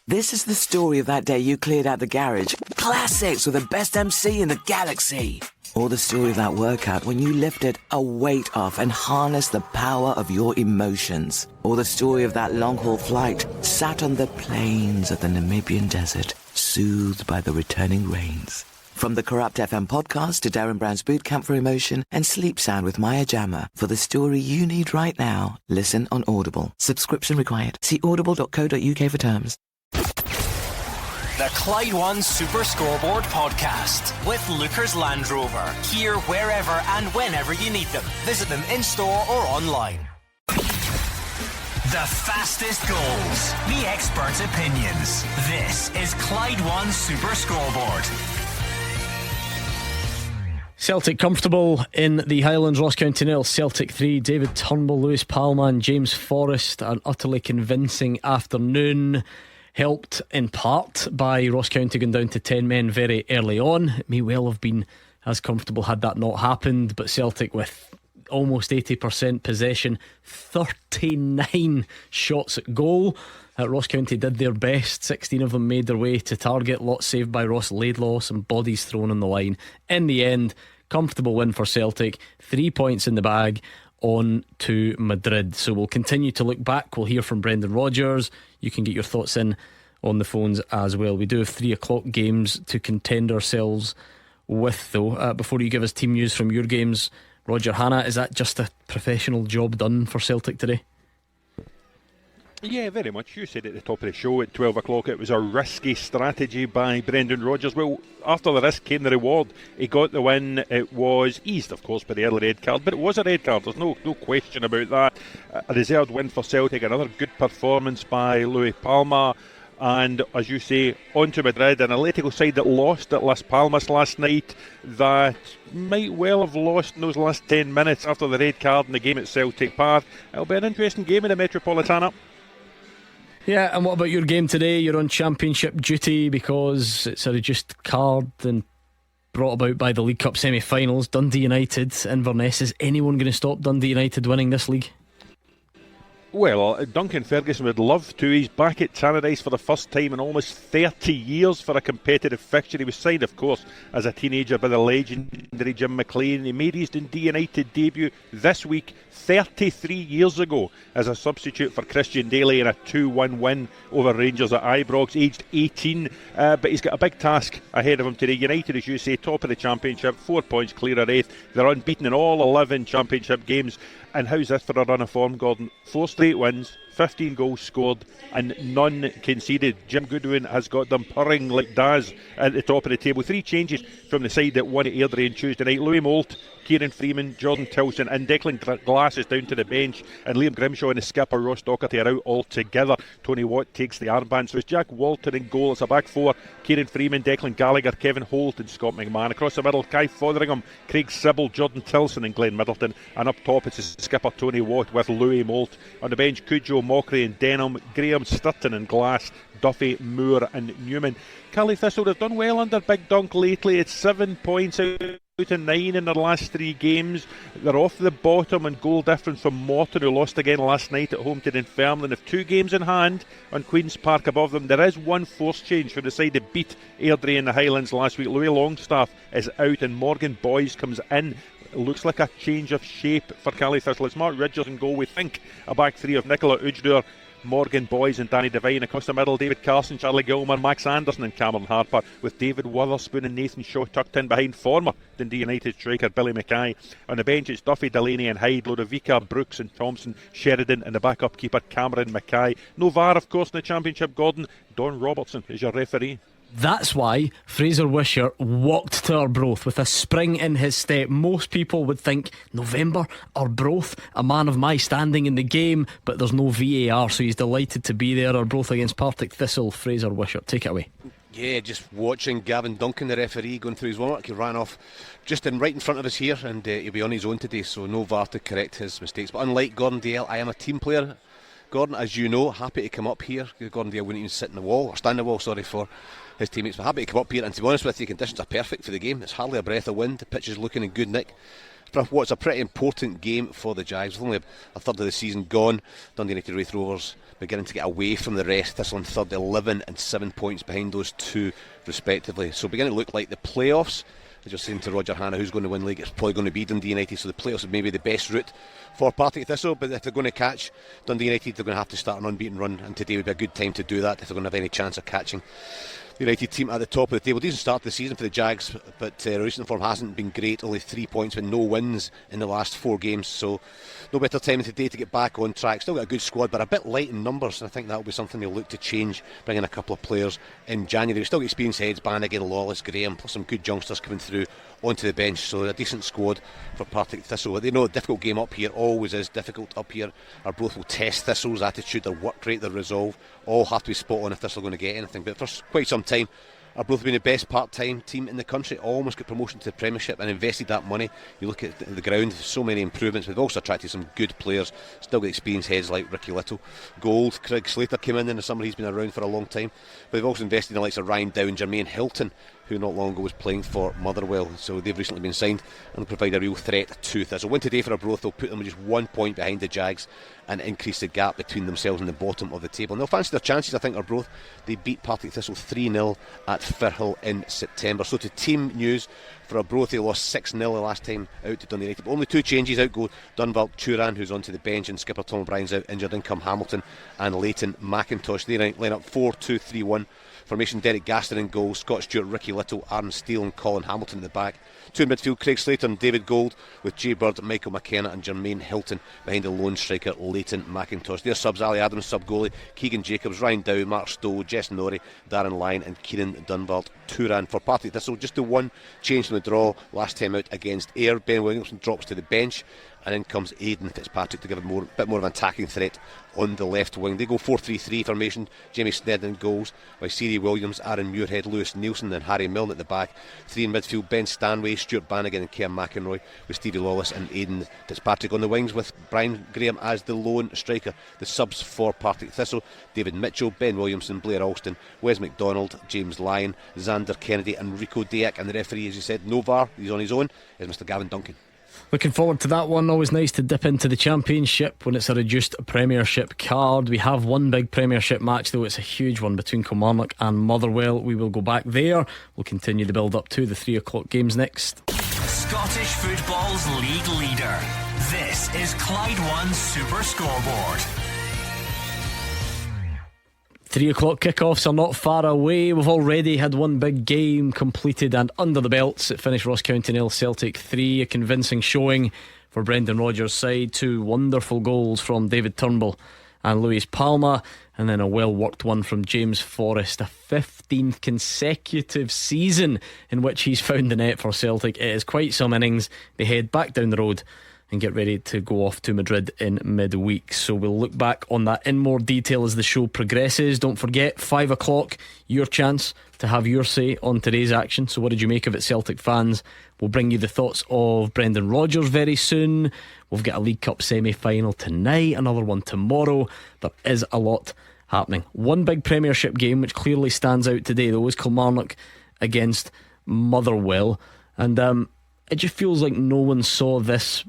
This is the story of that day you cleared out the garage. Classics with the best MC in the galaxy. Or the story of that workout when you lifted a weight off and harnessed the power of your emotions. Or the story of that long-haul flight, sat on the plains of the Namibian desert, soothed by the returning rains. From the Corrupt FM podcast to Darren Brown's Boot Camp for Emotion and Sleep Sound with Maya Jama, for the story you need right now, listen on Audible. Subscription required. See audible.co.uk for terms. The Clyde One Super Scoreboard Podcast with Lucas Land Rover. Here, wherever and whenever you need them. Visit them in-store or online. The fastest goals. The experts' opinions. This is Clyde One Super Scoreboard. Celtic comfortable in the Highlands. Ross County 0, Celtic 3. David Turnbull, Lewis Palmer and James Forrest. An utterly convincing afternoon, helped in part by Ross County going down to 10 men very early on. It may well have been as comfortable had that not happened, but Celtic with almost 80% possession, 39 shots at goal. Ross County did their best. 16 of them made their way to target. Lots saved by Ross Laidlaw, some bodies thrown on the line. In the end, comfortable win for Celtic. 3 points in the bag, on to Madrid. So we'll continue to look back. We'll hear from Brendan Rodgers. You can get your thoughts in on the phones as well. We do have 3 o'clock games to contend ourselves with, though. Before you give us team news from your games, Roger Hannah, is that just a professional job done for Celtic today? Yeah, very much. You said at the top of the show at 12 o'clock it was a risky strategy by Brendan Rodgers. Well, after the risk came the reward. He got the win. It was eased, of course, by the early red card, but it was a red card. There's no question about that. A deserved win for Celtic. Another good performance by Louis Palma. And as you say, on to Madrid, an Atletico side that lost at Las Palmas last night, that might well have lost in those last 10 minutes after the red card in the game at Celtic Park. It'll be an interesting game in the Metropolitano. Yeah, and what about your game today? You're on championship duty because it's a reduced card and brought about by the League Cup semi-finals. Dundee United, Inverness. Is anyone going to stop Dundee United winning this league? Well, Duncan Ferguson would love to. He's back at Tannadice for the first time in almost 30 years for a competitive fixture. He was signed, of course, as a teenager by the legendary Jim McLean. He made his Dundee United debut this week, 33 years ago, as a substitute for Christian Daly in a 2-1 win over Rangers at Ibrox, aged 18. But he's got a big task ahead of him today. United, as you say, top of the championship, 4 points clear of 8th. They're unbeaten in all 11 championship games. And how's this for a run of form, Gordon? 4 straight wins, 15 goals scored and none conceded. Jim Goodwin has got them purring like Daz at the top of the table. 3 changes from the side that won at Airdrie on Tuesday night. Louis Moult, Kieran Freeman, Jordan Tilson and Declan Glass is down to the bench, and Liam Grimshaw and the skipper Ross Docherty are out altogether. Tony Watt takes the armband. So it's Jack Walton in goal. It's a back 4. Kieran Freeman, Declan Gallagher, Kevin Holt and Scott McMahon. Across the middle, Kai Fotheringham, Craig Sibbald, Jordan Tilson and Glenn Middleton. And up top it's the skipper Tony Watt with Louis Moult. On the bench, Cujo, Mockery and Denham, Graham, Sturton and Glass, Duffy, Moore and Newman. Cali Thistle have done well under Big Dunk lately. It's 7 points out of 9 in their last 3 games. They're off the bottom and goal difference from Morton, who lost again last night at home to Dunfermline. Have 2 games in hand on Queen's Park above them. There is one force change from the side that beat Airdrie in the Highlands last week. Louis Longstaff is out and Morgan Boys comes in. It looks like a change of shape for Cali Thistle. It's Mark Ridgers in goal. We think a back 3 of Nicola Ujdur, Morgan Boys and Danny Devine. Across the middle, David Carson, Charlie Gilmer, Max Anderson and Cameron Harper, with David Wotherspoon and Nathan Shaw tucked in behind former Dundee United striker Billy Mackay. On the bench it's Duffy, Delaney and Hyde, Lodovica, Brooks and Thompson, Sheridan and the backup keeper Cameron Mackay. No VAR, of course, in the Championship, Gordon. Don Robertson is your referee. That's why Fraser Wishart walked to Arbroath with a spring in his step. Most people would think, November, Arbroath, a man of my standing in the game, but there's no VAR, so he's delighted to be there. Arbroath against Partick Thistle. Fraser Wishart, take it away. Yeah, just watching Gavin Duncan, the referee, going through his warm-up. He ran off just right in front of us here, and he'll be on his own today, so no VAR to correct his mistakes. But unlike Gordon Dalziel, I am a team player. Gordon, as you know, happy to come up here. Gordon Dalziel wouldn't even sit in the wall, or stand in the wall, sorry, for his teammates, but happy to come up here. And to be honest with you, conditions are perfect for the game. It's hardly a breath of wind. The pitch is looking in good nick. for what's a pretty important game for the Jags. With only a third of the season gone, Dundee United Wraith Rovers beginning to get away from the rest. Thistle in third, 11 and 7 points behind those two respectively. So beginning to look like the playoffs. As you're saying to Roger Hannah, who's going to win league? It's probably going to be Dundee United. So the playoffs is maybe the best route for Partick Thistle. But if they're going to catch Dundee United, they're going to have to start an unbeaten run, and today would be a good time to do that if they're going to have any chance of catching the United team at the top of the table. Decent start to the season for the Jags, but recent form hasn't been great. Only 3 points with no wins in the last 4 games, so no better time than today to get back on track. Still got a good squad, but a bit light in numbers, and I think that will be something they'll look to change, bringing a couple of players in January. We've still got experienced heads, Bannigan, Lawless, Graham, plus some good youngsters coming through onto the bench, so a decent squad for Partick Thistle. They know a difficult game up here always is difficult up here. Arbroath will test Thistle's attitude, their work rate, their resolve. All have to be spot on if Thistle are going to get anything, but for quite some time Arbroath have been the best part-time team in the country, almost got promotion to the Premiership and invested that money. You look at the ground, so many improvements. We've also attracted some good players, still got experienced heads like Ricky Little, Gold, Craig Slater came in the summer, he's been around for a long time. But they've also invested in the likes of Ryan Down, Jermaine Hilton, who not long ago was playing for Motherwell, so they've recently been signed and will provide a real threat to Thistle. Win today for Arbroath, they'll put them just 1 point behind the Jags and increase the gap between themselves and the bottom of the table. And they'll fancy their chances, I think, Arbroath. They beat Partick Thistle 3-0 at Firhill in September. So to team news for Arbroath, they lost 6-0 the last time out to Dundee United. But only 2 changes, out go Dunval Turan, who's onto the bench, and skipper Tom O'Brien's out injured. In come Hamilton and Leighton McIntosh. They line up 4-2-3-1 formation. Derek Gaston in goal, Scott Stewart, Ricky Little, Aaron Steele and Colin Hamilton in the back. 2 in midfield, Craig Slater and David Gold, with Jay Bird, Michael McKenna and Jermaine Hilton behind the lone striker Leighton McIntosh. Their subs: Ali Adams sub goalie, Keegan Jacobs, Ryan Dow, Mark Stowe, Jess Norrie, Darren Lyon and Kieran Dunvald Turan. For Partick Thistle, just the one change from the draw last time out against Ayr. Ben Williamson drops to the bench, and in comes Aidan Fitzpatrick to give a bit more of an attacking threat on the left wing. They go 4-3-3 formation. Jamie Snedden in goals, while Siri Williams, Aaron Muirhead, Lewis Nielsen and Harry Milne at the back. 3 in midfield, Ben Stanway, Stuart Bannigan and Keir McInroy, with Stevie Lawless and Aidan Fitzpatrick on the wings, with Brian Graham as the lone striker. The subs for Partick Thistle: David Mitchell, Ben Williamson, Blair Alston, Wes McDonald, James Lyon, Xander Kennedy and Rico Diak. And the referee, as you said, no VAR, he's on his own, is Mr Gavin Duncan. Looking forward to that one. Always nice to dip into the Championship when it's a reduced Premiership card. We have one big Premiership match, though it's a huge one, between Kilmarnock and Motherwell. We will go back there. We'll continue the build up to the 3 o'clock games next. Scottish football's league leader. This is Clyde One Super Scoreboard. 3 o'clock kickoffs are not far away. We've already had one big game completed and under the belts. It finished Ross County 0, Celtic 3. A convincing showing for Brendan Rodgers' side. 2 wonderful goals from David Turnbull and Luis Palma, and then a well worked one from James Forrest. A 15th consecutive season in which he's found the net for Celtic. It is quite some innings. They head back down the road and get ready to go off to Madrid in midweek. So we'll look back on that in more detail as the show progresses. Don't forget, 5 o'clock, your chance to have your say on today's action. So what did you make of it, Celtic fans? We'll bring you the thoughts of Brendan Rodgers very soon. We've got a League Cup semi-final tonight, another one tomorrow. There is a lot happening. One big Premiership game which clearly stands out today, though, is Kilmarnock against Motherwell. And it just feels like no one saw this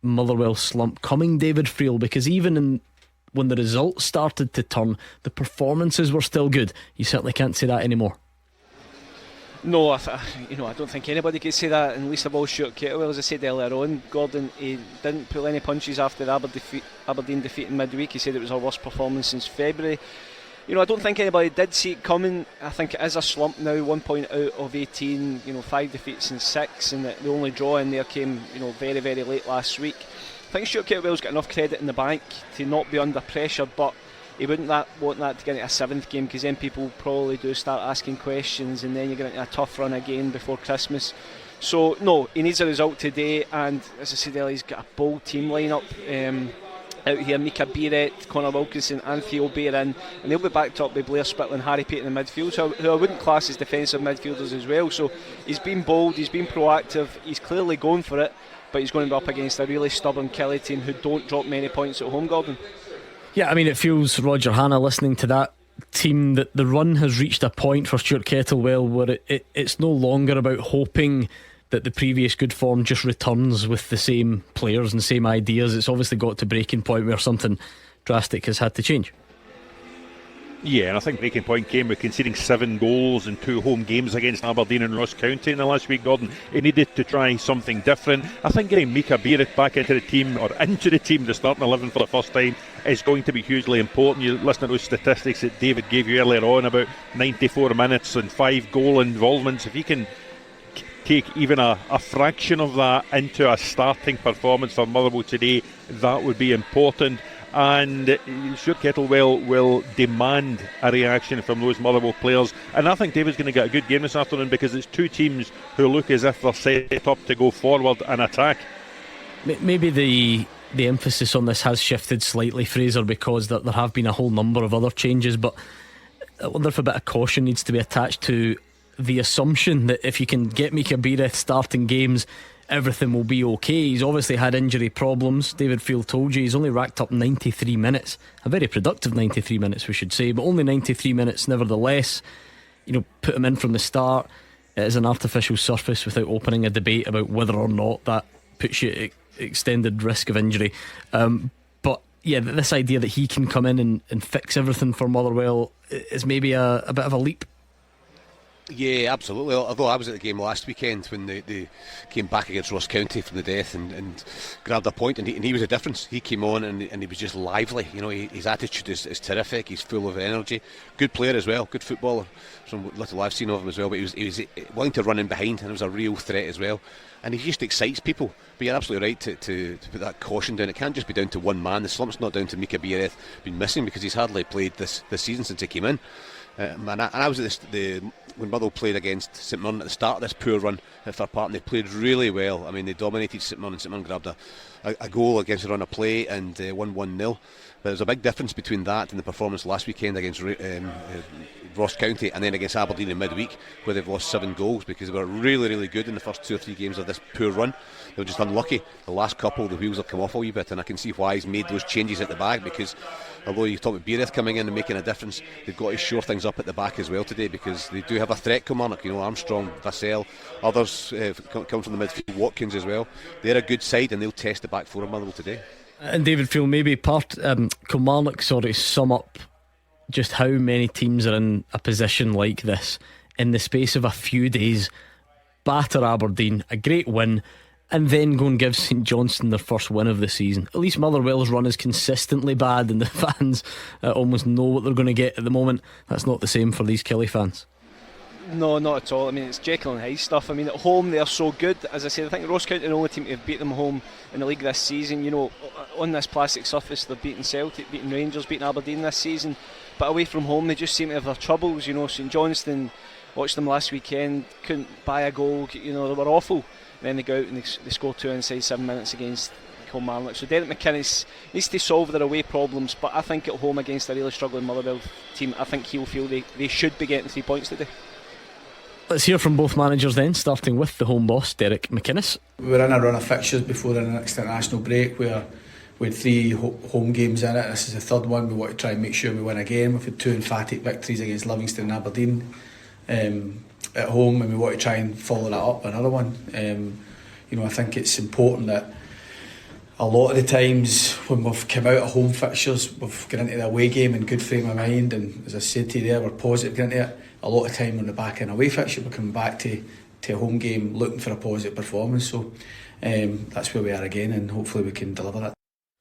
Motherwell slump coming, David Friel, because even when the results started to turn, the performances were still good. You certainly can't say that anymore. No, I don't think anybody could say that, and least of all Stuart Kettlewell. As I said earlier on, Gordon, he didn't pull any punches after the Aberdeen defeat in midweek. He said it was our worst performance since February. I don't think anybody did see it coming. I think it is a slump now, 1 point out of 18, 5 defeats in 6, and the only draw in there came, very, very late last week. I think Stuart Kettlewell's got enough credit in the bank to not be under pressure, but he wouldn't want that to get into a 7th game, because then people probably do start asking questions, and then you get into a tough run again before Christmas. So no, he needs a result today, and as I said earlier, he's got a bold team lineup out here. Mika Biret, Connor Wilkinson and Theo Baron, and they'll be backed up by Blair Spittle and Harry Payton in the midfield, who I wouldn't class as defensive midfielders as well. So he's been bold, he's been proactive, he's clearly going for it, but he's going to be up against a really stubborn Kelly team who don't drop many points at home, Gordon. Yeah, I mean, it feels, Roger Hannah, listening to that team, that the run has reached a point for Stuart Kettlewell where it's no longer about hoping that the previous good form just returns with the same players and the same ideas. It's obviously got to breaking point where something drastic has had to change. Yeah, and I think breaking point came with conceding 7 goals in 2 home games against Aberdeen and Ross County in the last week, Gordon. He needed to try something different. I think getting Mika Biereth back into the team, the starting 11 for the first time, is going to be hugely important. You listen to those statistics that David gave you earlier on about 94 minutes and 5 goal involvements. If he can take even a fraction of that into a starting performance for Motherwell today, that would be important. And Stuart Kettlewell will demand a reaction from those Motherwell players, and I think David's going to get a good game this afternoon, because it's 2 teams who look as if they're set up to go forward and attack. Maybe the emphasis on this has shifted slightly, Fraser, because there have been a whole number of other changes, but I wonder if a bit of caution needs to be attached to the assumption that if you can get Mika Biereth starting games, everything will be okay. He's obviously had injury problems. David Field told you he's only racked up 93 minutes, a very productive 93 minutes we should say, but only 93 minutes nevertheless. Put him in from the start. It is an artificial surface without opening a debate about whether or not that puts you at extended risk of injury. But yeah, this idea that he can come in and fix everything for Motherwell is maybe a bit of a leap. Yeah, absolutely. Although I was at the game last weekend when they came back against Ross County from the death and grabbed a point, and he was a difference. He came on and he was just lively. His attitude is terrific. He's full of energy. Good player as well. Good footballer. From little I've seen of him as well. But he was willing to run in behind, and it was a real threat as well. And he just excites people. But you're absolutely right to put that caution down. It can't just be down to one man. The slump's not down to Mika Biereth being missing, because he's hardly played this season since he came in. And I was at when Motherwell played against St Mirren at the start of this poor run at Fir Park, and they played really well. I mean, they dominated St Mirren, and St Mirren grabbed a goal against a run of play and won 1-0. But there's a big difference between that and the performance last weekend against Ross County, and then against Aberdeen in midweek, where they've lost 7 goals, because they were really, really good in the first 2 or 3 games of this poor run. They were just unlucky. The last couple, the wheels have come off a wee bit, and I can see why he's made those changes at the back, because although you talk about Biereth coming in and making a difference, they've got to shore things up at the back as well today, because they do have a threat, Kilmarnock. Armstrong, Vassell, others come from the midfield, Watkins as well. They're a good side, and they'll test the back four of Motherwell today. And David Field, maybe Kilmarnock sort of sum up just how many teams are in a position like this in the space of a few days. Batter Aberdeen, a great win, and then go and give St Johnstone their first win of the season. At least Motherwell's run is consistently bad, and the fans almost know what they're going to get at the moment. That's not the same for these Killie fans. No, not at all. I mean, it's Jekyll and Hyde stuff. I mean, at home they're so good. As I said, I think Ross County are the only team to have beat them home in the league this season. On this plastic surface, they've beaten Celtic, beaten Rangers, beaten Aberdeen this season. But away from home, they just seem to have their troubles. St Johnstone, watched them last weekend, couldn't buy a goal. They were awful. And then they go out and they score 2 inside 7 minutes against Kilmarnock. So Derek McInnes needs to solve their away problems. But I think at home against a really struggling Motherwell team, I think he'll feel they should be getting 3 points today. Let's hear from both managers then, starting with the home boss, Derek McInnes. We're in a run of fixtures before the next international break where we had 3 home games in it. This is the third one. We want to try and make sure we win again. We've had 2 emphatic victories against Livingston and Aberdeen at home, and we want to try and follow that up with another one. I think it's important that a lot of the times when we've come out of home fixtures, we've got into the away game in good frame of mind, and as I said to you there, we're positive going into it. A lot of time on the back end away fixture, we're coming back to a home game looking for a positive performance. So that's where we are again, and hopefully we can deliver that.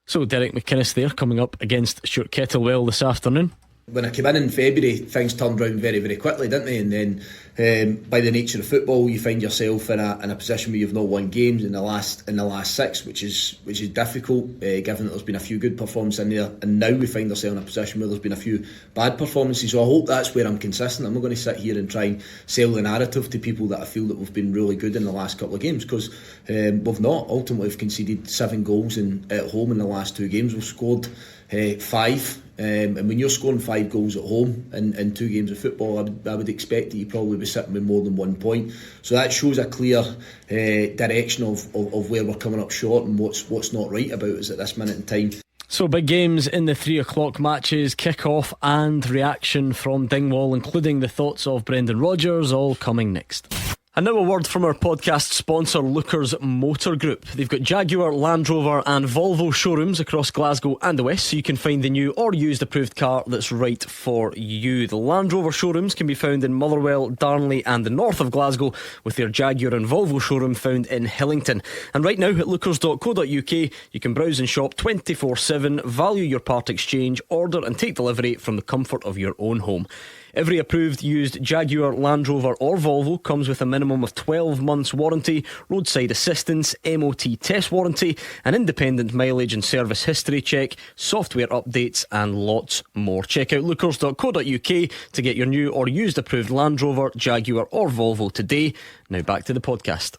So Derek McInnes there, coming up against Stuart Kettlewell this afternoon. When I came in February, things turned round very, very quickly, didn't they? And then, by the nature of football, you find yourself in a position where you've not won games in the last 6, which is difficult, given that there's been a few good performances in there. And now we find ourselves in a position where there's been a few bad performances. So I hope that's where I'm consistent. I'm not going to sit here and try and sell the narrative to people that I feel that we've been really good in the last couple of games, because we've not. Ultimately, we've conceded 7 goals at home in the last 2 games. We've scored 5. And when you're scoring 5 goals at home in 2 games of football, I would expect that you probably be sitting with more than 1 point. So that shows a clear direction of where we're coming up short and what's not right about us at this minute in time. So big games in the 3 o'clock matches, kick-off and reaction from Dingwall, including the thoughts of Brendan Rodgers, all coming next. And now a word from our podcast sponsor, Lookers Motor Group. They've got Jaguar, Land Rover and Volvo showrooms across Glasgow and the West, so you can find the new or used approved car that's right for you. The Land Rover showrooms can be found in Motherwell, Darnley and the north of Glasgow, with their Jaguar and Volvo showroom found in Hillington. And right now at lookers.co.uk you can browse and shop 24/7, value your part exchange, order and take delivery from the comfort of your own home. Every approved used Jaguar, Land Rover or Volvo comes with a minimum of 12 months warranty, roadside assistance, MOT test warranty, an independent mileage and service history check, software updates and lots more. Check out lookers.co.uk to get your new or used approved Land Rover, Jaguar or Volvo today. Now back to the podcast.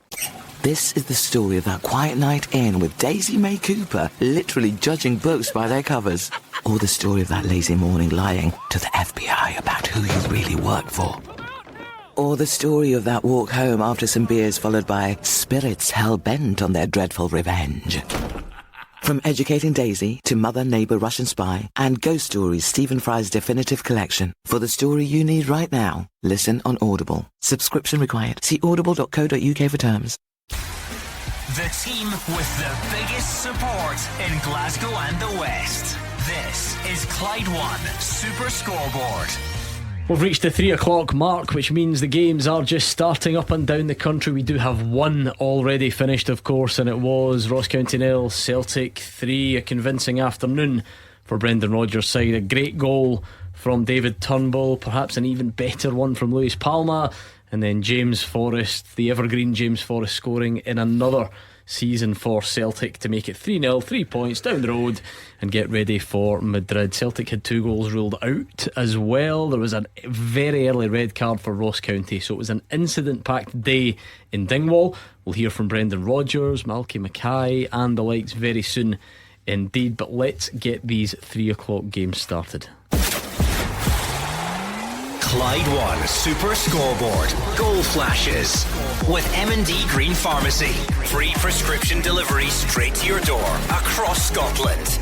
This is the story of that quiet night in with Daisy May Cooper literally judging books by their covers. Or the story of that lazy morning lying to the FBI about who you really work for. Or the story of that walk home after some beers followed by spirits hell-bent on their dreadful revenge. From Educating Daisy to Mother, Neighbour, Russian Spy and Ghost Stories, Stephen Fry's definitive collection. For the story you need right now, listen on Audible. Subscription required. See audible.co.uk for terms. The team with the biggest support in Glasgow and the West. This is Clyde One Super Scoreboard. We've reached the 3 o'clock mark, which means the games are just starting up and down the country. We do have one already finished, of course, and it was Ross County 0, Celtic 3. A convincing afternoon for Brendan Rodgers' side. A great goal from David Turnbull, perhaps an even better one from Lewis Palma, and then James Forrest, the evergreen James Forrest, scoring in another season for Celtic to make it 3-0, 3 points down the road and get ready for Madrid. Celtic had 2 goals ruled out as well. There was a very early red card for Ross County, so it was an incident-packed day in Dingwall. We'll hear from Brendan Rodgers, Malky Mackay and the likes very soon indeed, but let's get these 3 o'clock games started. Clyde One Super Scoreboard. Goal flashes with M&D Green Pharmacy. Free prescription delivery straight to your door across Scotland.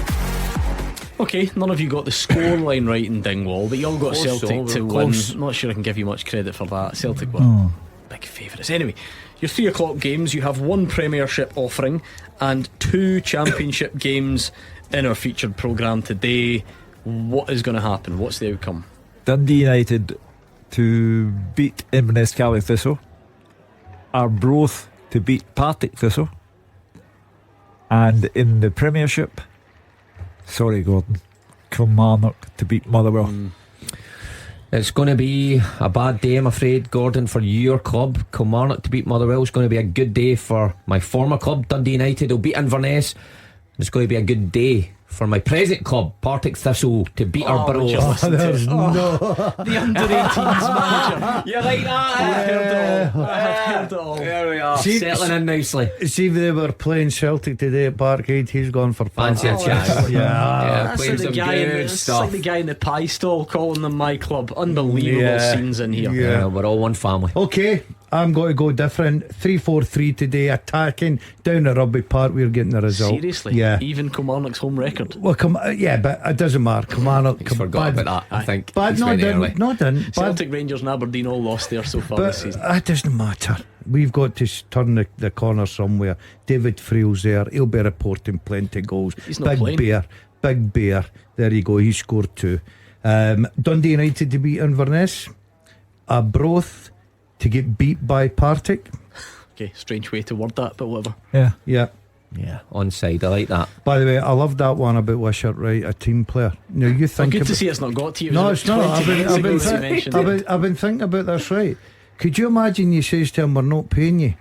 Okay, none of you got the scoreline right in Dingwall, but you all got Celtic to win. Not sure I can give you much credit for that. Celtic were big favourites. Anyway, your 3 o'clock games, you have 1 Premiership offering and 2 Championship games in our featured programme today. What is going to happen? What's the outcome? Dundee United to beat Inverness Caley Thistle, Arbroath to beat Partick Thistle, and in the Premiership, sorry Gordon, Kilmarnock to beat Motherwell. It's going to be a bad day, I'm afraid, Gordon, for your club. Kilmarnock to beat Motherwell is going to be a good day for my former club, Dundee United. Will beat Inverness. It's going to be a good day for my present club, Partick Thistle, to beat Arbroath. The under-18s manager. You like that? I have heard it all. There we are, settling in nicely. See if they were playing Celtic today at Parkhead, he's gone for fancy a chance. That's like the guy like the guy in the pie stall calling them my club. Unbelievable scenes in here. Yeah, we're all one family. Okay, I'm going to go different. 3-4-3 today, attacking down at Rugby Park. We're getting the result. Seriously? Yeah. Even Kilmarnock's home record. Well, but it doesn't matter. Kilmarnock forgot about that, I think. But no, didn't. Celtic, Rangers and Aberdeen all lost there so far this season. It doesn't matter. We've got to turn the corner somewhere. David Friel's there. He'll be reporting plenty goals. He's not playing. Big Bear. There you go. He scored 2. Dundee United to beat Inverness. Arbroath to get beat by Partick. Okay, strange way to word that, but whatever. Yeah, onside, I like that. By the way, I love that one about Wishart, right? A team player. Now you think good to see it's not got to you. No, it's not. I've been thinking about this, right? Could you imagine you says to him, we're not paying you?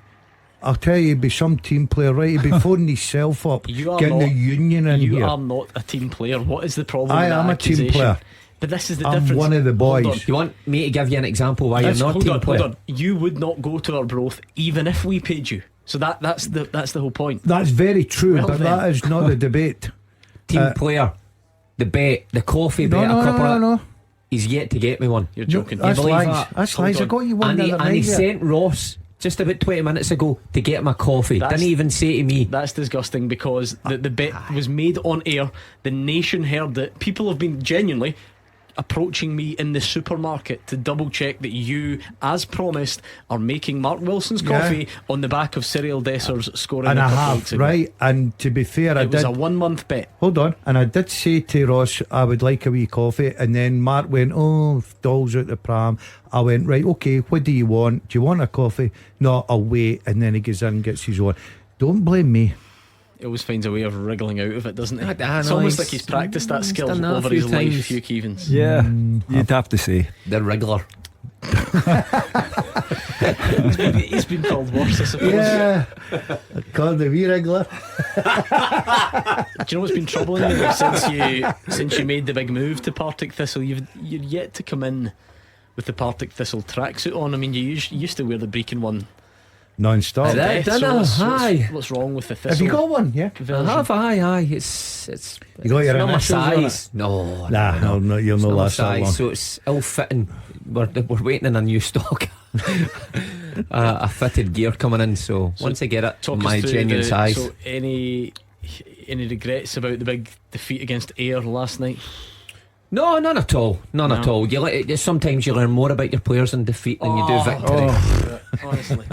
I'll tell you, he'd be some team player, right? He'd be phoning himself up, getting the union in here. You are not a team player. What is the problem? I am a team player. But this is the I'm difference. one of the boys. Do you want me to give you an example why you're not team player? Hold on. You would not go to Arbroath even if we paid you. So that's the whole point. That's very true, but that is not the debate. Team player, the bet, the coffee bet. No. He's yet to get me one. You're joking. That's believe lies. that? That's lies. I got you one. And he sent Ross just about 20 minutes ago to get my coffee. Didn't even say to me. That's disgusting because the bet was made on air. The nation heard it. People have been genuinely, approaching me in the supermarket to double check that you, as promised, are making Mark Wilson's coffee on the back of Cyril Desser's scoring. And a I couple have, weeks ago. right? And to be fair, it was a 1 month bet. Hold on. And I did say to Ross, I would like a wee coffee. And then Mark went, oh, Doll's out the pram. I went, right, okay, what do you want? Do you want a coffee? No, I'll wait. And then he goes in and gets his own. Don't blame me. He always finds a way of wriggling out of it, doesn't he? It's almost like he's practiced that skill over his life, Hugh Keevins. Yeah, you'd have to say. The wriggler. He's been called worse, I suppose. Yeah, called the wee wriggler. Do you know what's been troubling you since you made the big move to Partick Thistle? You're yet to come in with the Partick Thistle tracksuit on. I mean, you used to wear the Brecon one non-stop. What's wrong with the Thistle? Have you got one? Yeah, I have. Aye. It's you got your not my initials on it? size. No, you'll not last that long. So it's ill-fitting. We're waiting in a new stock. A fitted gear coming in. So once I get it, my genuine size. So any regrets about the big defeat against Ayr last night? No, none at all. None at all. Sometimes you learn more about your players in defeat than you do victory. Honestly.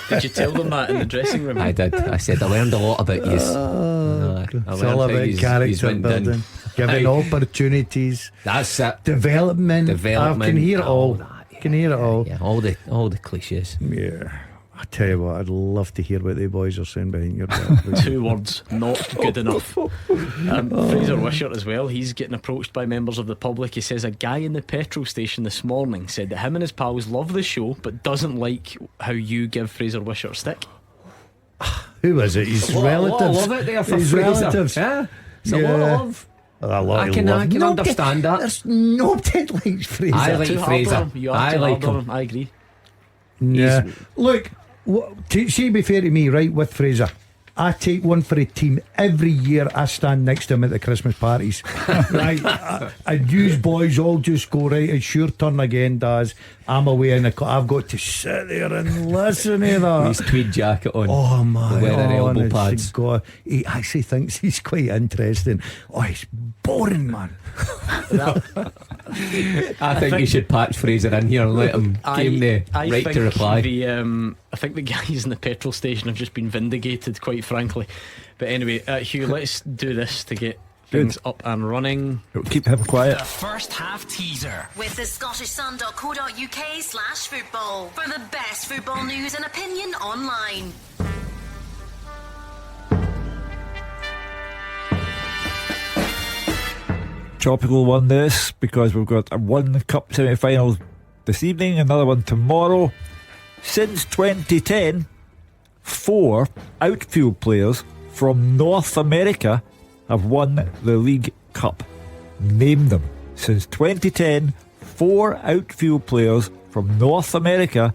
Did you tell them that in the dressing room? I did. I said I learned a lot about you. It's all about character building, giving opportunities. That's it. Development. I can hear it all. Can hear it all. Yeah, all the cliches. Yeah. I tell you what, I'd love to hear what the boys are saying behind your back. 2 words, not good enough. Fraser Wishart as well, he's getting approached by members of the public. He says a guy in the petrol station this morning said that him and his pals love the show but doesn't like how you give Fraser Wishart stick. Who is it? His relatives. I love it there for his Fraser. relatives. Yeah, it's a lot of love. I can understand that. There's nobody likes Fraser. I like Fraser. I like him. I agree. Yeah. Look, see, be fair to me, right, with Fraser, I take one for a team every year. I stand next to him at the Christmas parties. Right, and you boys all just go, right, it's your turn again, Daz. I'm away in the I've got to sit there and listen to that. His tweed jacket on. Oh my elbow pads. God, he actually thinks he's quite interesting. Oh, he's boring, man. I think you should patch Fraser in here and let him give the right to reply. I think the guys in the petrol station have just been vindicated, quite frankly. But anyway, Hugh, let's do this to get things up and running. Keep him quiet. The first half teaser with the ScottishSun.co.uk/football for the best football news and opinion online. Tropical won this because we've got one cup semi-final this evening, another one tomorrow. Since 2010, 4 outfield players from North America have won the League Cup. Name them. Since 2010, 4 outfield players from North America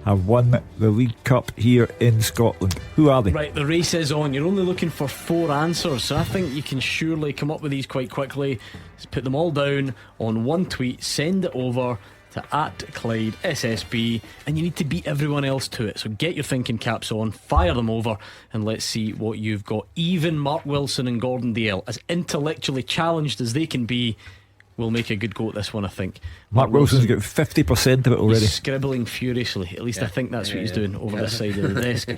have won the League Cup here in Scotland. Who are they? Right, the race is on. You're only looking for 4 answers, so I think you can surely come up with these quite quickly. Just put them all down on one tweet, send it over to @Clyde SSB, and you need to beat everyone else to it. So get your thinking caps on, fire them over, and let's see what you've got. Even Mark Wilson and Gordon Dalziel, as intellectually challenged as they can be, will make a good go at this one, I think. Mark Wilson's got 50% of it already. He's scribbling furiously. At least I think that's what he's doing over this side of the desk.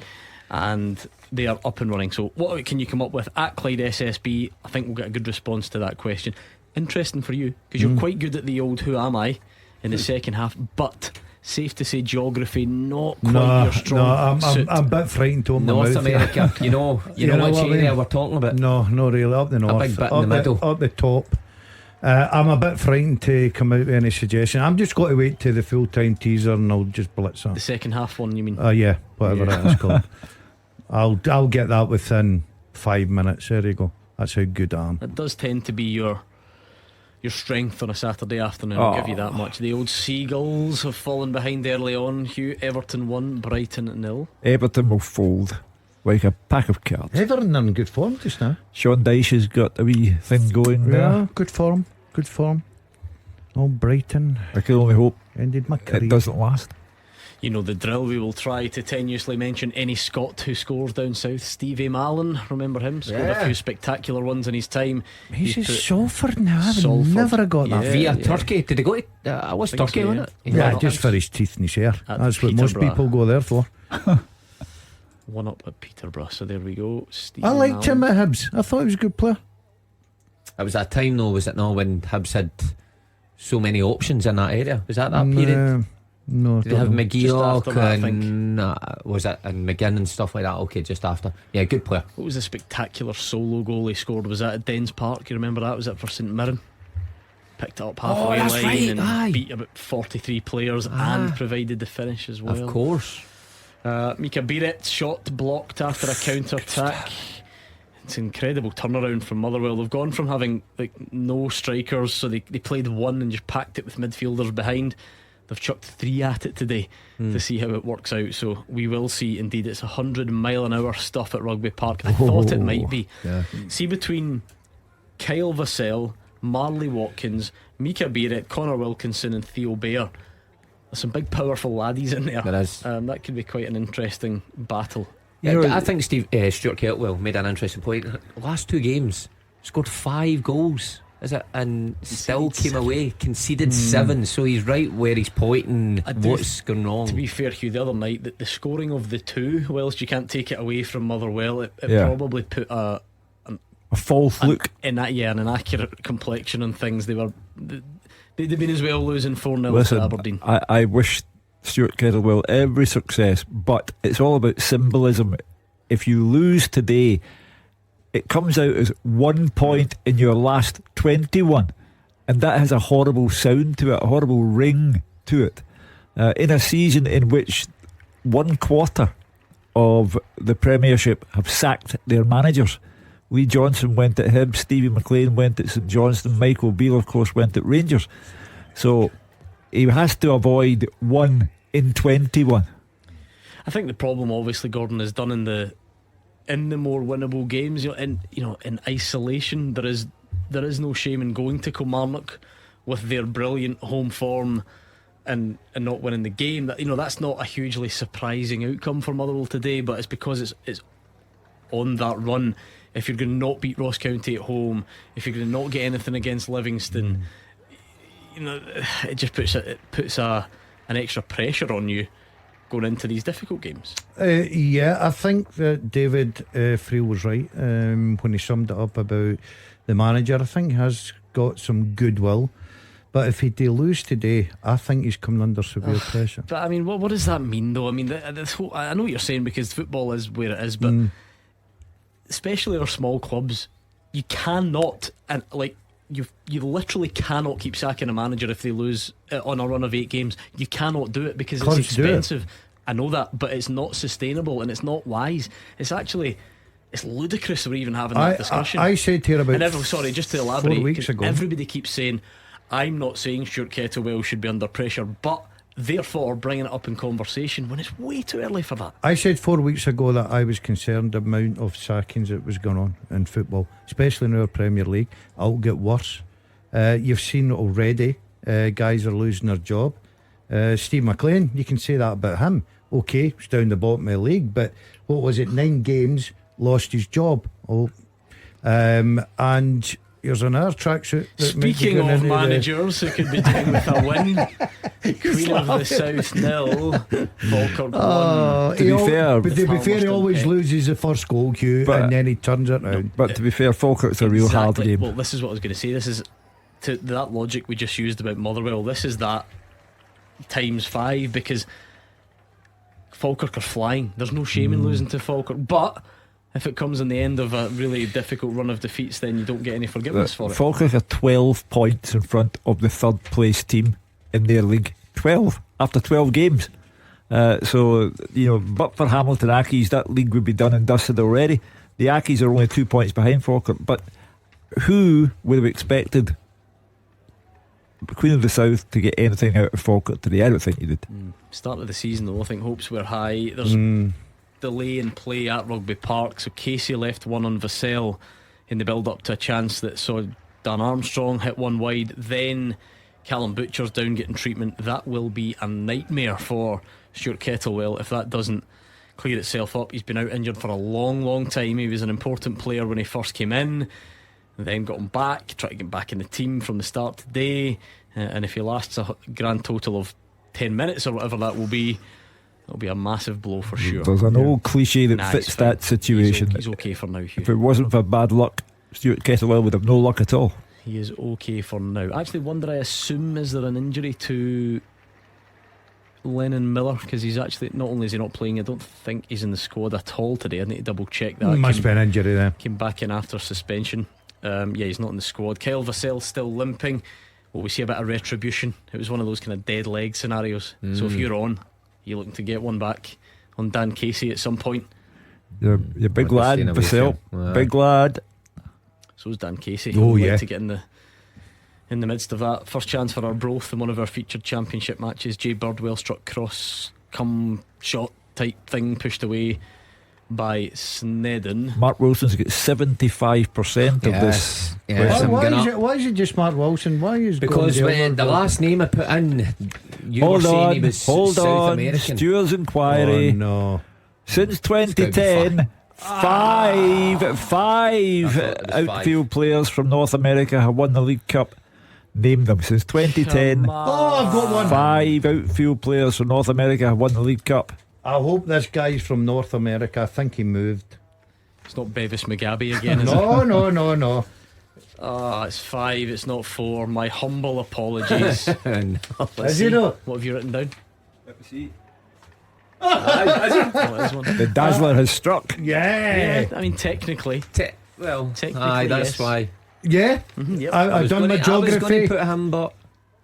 And they are up and running. So what can you come up with @Clyde SSB? I think we'll get a good response to that question. Interesting for you, because you're quite good at the old who am I in the second half, but safe to say geography not quite your strong suit. I'm a bit frightened to North America. you know which area we're talking about? No, not really. Up the north, a big bit in the middle, up the top. I'm a bit frightened to come out with any suggestion. I'm just got to wait to the full-time teaser and I'll just blitz that. The second half one, you mean? Yeah, whatever it is called. I'll get that within 5 minutes. There you go. That's how good I am. It does tend to be your strength on a Saturday afternoon. I'll give you that much. The old Seagulls have fallen behind early on. Hugh, Everton 1, Brighton 0. Everton will fold like a pack of cards. Everton are in good form just now. Sean Dyche has got a wee thing going there. Yeah, good form. Oh, Brighton. I can only hope ended my career. It doesn't last. You know the drill. We will try to tenuously mention any Scot who scores down south. Stevie Mallon, remember him? Scored a few spectacular ones in his time. He's at Salford now. I've never got that. Via Turkey. Did he go to I was Turkey, wasn't it? Yeah, just for his teeth and his hair. That's what most people go there for. One up at Peterborough. So there we go. Stevie I liked Mallon. him at Hibs. I thought he was a good player. It was that time though, was it not, when Hibs had so many options in that area? Was that period? No, did they have McGeoch and was it, and McGinn and stuff like that? Okay, just after. Yeah, good player. What was the spectacular solo goal he scored? Was that at Dens Park? You remember that? Was it for St Mirren? Picked it up halfway line and beat about 43 players and provided the finish as well. Of course. Mika Biret shot blocked after a counter attack. It's an incredible turnaround from Motherwell. They've gone from having no strikers, so they played one and just packed it with midfielders behind. They've chucked 3 at it today to see how it works out. So we will see. Indeed, it's 100-mile-an-hour stuff at Rugby Park. I thought it might be. See, between Kyle Vassell, Marley Watkins, Mika Biret, Connor Wilkinson and Theo Bayer, there's some big powerful laddies in there. There is. That could be quite an interesting battle. I think Stuart Keltwell made an interesting point. Last 2 games scored 5 goals, is it? And still came away, conceded 7. So he's right where he's pointing. What's going wrong? To be fair, Hugh, the other night, the scoring of the 2, whilst you can't take it away from Motherwell, it probably put a false look in that, and an accurate complexion on things. They'd been as well losing 4-0 to Aberdeen. I wish Stuart Kettlewell every success, but it's all about symbolism. If you lose today, it comes out as 1 point in your last 21, and that has a horrible sound to it, a horrible ring to it, in a season in which 1/4 of the Premiership have sacked their managers. Lee Johnson went at Hibs, Stevie McLean went at St Johnstone, Michael Beale of course went at Rangers. So he has to avoid 1 in 21. I think the problem, obviously, Gordon, is done in the more winnable games. In isolation, there is no shame in going to Kilmarnock with their brilliant home form and not winning the game. That's not a hugely surprising outcome for Motherwell today, but it's because it's on that run. If you're going to not beat Ross County at home, if you're going to not get anything against Livingston, it just puts an extra pressure on you going into these difficult games. I think that David Friel was right when he summed it up about the manager. I think he has got some goodwill, but if he do lose today, I think he's coming under severe pressure. But I mean, what does that mean though? I mean, I know what you're saying, because football is where it is, but especially our small clubs, you cannot, and you literally cannot keep sacking a manager if they lose on a run of 8 games. You cannot do it because it's expensive. I know that, but it's not sustainable and it's not wise. It's ludicrous we're even having that discussion. I said here about just to elaborate, 4 weeks ago, everybody keeps saying, I'm not saying Stuart Kettlewell should be under pressure, but therefore bringing it up in conversation when it's way too early for that. I said 4 weeks ago that I was concerned the amount of sackings that was going on in football, especially in our Premier League. It'll get worse. You've seen already, guys are losing their job. Steve McLean, you can say that about him. Okay, he's down the bottom of the league, but what was it, 9 games, lost his job. And here's another tracksuit. Speaking of managers who could be doing with a win, Queen of the South 0, Falkirk 1. To be fair, he always loses the first goal, Hugh, and then he turns it round. But to be fair, Falkirk's a real hard game. Well, this is what I was going to say. This is, to that logic we just used about Motherwell, this is that times 5, because Falkirk are flying. There's no shame in losing to Falkirk, but if it comes in the end of a really difficult run of defeats, then you don't get any forgiveness for it. Falkirk are 12 points in front of the 3rd place team in their league. 12 after 12 games. But for Hamilton Accies, that league would be done and dusted already. The Accies are only 2 points behind Falkirk, but who would have expected Queen of the South to get anything out of Falkirk today? I don't think you did. Start of the season though, I think hopes were high. There's delay in play at Rugby Park, so Casey left one on Vassell in the build up to a chance that saw Dan Armstrong hit one wide. Then Callum Butcher's down getting treatment. That will be a nightmare for Stuart Kettlewell if that doesn't clear itself up. He's been out injured for a long time. He was an important player when he first came in, then got him back, tried to get back in the team from the start today, and if he lasts a grand total of 10 minutes or whatever that will be, it'll be a massive blow for sure. There's an old cliche that fits that situation. He's okay for now, Hugh. If it wasn't for bad luck, Stuart Kettlewell would have no luck at all. He is okay for now. Actually, I assume, is there an injury to Lennon Miller? Because he's actually, not only is he not playing, I don't think he's in the squad at all today. I need to double check that. Must be an injury then. Came back in after suspension. Yeah, he's not in the squad. Kyle Vassell's still limping. Will we see a bit of retribution? It was one of those kind of dead leg scenarios. So if you're on, you're looking to get one back on Dan Casey at some point. You're big lad, Vassell. Big lad. So is Dan Casey. Oh yeah. Like to get in the midst of that. First chance for Arbroath in one of our featured championship matches. Jay Birdwell struck cross, come shot type thing, pushed away by Snedden. Mark Wilson's got 75% of this. Yes, why is it just Mark Wilson? Why is because when the last name I put in, you were saying he was South American. Stewart's inquiry. Oh no. Since 2010, five outfield players from North America have won the League Cup. Name them. Since 2010, I've got one. 5 outfield players from North America have won the League Cup. I hope this guy's from North America. I think he moved. It's not Bevis McGabby again, is it? No. It's 5, it's not 4. My humble apologies. Is he not? What have you written down? Let me see. Oh, it is one. The Dazzler has struck. Yeah. I mean, technically. Technically, that's yes. why. Yeah. Yep. I've done my I was going geography. to put him, but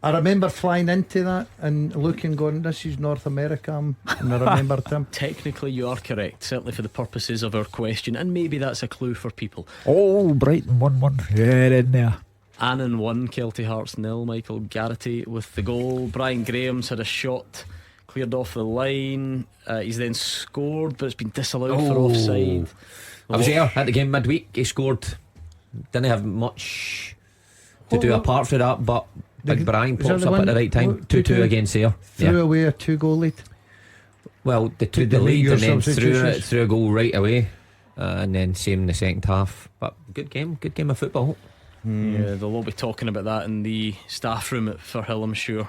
I remember flying into that and looking, going, this is North America, and I remembered him. Technically, you are correct, certainly for the purposes of our question, and maybe that's a clue for people. Oh, Brighton 1-1. Get in there. Annan 1, Kelty Hearts 0. Michael Garrity with the goal. Brian Graham's had a shot cleared off the line. He's then scored, but it's been disallowed for offside. I was there at the game midweek. He scored. Didn't have much to do apart from that, but Big Brian pops up at the right time. 2-2 against Ayr. Threw away a 2-goal lead. Well, they took the lead and then threw a goal right away, and then same in the second half. But good game of football. Yeah, they'll all be talking about that in the staff room at Firhill, I'm sure.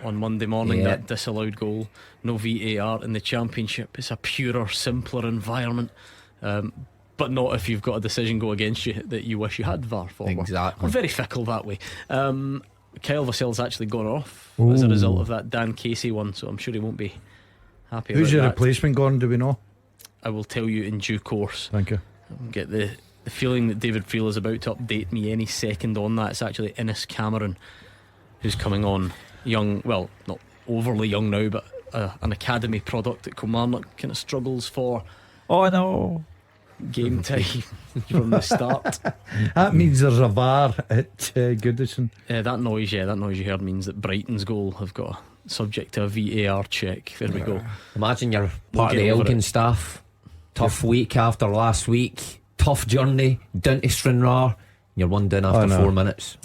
On Monday morning, that disallowed goal. No VAR in the Championship. It's a purer, simpler environment. But not if you've got a decision go against you that you wish you had VAR for. Exactly. We're very fickle that way. Kyle Vassell's actually gone off as a result of that Dan Casey one, so I'm sure he won't be happy. Who's about your that. replacement, Gordon? Do we know? I will tell you in due course. Thank you. I get the feeling that David Friel is about to update me any second on that. It's actually Innes Cameron who's coming on, young, well, not overly young now, but an academy product that Kilmarnock kind of struggles for. Oh no. Game time from the start. That means there's a VAR at Goodison. That noise you heard means that Brighton's goal have got subject to a VAR check. There we go. Imagine you're part of the Elgin staff. Tough week after last week. Tough journey down to Stranraer. You're 1 down after 4 minutes.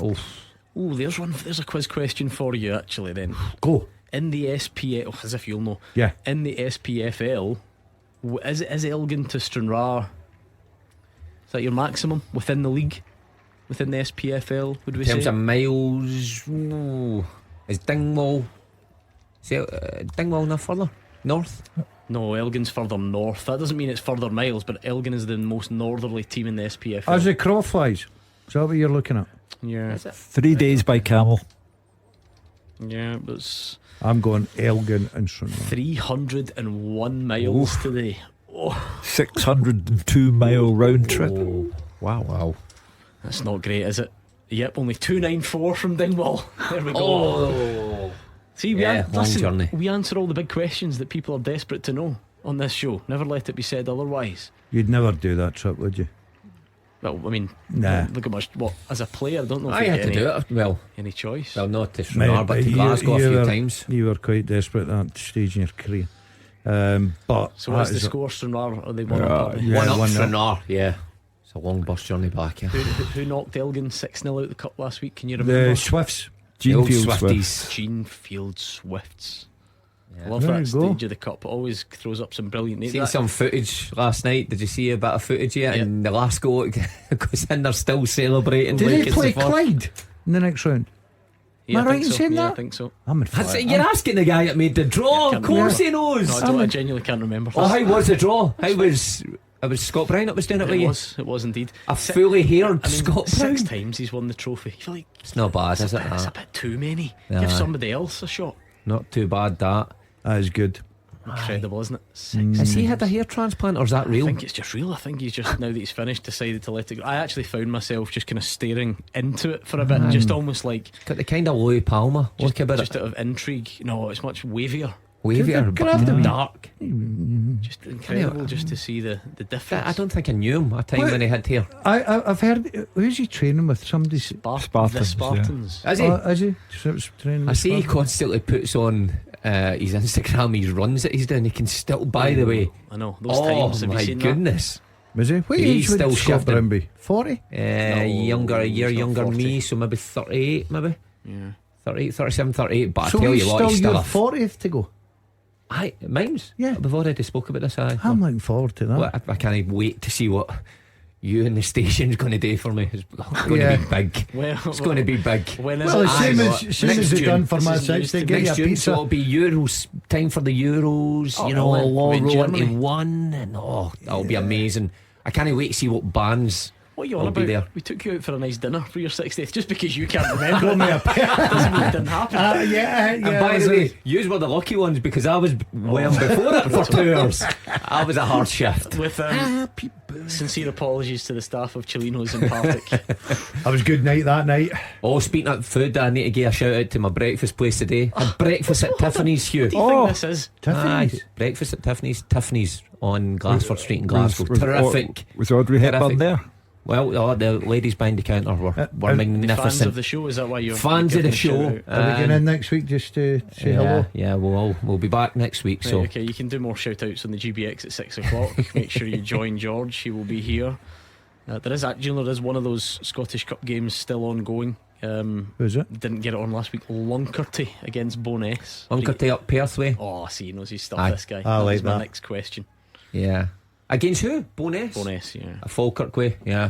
There's a quiz question for you actually then. Go. In the SPF, as if you'll know. Yeah. In the SPFL, is Elgin to Stranraer? Is that your maximum within the league? Within the SPFL, would we say? In terms of miles, is Dingwall no further north? No, Elgin's further north. That doesn't mean it's further miles, but Elgin is the most northerly team in the SPFL. As the crow flies. Is that what you're looking at? Yeah. 3 days by camel. Yeah, but I'm going Elgin and Stranraer. 301 miles today. 602 mile round trip. Wow. That's not great, is it? Yep, only 294 from Dingwall. There we go. See, we answer all the big questions that people are desperate to know on this show. Never let it be said otherwise. You'd never do that trip, would you? Well, I mean, nah. Look at much. What, as a player, I don't know if I had to do it. Well, any choice? Well, not to Stranraer, but to Glasgow a few times. You were quite desperate at that stage in your career. But so what's the score, Stranraer? Are they 1 up? One up Stranraer, yeah. It's a long bus journey back. Yeah. Who knocked Elgin 6-0 out the cup last week? Can you remember? The Swifts. Genefield Swifties. Swifts. Genefield Swifts. Yeah. Love There that you go. stage of the cup. Always throws up some brilliant names. Seen some footage last night. Did you see a bit of footage yet? Yeah. And the last goal goes in, they're still celebrating. Did like they it's play the first. Clyde in the next round? Yeah, Am I I right think in so. saying Yeah, that? I think so. I'm in That's fire. it, you're asking the guy that made the draw. I Of can't course remember. he knows. No, I genuinely can't remember. Oh, how was the draw? How was it? Was Scott Brown that was doing it with you? It was indeed. A fully haired I mean, Scott Brown. 6 times he's won the trophy. You feel like It's not bad, is it? it's a bit too many. Nah. Give somebody else a shot. Not too bad, that. That is good. Incredible, isn't it? 6 Has he times. had a hair transplant, or is that real? I think it's just real. I think he's just, now that he's finished, decided to let it go. I actually found myself just kind of staring into it for a bit, just almost like Got the kind of Louis Palmer look about just it. out of intrigue. No, it's much wavier, Wavier, Could but have to be. dark. just incredible, just to see the difference. I don't think I knew him a time What? when he had hair. I've heard. Who's he training with? Somebody's. Spartans, the Spartans. Is he? Is he? Training I with see he Spartans? constantly puts on his Instagram, his runs that he's doing. He can still, by the way. I know those Oh times. Have you my seen goodness. Was he? What He's age would still Scott shifting. Brown be? 40? Younger, a year he's not younger than 40. me, so maybe 38, maybe. Yeah. 38, 37, 38. But So I tell he's you what, still he's your still 40th to go. mine's. Yeah. We've already spoke about this. I'm looking forward to that. Well, I can't wait to see what you and the station's going to do for me. It's going Yeah. to be big. Well, It's going to be big. When is Well, it? the same I know as it. same Next as they June. done for This my is six. news They to get you Next a June, so pizza. it'll be Euros time for the Euros. Oh, you know, really? all In roll into Germany? one, and that'll be amazing. I can't wait to see what bands. What are you on I'll be about? there. We took you out for a nice dinner for your 60th just because you can't remember it. Doesn't mean it didn't happen. And by the way, yous were the lucky ones because I was well before it for 2 hours. I was a hard shift. With sincere apologies to the staff of Chilinos and Partick. That was good night that night. Oh, speaking of food, I need to give a shout out to my breakfast place today. Had breakfast at Tiffany's, Hugh. What do you think this is? Tiffany's. Aye, breakfast at Tiffany's on Glassford Street in Glasgow. Was Terrific. Was Audrey Hepburn Terrific. there? Well, the ladies behind the counter were The magnificent. fans of the show, is that why you're Fans of giving the a shout show. out? Are we going in next week just to say hello? Yeah, we'll be back next week. Right, So okay, you can do more shout outs on the GBX at 6 o'clock. Make sure you join George, he will be here. There is one of those Scottish Cup games still ongoing. Who's it? Didn't get it on last week. Lunkerty against Boness. Lunkerty up Perth way. Oh, see, he knows his stuff, Aye. this guy. I like was my that. next question. Yeah. Against who? Boness? Boness, yeah. A Falkirk way. Yeah.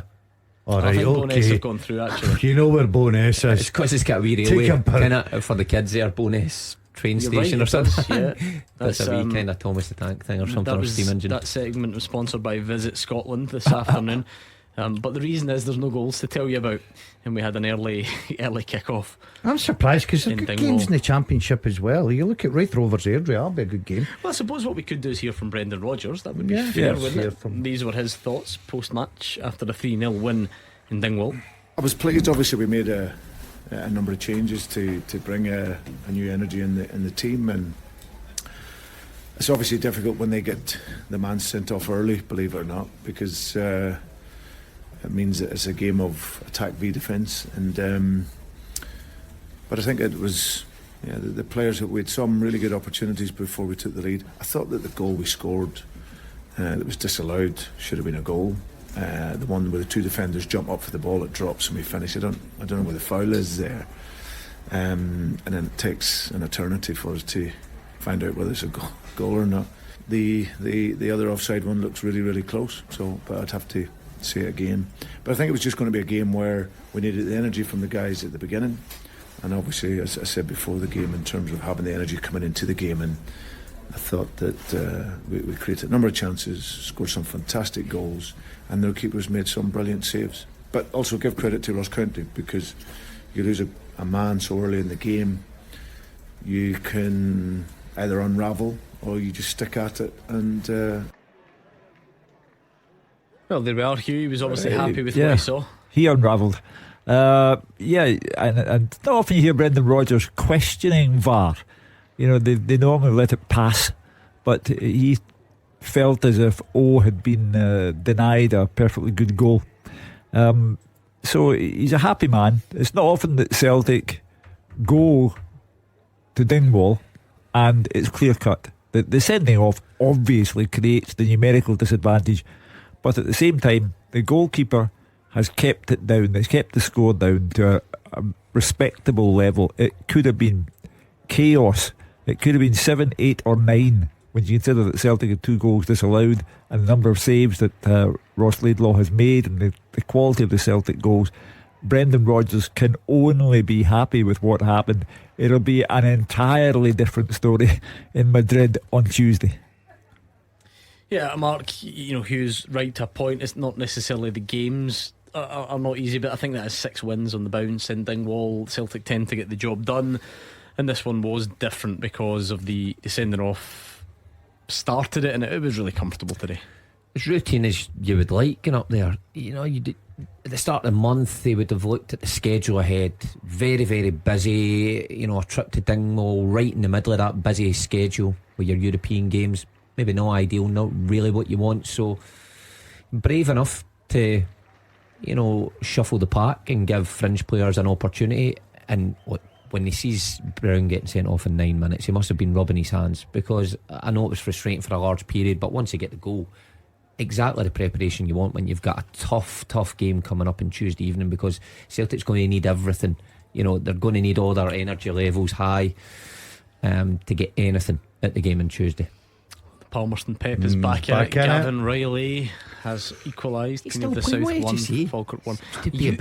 All I right, think Boness okay. have gone through actually. You know where Boness It's is. because it's got a wee Take railway a bit. kind of for the kids there. Boness train You're station right, or it does, something. yeah. That's a wee kind of Thomas the Tank thing or something, or steam engine. That segment was sponsored by Visit Scotland this afternoon. But the reason is there's no goals to tell you about, and we had an early kick-off. I'm surprised because there's In good Dingwall. games in the Championship as well. You look at Wraith Rovers Airdrie, that'll be a good game. Well, I suppose what we could do is hear from Brendan Rodgers. That would be Yeah. fair, Yeah, wouldn't hear it? from- These were his thoughts post-match after the 3-0 win in Dingwall. I was pleased. Obviously, we made a number of changes to bring a new energy in the team, and it's obviously difficult when they get the man sent off early. Believe it or not, because it means that it's a game of attack v defence. And but I think it was the players we had some really good opportunities before we took the lead. I thought that the goal we scored that was disallowed should have been a goal. The one where the two defenders jump up for the ball, it drops and we finish. I don't know where the foul is there, and then it takes an eternity for us to find out whether it's a goal or not. The other offside one looks really close. But I'd have to say it again. But I think it was just going to be a game where we needed the energy from the guys at the beginning, and obviously, as I said before the game, in terms of having the energy coming into the game. And I thought that we created a number of chances, scored some fantastic goals, and their keepers made some brilliant saves. But also give credit to Ross County, because you lose a man so early in the game, you can either unravel or you just stick at it. And Well, there we are. Hugh was obviously happy with what yeah. he saw. He unravelled. And not often you hear Brendan Rodgers questioning VAR. You know, they normally let it pass, but he felt as if had been denied a perfectly good goal. So he's a happy man. It's not often that Celtic go to Dingwall and it's clear cut. The sending off obviously creates the numerical disadvantage, but at the same time, the goalkeeper has kept it down. It's kept the score down to a respectable level. It could have been chaos. It could have been 7, 8 or 9 when you consider that Celtic had 2 goals disallowed and the number of saves that Ross Laidlaw has made and the quality of the Celtic goals. Brendan Rodgers can only be happy with what happened. It'll be an entirely different story in Madrid on Tuesday. Yeah, Mark, you know, Hugh's right to a point. It's not necessarily the games are not easy, but I think that is 6 wins on the bounce in Dingwall. Celtic tend to get the job done, and this one was different because of the sending off started it, and it was really comfortable today. As routine as you would like going up there. You know, at the start of the month they would have looked at the schedule ahead. Very, very busy. You know, a trip to Dingwall right in the middle of that busy schedule with your European games. Maybe not ideal, not really what you want. So brave enough to, you know, shuffle the pack and give fringe players an opportunity. And when he sees Brown getting sent off in 9 minutes, he must have been rubbing his hands, because I know it was frustrating for a large period, but once you get the goal, exactly the preparation you want when you've got a tough game coming up on Tuesday evening, because Celtic's going to need everything. You know, they're going to need all their energy levels high to get anything at the game on Tuesday. Palmerston Pep is back in it. Gavin Riley has equalised. He's Queen of the still South playing, 1, Falkirk 1.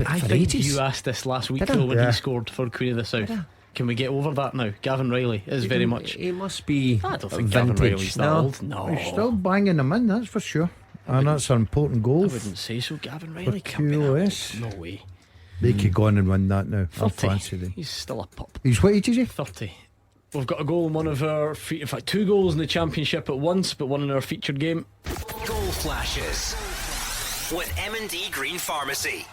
I think you asked this last week though, when he scored for Queen of the South. Can we get over that now? Gavin Riley is very much. He must be. I don't think Gavin Riley's that old. No, he's still banging them in, that's for sure. And that's an important goal. I wouldn't say so. Gavin Riley can't be QOS. that old. No way. They could go on and win that now. 30. I fancy them. He's still a pup. He's what age is he? 30. We've got a goal in one of our in fact 2 goals in the Championship at once, but one in our featured game. Goal flashes with M&D Green Pharmacy.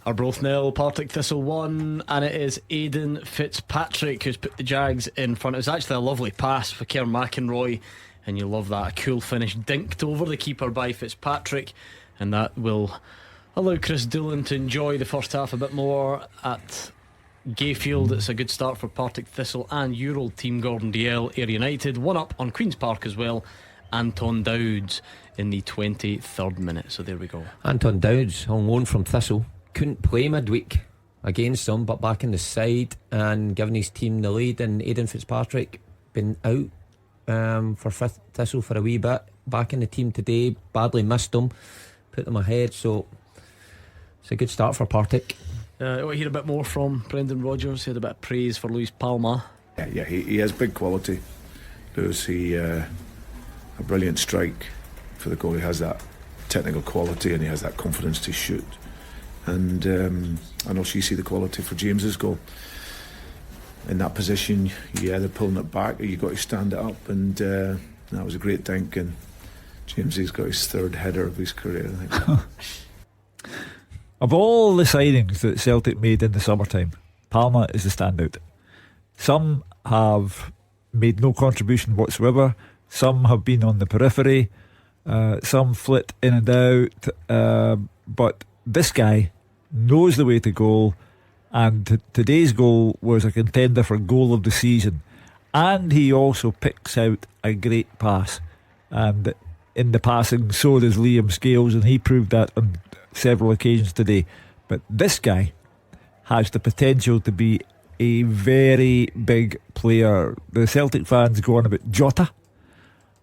Arbroath 0, Partick Thistle 1, and it is Aidan Fitzpatrick who's put the Jags in front. It was actually a lovely pass for Kerr McInroy, and you love that. A cool finish, dinked over the keeper by Fitzpatrick, and that will allow Chris Doolan to enjoy the first half a bit more at Gayfield. It's a good start for Partick Thistle and Ural team Gordon Dalziel, Ayr United 1 up on Queen's Park as well. Anton Dowds in the 23rd minute. So there we go. Anton Dowds on loan from Thistle, couldn't play midweek against them, but back in the side and giving his team the lead. And Aidan Fitzpatrick been out for Thistle for a wee bit, back in the team today, badly missed them, put them ahead. So it's a good start for Partick. I want to hear a bit more from Brendan Rodgers. He had a bit of praise for Luis Palma. Yeah, he has big quality. Lewis, a brilliant strike for the goal. He has that technical quality and he has that confidence to shoot. And I know she see the quality for James's goal. In that position, you're either pulling it back or you've got to stand it up. And that was a great dink. And James's got his 3rd header of his career, I think. Of all the signings that Celtic made in the summertime, Palma is the standout. Some have made no contribution whatsoever. Some have been on the periphery. Some flit in and out. But this guy knows the way to goal. And today's goal was a contender for goal of the season. And he also picks out a great pass. And in the passing, so does Liam Scales. And he proved that on several occasions today. But this guy has the potential to be a very big player. The Celtic fans go on about Jota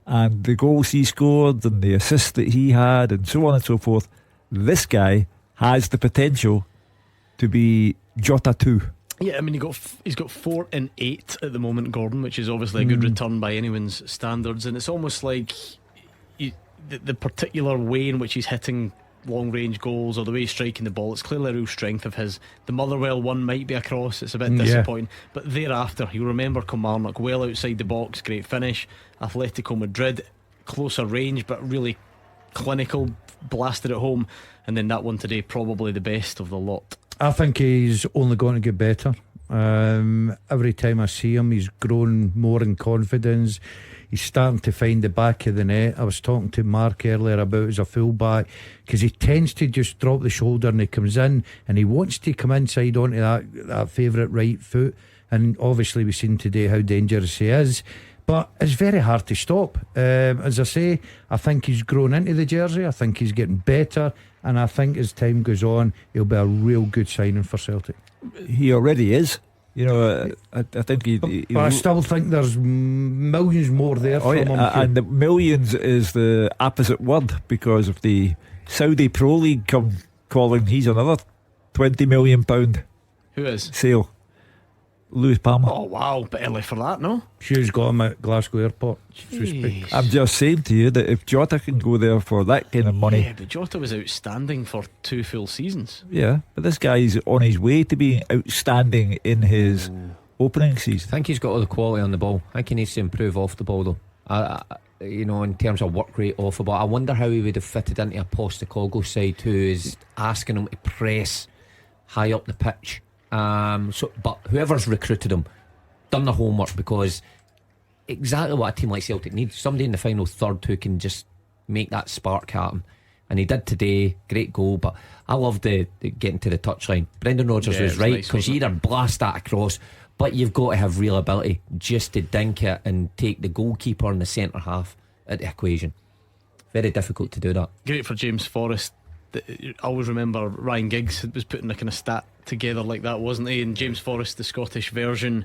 and the goals he scored and the assists that he had and so on and so forth. This guy has the potential to be Jota 2. Yeah, I mean he's got 4 in 8 at the moment, Gordon, which is obviously a good return by anyone's standards. And it's almost like the particular way in which he's hitting long range goals or the way he's striking the ball, it's clearly a real strength of his. The Motherwell one might be a cross, it's a bit disappointing, but thereafter you'll remember Kilmarnock, well outside the box, great finish. Atletico Madrid, closer range but really clinical, blasted at home. And then that one today, probably the best of the lot. I think he's only going to get better. Every time I see him, he's grown more in confidence. He's starting to find the back of the net. I was talking to Mark earlier about as a fullback, because he tends to just drop the shoulder and he comes in and he wants to come inside onto that favourite right foot. And obviously we've seen today how dangerous he is. But it's very hard to stop. As I say, I think he's grown into the jersey. I think he's getting better, and I think as time goes on, he'll be a real good signing for Celtic. He already is. You know, I think but I still think there's millions more there from him. And the millions is the opposite word, because of the Saudi Pro League calling. He's another £20 million Who is? sale. Lewis Palmer. Oh wow, bit early for that, no? Hugh's got him at Glasgow Airport. I'm just saying to you that if Jota can go there for that kind of money. Yeah, but Jota was outstanding for 2 full seasons. Yeah, but this guy's on his way to being outstanding in his opening season. I think he's got all the quality on the ball. I think he needs to improve off the ball though. You know, in terms of work rate off the ball, I wonder how he would have fitted into a Postecoglou side who is asking him to press high up the pitch. But whoever's recruited him done the homework, because exactly what a team like Celtic needs, somebody in the final third who can just make that spark happen. And he did today. Great goal. But I loved the getting to the touchline. Brendan Rodgers was right, because you either blast that across, but you've got to have real ability just to dink it and take the goalkeeper in the centre half at the equation. Very difficult to do that. Great for James Forrest. I always remember Ryan Giggs was putting a kind of stat together like that, wasn't he? And James Forrest, the Scottish version,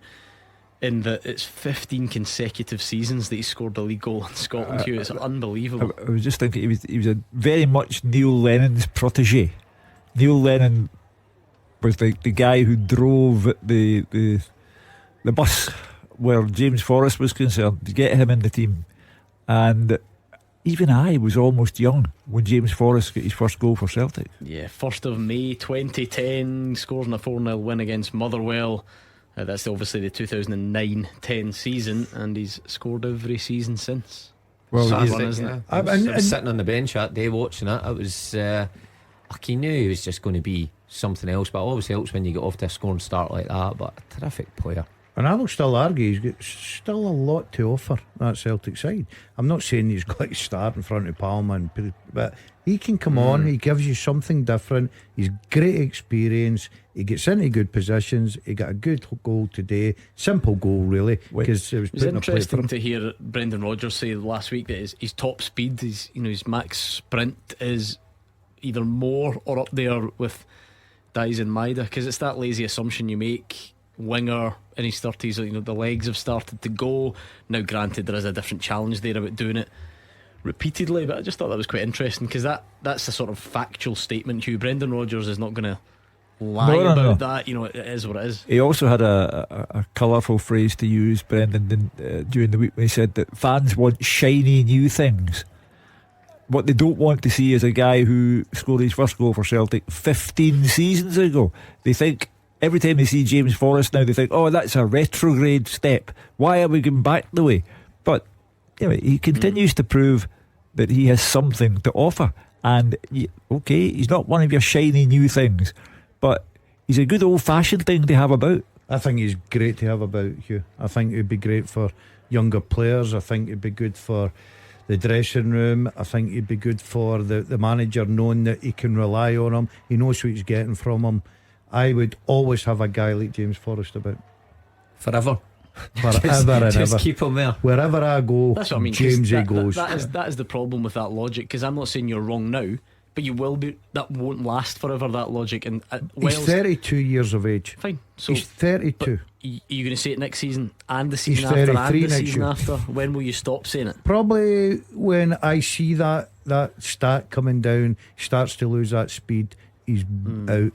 in that it's 15 consecutive seasons that he scored a league goal in Scotland. Hugh, it's unbelievable. I was just thinking he was a very much Neil Lennon's protege. Neil Lennon was the guy who drove the bus where James Forrest was concerned, to get him in the team. And even I was almost young when James Forrest got his first goal for Celtic. Yeah, 1st of May 2010, scores in a 4-0 win against Motherwell. That's obviously the 2009-10 season, and he's scored every season since. Well, sad one, isn't it? I was sitting on the bench that day watching it. It was he knew he was just going to be something else, but it always helps when you get off to a scoring start like that. But a terrific player. And I will still argue he's got still a lot to offer, that Celtic side. I'm not saying he's got to start in front of Palmer, but he can come on. He gives you something different. He's great experience. He gets into good positions. He got a good goal today. Simple goal, really, because it was putting a plate for him. Interesting to hear Brendan Rodgers say last week that his top speed, his max sprint is either more or up there with Dalziel and Maida, because it's that lazy assumption you make. Winger in his 30s, the legs have started to go. Now granted, there is a different challenge there about doing it repeatedly, but I just thought that was quite interesting, because that's a sort of factual statement. Hugh, Brendan Rodgers is not going to lie about that. It is what it is. He also had a colourful phrase to use, Brendan, during the week, when he said that fans want shiny new things. What they don't want to see is a guy who scored his first goal for Celtic 15 seasons ago. They think every time they see James Forrest now, they think, oh, that's a retrograde step. Why are we going back the way? But he continues to prove that he has something to offer. And okay, he's not one of your shiny new things, but he's a good old-fashioned thing to have about. I think he's great to have about, Hugh. I think it'd be great for younger players. I think it'd be good for the dressing room. I think it'd be good for the manager, knowing that he can rely on him. He knows what he's getting from him. I would always have a guy like James Forrest about. Forever Just keep him there. Wherever I go, that's what I mean, Jamesy goes. That is the problem with that logic, because I'm not saying you're wrong now, but you will be. That won't last forever, that logic. And he's 32 years of age. Fine, so he's 32. Are you going to say it next season and the season after and the season after? When will you stop saying it? Probably when I see that stat coming down, he starts to lose that speed, he's out.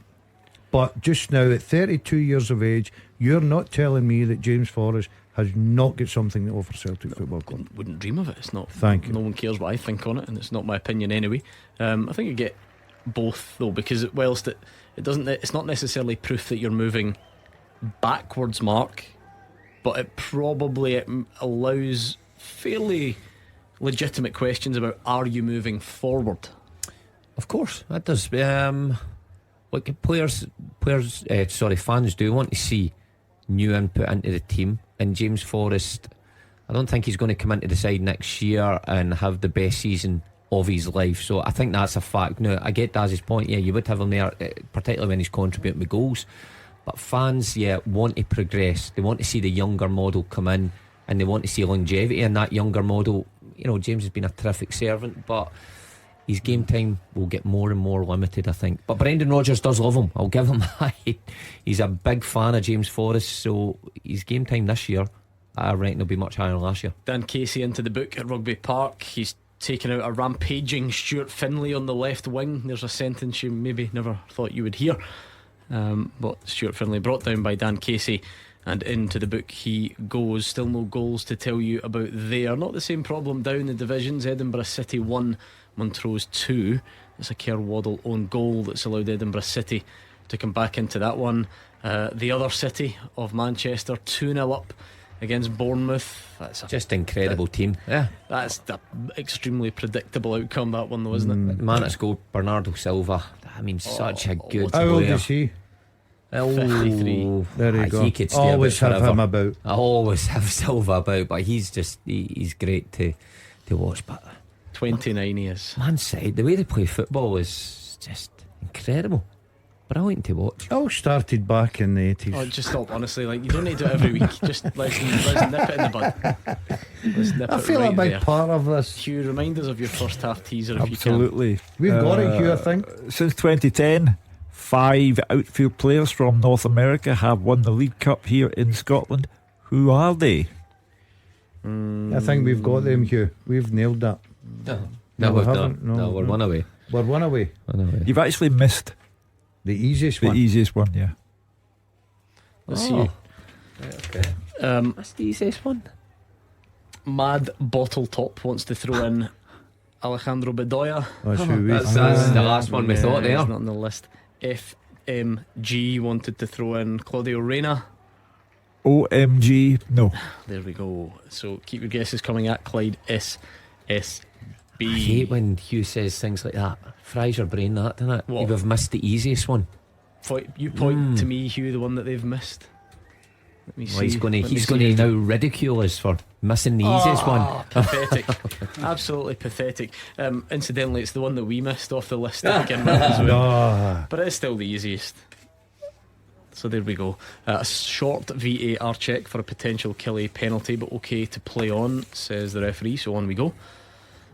But just now, at 32 years of age, you're not telling me that James Forrest has not got something to offer Celtic Football Club. Wouldn't dream of it. It's not. Thank you. No one cares what I think on it, and it's not my opinion anyway. I think you get both though, because whilst it doesn't, it's not necessarily proof that you're moving backwards, Mark, but it probably allows fairly legitimate questions about, are you moving forward? Of course, that does. Like fans do want to see new input into the team, and James Forrest, I don't think he's going to come into the side next year and have the best season of his life. So I think that's a fact. Now, I get Daz's point. Yeah, you would have him there, particularly when he's contributing with goals. But fans, want to progress. They want to see the younger model come in and they want to see longevity in that younger model. You know, James has been a terrific servant, but his game time will get more and more limited, I think. But Brendan Rodgers does love him, I'll give him that. He's a big fan of James Forrest, so his game time this year, I reckon, will be much higher than last year. Dan Casey into the book at Rugby Park. He's taken out a rampaging Stuart Finlay on the left wing. There's a sentence you maybe never thought you would hear, but Stuart Finlay brought down by Dan Casey, and into the book he goes. Still no goals to tell you about there. Not the same problem down the divisions. Edinburgh City 1, Montrose 2. It's a Kerr Waddle own goal that's allowed Edinburgh City to come back into that one. The other City of Manchester 2-0 up against Bournemouth. That's just incredible team. Yeah, that's the extremely predictable outcome, that one though, isn't it? Man at goal, Bernardo Silva. I mean, such a good How player. old is he? 53. There you go. He could stay always about have forever. him about. I always have Silva about, but he's just he's great to watch. But 29 he is. Man City, the way they play football is just incredible. Brilliant to watch. All started back in the 80s. Oh, just stop, honestly. Like, you don't need to do it every week. Just let's nip it in the bud. Let's nip I it feel right a big there. part of this. Hugh, remind us of your first half teaser if Absolutely. you We've got it, Hugh, I think. Since 2010, 5 outfield players from North America have won the League Cup here in Scotland. Who are they? I think we've got them, Hugh. We've nailed that. No, we we've haven't. not. No, we're one away. We're one away. You've actually missed the easiest the one. easiest one, yeah. Let's see. Okay. That's the easiest one. Mad Bottle Top wants to throw in Alejandro Bedoya. That's who we- That's the last one we thought there. He's not on the list. FMG wanted to throw in Claudio Reyna. OMG, no. There we go. So keep your guesses coming at Clyde SSB. I hate when Hugh says things like that. Fries your brain, that, doesn't it? What? You've missed the easiest one. You point to me, Hugh, the one that they've missed. Let me see. Well, he's going Let me to see. now ridicule us for missing the easiest one. Pathetic. Absolutely pathetic. Incidentally, it's the one that we missed off the list to begin with as well. But it's still the easiest. So there we go. A short VAR check for a potential Killie penalty, but okay to play on, says the referee. So on we go.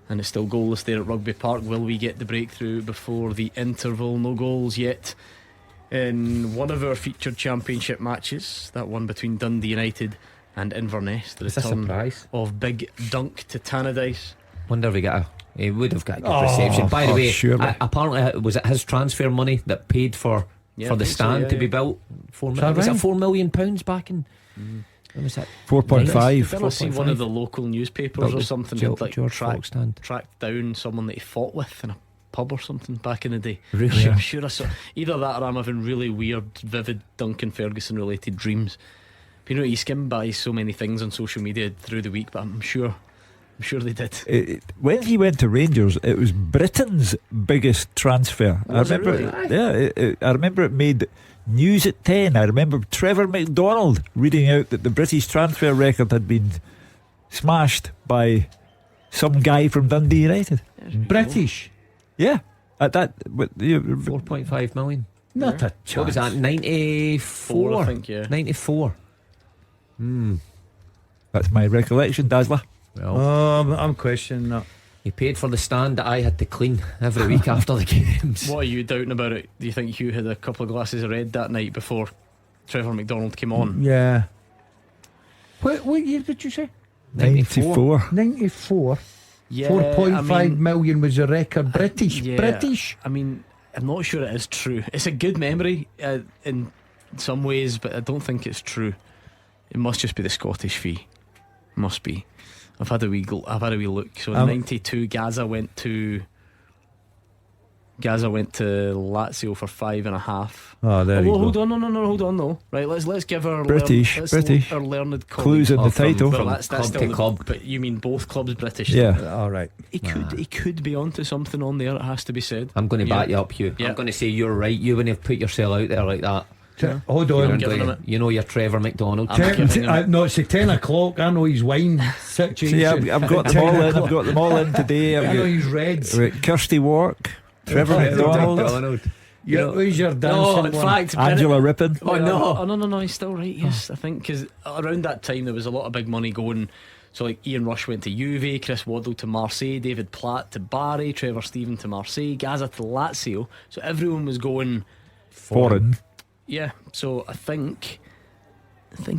And it's still goalless there at Rugby Park. Will we get the breakthrough before the interval? No goals yet in one of our featured championship matches, that one between Dundee United and Inverness. The It's a return surprise of Big Dunk to Tannadice. Wonder if he would have got a good reception. By the way, surely. apparently was it his transfer money that paid for Yeah, the I think so, stand yeah, to be yeah. built? Was that it right? £4 million back in? When was that? 4.5. Did I see one of the local newspapers Built or the something George had like Fox stand. tracked down someone that he fought with in a pub or something back in the day. Really? I'm sure I saw either that or I'm having really weird, vivid Duncan Ferguson related dreams. But you know, you skim by so many things on social media through the week, but I'm sure they did. When he went to Rangers, it was Britain's biggest transfer. Was I it remember. really? Yeah, I remember it made news at 10. I remember Trevor McDonald reading out that the British transfer record had been smashed by some guy from Dundee United. British. Yeah, at that 4.5 million. Not a chance. What was that? 94, I think, yeah. 94. That's my recollection, Dazzler. Well, I'm questioning that. he paid for the stand that I had to clean every week after the games. What are you doubting about it? Do you think Hugh had a couple of glasses of red that night before Trevor McDonald came on? Yeah. What year did you say? 94. 94. Yeah, 4.5 million was a record. British. Yeah, British. I mean, I'm not sure it is true. It's a good memory in some ways, but I don't think it's true. It must just be the Scottish fee. Must be. I've had a wee look. So in '92, Gaza went to Lazio for 5.5. Oh, there you go. Hold on, no, hold on, though. Right, let's give our British. our learned Clues in the title. Well, that's club still to club. But you mean both clubs British? Yeah. All right. He could be onto something on there. It has to be said. I'm going to back you up, Hugh. Yeah. I'm going to say you're right. You wouldn't have put yourself out there like that. Hold You're on. giving him it. You know you're Trevor McDonald. No, it's 10 o'clock. I know his wine situation. See, I've got them all in. I've got them all in today. I know I've he's reds. got Kirsty Wark, Trevor McDonald, who's your dancing No, in one? fact, Angela Rippon. Oh no, he's still right. Yes, I think because around that time there was a lot of big money going. So like Ian Rush went to Juve, Chris Waddle to Marseille, David Platt to Bari, Trevor Stephen to Marseille, Gaza to Lazio. So everyone was going Foreign. Yeah, so I think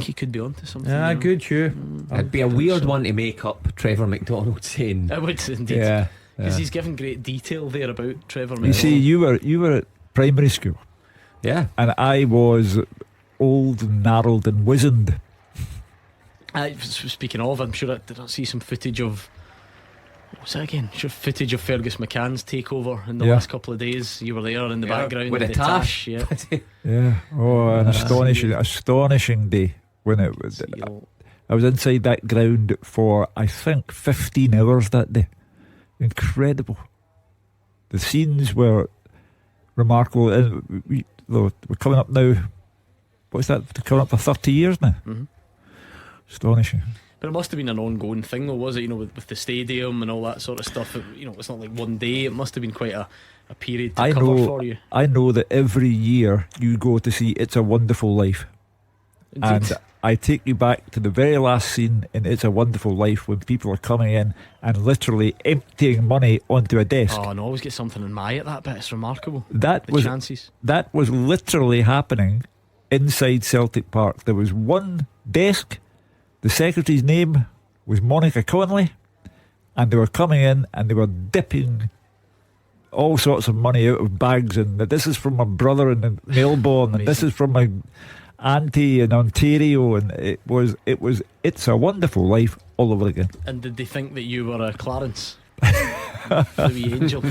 he could be onto something. Yeah, good, Hugh. It'd be a weird one to make up Trevor McDonald saying. It would indeed. Yeah. Because he's given great detail there about Trevor McDonald. You see, you were at primary school. Yeah. And I was old and gnarled and wizened. Speaking of, I'm sure did I see some footage of what was that again? Sure, footage of Fergus McCann's takeover in the last couple of days. You were there in the background with a tash. Yeah. Yeah. Oh, an astonishing day when it was. I was inside that ground for I think 15 hours that day. Incredible. The scenes were remarkable. We're coming up now. What's that? Coming up for 30 years now. Mm-hmm. Astonishing. But it must have been an ongoing thing, though, was it? With the stadium and all that sort of stuff. It's not like one day. It must have been quite a period to cover for you. I know that every year you go to see It's a Wonderful Life. Indeed. And I take you back to the very last scene in It's a Wonderful Life when people are coming in and literally emptying money onto a desk. Oh, and I always get something in my at that bit. It's remarkable. That was literally happening inside Celtic Park. There was one desk. The secretary's name was Monica Conley, and they were coming in and they were dipping all sorts of money out of bags, and this is from my brother in Melbourne, and this is from my auntie in Ontario, and It's a Wonderful Life all over again. And did they think that you were Clarence? The wee angel.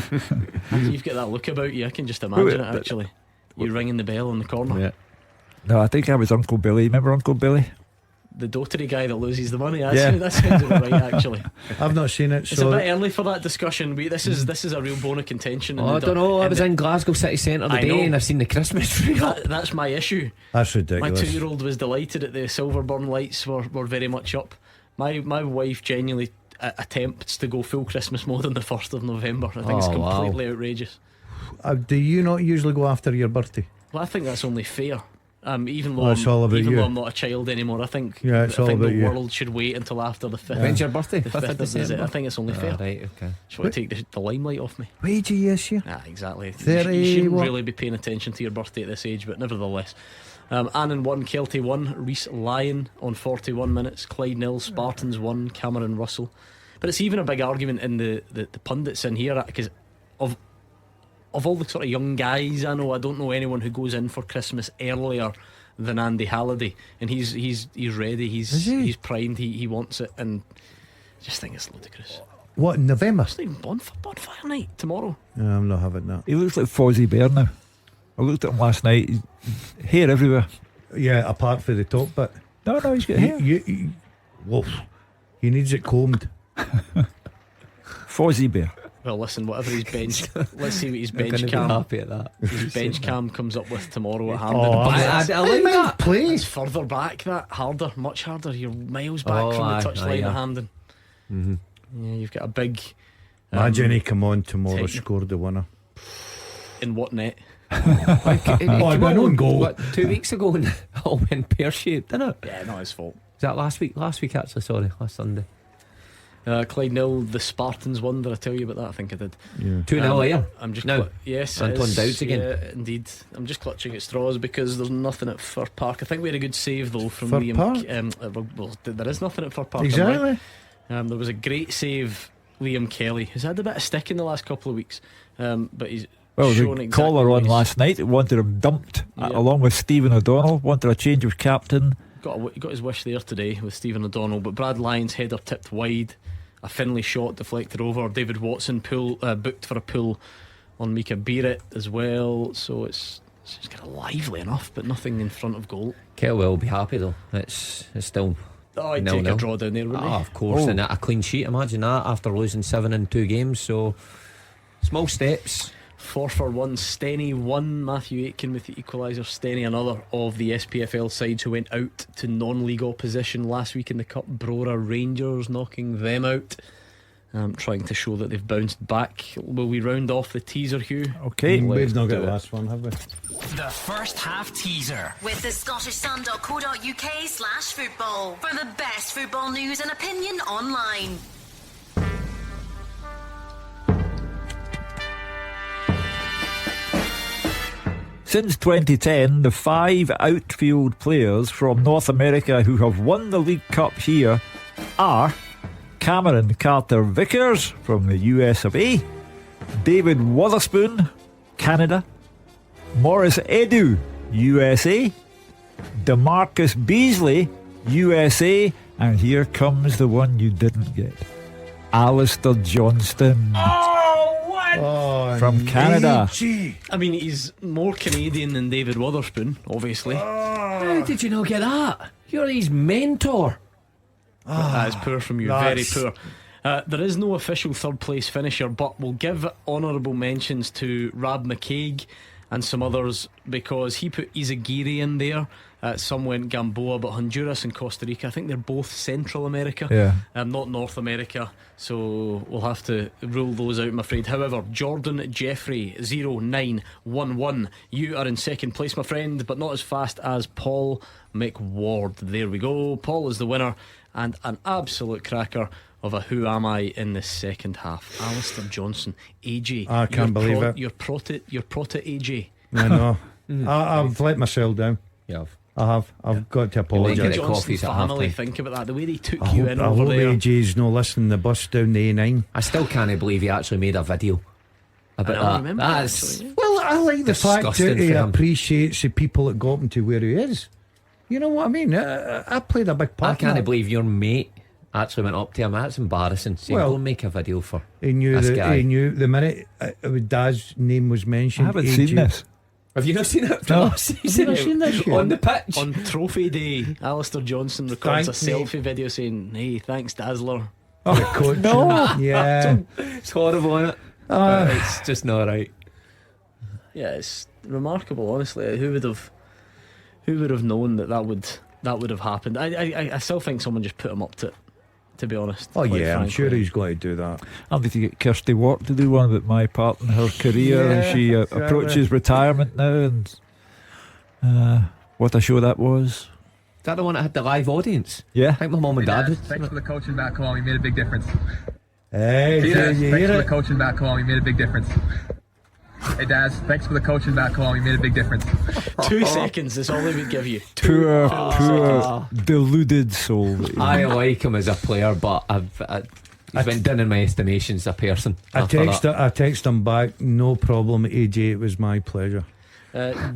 You've got that look about you. I can just imagine it actually. You ringing the bell in the corner. Yeah. No, I think I was Uncle Billy. Remember Uncle Billy? The dotery guy that loses the money. That sounds about right actually. I've not seen it. It's a bit early for that discussion. This is a real bone of contention. I don't know. I was in Glasgow city centre today and I've seen the Christmas tree. That's my issue. That's ridiculous. My 2-year-old was delighted at the Silverburn lights were very much up. My wife genuinely attempts to go full Christmas mode on the 1st of November. I think it's completely outrageous. Do you not usually go after your birthday? Well, I think that's only fair. Even though I'm not a child anymore, I think the world should wait until after the 5th. When's your birthday? The 5th of December. I think it's only fair. Right, okay. Just want to take the limelight off me. What age are you this year? Exactly. 30, you shouldn't really be paying attention to your birthday at this age, but nevertheless. Annan 1, Kelty 1, Reese Lyon on 41 minutes, Clyde 0, Spartans 1, Cameron Russell. But it's even a big argument in the pundits in here, because of all the sort of young guys I know, I don't know anyone who goes in for Christmas earlier than Andy Halliday, and he's ready, he's primed, he wants it, and I just think it's ludicrous. What, in November? It's even bonfire night tomorrow. No, I'm not having that. He looks like Fozzie Bear now. I looked at him last night. He's hair everywhere. Yeah, apart from the top bit. No, he's got hair. He needs it combed. Fozzie Bear. Well, listen, whatever his bench, let's see what his bench cam. Happy at that. His bench cam comes up with tomorrow at Hampden. I like that. It's further back, much harder. You're miles back from the touchline at Hampden. Mm-hmm. Yeah, you've got a big. Imagine he come on tomorrow, scored the winner. In what net? An own goal. What, 2 weeks ago, and it all went pear-shaped, didn't it? Yeah, not his fault. Was that last week? Last week, actually. Sorry, last Sunday. Clyde 0, the Spartans won. Did I tell you about that? I think I did. 2-0 here. I'm just now. Yes, Anton Dowds again. Yeah, indeed. I'm just clutching at straws because there's nothing at Fir Park. I think we had a good save though from Fir Liam. Park? Well, there is nothing at Fir Park. Exactly. There was a great save. Liam Kelly has had a bit of stick in the last couple of weeks, but he's shown the exactly caller on last night wanted him dumped along with Stephen O'Donnell. Wanted a change of captain. Got his wish there today with Stephen O'Donnell, but Brad Lyons' header tipped wide. A Finlay shot deflected over. David Watson booked for a pull on Mika Beerett as well. So it's just kind of lively enough, but nothing in front of goal. Kettlewell will be happy though. It's still. I'd take a draw down there, wouldn't he? Of course, and a clean sheet. Imagine that after losing 7 in 2 games. So small steps. 4-1, Steny 1, Matthew Aitken with the equaliser. Steny, another of the SPFL sides who went out to non-league opposition last week in the Cup. Brora Rangers knocking them out. trying to show that they've bounced back. Will we round off the teaser, Hugh? Okay. We've not got the last one, have we? The first half teaser. With the scottishsun.co.uk/football for the best football news and opinion online. Since 2010, the 5 outfield players from North America who have won the League Cup here are Cameron Carter-Vickers from the US of A, David Wotherspoon, Canada, Morris Edu, USA, DeMarcus Beasley, USA, and here comes the one you didn't get, Alistair Johnston. From Canada. I mean, he's more Canadian than David Wotherspoon, obviously. How did you not get that? You're his mentor. That is poor from you, very poor. There is no official third place finisher, but we'll give honourable mentions to Rab McCaig and some others, because he put Izagiri in there. Some went Gamboa, but Honduras and Costa Rica, I think they're both Central America, not North America, so we'll have to rule those out, I'm afraid. However, Jordan Jeffrey 0911, you are in second place, my friend, but not as fast as Paul McWard. There we go. Paul is the winner, and an absolute cracker of a Who Am I in the second half. Alistair Johnson, AJ. I can't believe it. You're pro to AJ. I know. I've let myself down. Yeah. I have. I've got to apologise. What did the Johnson family think about that? The way they took you in over there. I hope AJ's no listening the bus down the A9. I still can't believe he actually made a video about that. That's well, I like the fact that he him. appreciates the people that got him to where he is. You know what I mean? I played a big part. I can't believe your mate actually went up to him. That's embarrassing. So go and make a video for he knew this that guy. He knew the minute Dad's name was mentioned. I haven't seen this. Have you not seen it? No. I've seen this on the pitch. On Trophy Day, Alistair Johnson records a selfie video saying, "Hey, thanks, Dazzler." Oh, the coach. No. Yeah. It's horrible, isn't it? It's just not right. Yeah, it's remarkable, honestly. Who would have known that would have happened? I still think someone just put him up to it, to be honest. Oh yeah, frankly. I'm sure he's going to do that. I need to get Kirsty Watt to do one about my part in her career as she approaches retirement now, and what a show that was. Is that the one that had the live audience? Yeah. I think my mum and dad did. Thanks for the coaching back home. You made a big difference. Hey, Daz, you thanks hear for the it? coaching back home. You made a big difference. Hey Daz, thanks for the coaching back home. You made a big difference. 2 seconds is all they would give you. Poor deluded soul. I like him as a player, but he's went down in my estimation as a person. I text him back. No problem, AJ. It was my pleasure.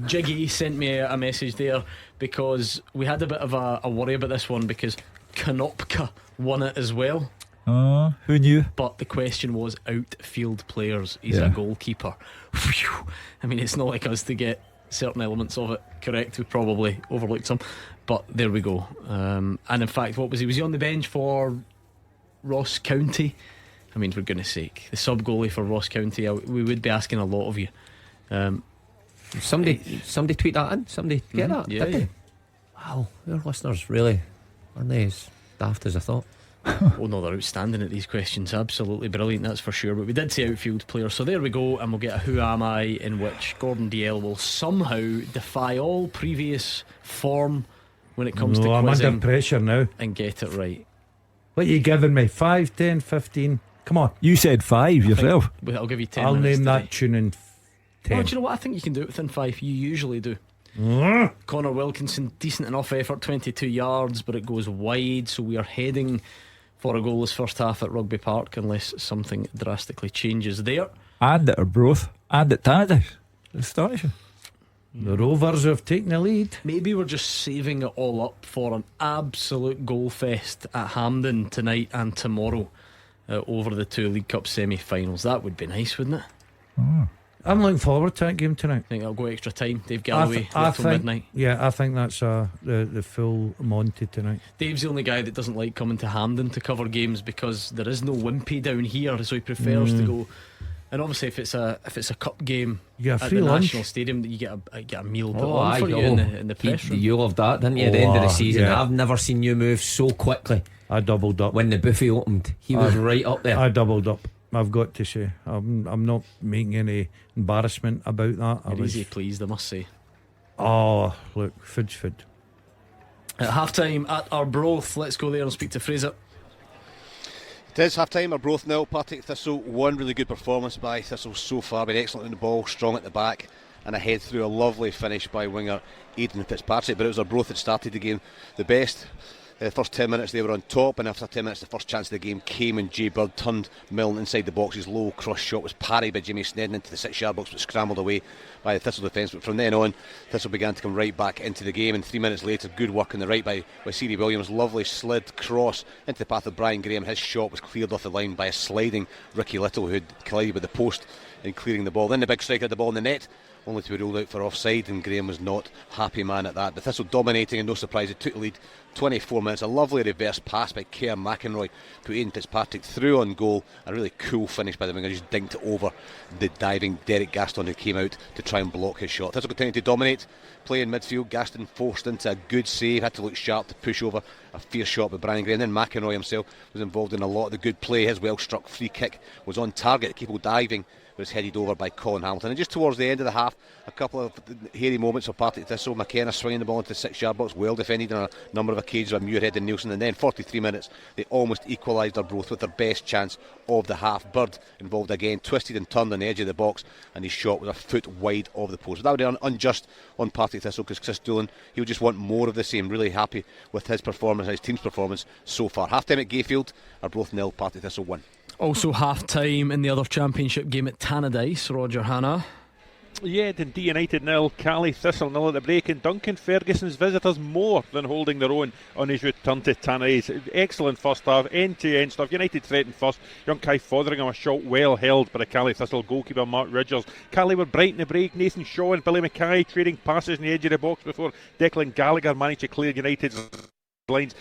Jiggy sent me a message there because we had a bit of a worry about this one because Konopka won it as well. Who knew? But the question was outfield players. He's a goalkeeper. Whew. I mean, it's not like us to get certain elements of it correct. We probably overlooked some, but there we go. And in fact, what was he? Was he on the bench for Ross County? I mean, for goodness sake, the sub goalie for Ross County. We would be asking a lot of you. Somebody tweet that in. Somebody get that. Yeah, Did they? Wow, your listeners really aren't they as daft as I thought? Oh no, they're outstanding at these questions. Absolutely brilliant, that's for sure. But we did say outfield player, so there we go. And we'll get a Who Am I, in which Gordon Dalziel will somehow defy all previous form when it comes to I'm quizzing under pressure now and get it right. What are you giving me? 5, 10, 15? Come on. You said 5 yourself. I'll give you 10 I'll minutes name today. that tune in 10. Oh, do you know what? I think you can do it within 5. You usually do. Connor Wilkinson, decent enough effort, 22 yards, but it goes wide, so we are heading for a goalless first half at Rugby Park unless something drastically changes there. And at Arbroath and at Tannadice. Astonishing. The Rovers have taken the lead. Maybe we're just saving it all up for an absolute goal fest at Hampden tonight and tomorrow over the 2 League Cup semi-finals. That would be nice, wouldn't it? I'm looking forward to that game tonight. I think I'll go extra time. Dave Galloway till midnight. Yeah, I think that's the full Monty tonight. Dave's the only guy that doesn't like coming to Hampden to cover games because there is no Wimpy down here, so he prefers to go And obviously, if it's a cup game at the National lunch. Stadium, you get a meal put Oh, on for you in the press room. You loved that, didn't you? At the end of the season, yeah. I've never seen you move so quickly. I doubled up when the buffet opened. He was right up there. I doubled up. I've got to say, I'm not making any embarrassment about that. You're easy pleased, I must say. Oh, look, fudge. At half time at Arbroath, let's go there and speak to Fraser. It is half time, Arbroath 0, Partick Thistle 1. Really good performance by Thistle so far, been excellent on the ball, strong at the back, and ahead through a lovely finish by winger Aidan Fitzpatrick. But it was Arbroath that started the game the best. The first 10 minutes they were on top, and after 10 minutes the first chance of the game came, and Jay Bird turned Milne inside the box. His low cross shot was parried by Jimmy Snedden into the 6-yard box, but scrambled away by the Thistle defence. But from then on, Thistle began to come right back into the game, and 3 minutes later, good work on the right by Siri Williams. Lovely slid cross into the path of Brian Graham. His shot was cleared off the line by a sliding Ricky Little, who had collided with the post in clearing the ball. Then the big striker had the ball in the net, only to be ruled out for offside, and Graham was not happy man at that. But Thistle dominating, and no surprise, it took the lead 24 minutes. A lovely reverse pass by Kerr McInroy to Aidan Fitzpatrick through on goal. A really cool finish by the winger, just dinked it over the diving Derek Gaston, who came out to try and block his shot. Thistle continued to dominate, play in midfield. Gaston forced into a good save, had to look sharp to push over a fierce shot by Brian Graham. Then McInroy himself was involved in a lot of the good play. His well struck free kick was on target, keep diving, was headed over by Colin Hamilton. And just towards the end of the half, a couple of hairy moments for Partick Thistle. McKenna swinging the ball into the 6-yard box, well defended on a number of occasions by Muirhead and Nielsen. And then 43 minutes, they almost equalised Arbroath with their best chance of the half. Bird involved again, twisted and turned on the edge of the box, and his shot was a foot wide of the post. But that would be unjust on Partick Thistle, because Chris Doolan, he would just want more of the same. Really happy with his performance, his team's performance so far. Half time at Gayfield, Arbroath 0, Partick Thistle 1. Also half time in the other championship game at Tannadice, Roger Hannah. Yeah, Dundee United 0, Cali Thistle 0 at the break, and Duncan Ferguson's visitors more than holding their own on his return to Tannadice. Excellent first half, end-to-end stuff. United threatened first. Young Kai Fotheringham, a shot well held by the Cali Thistle goalkeeper Mark Ridgers. Cali were bright in the break. Nathan Shaw and Billy Mackay trading passes in the edge of the box before Declan Gallagher managed to clear United's lines.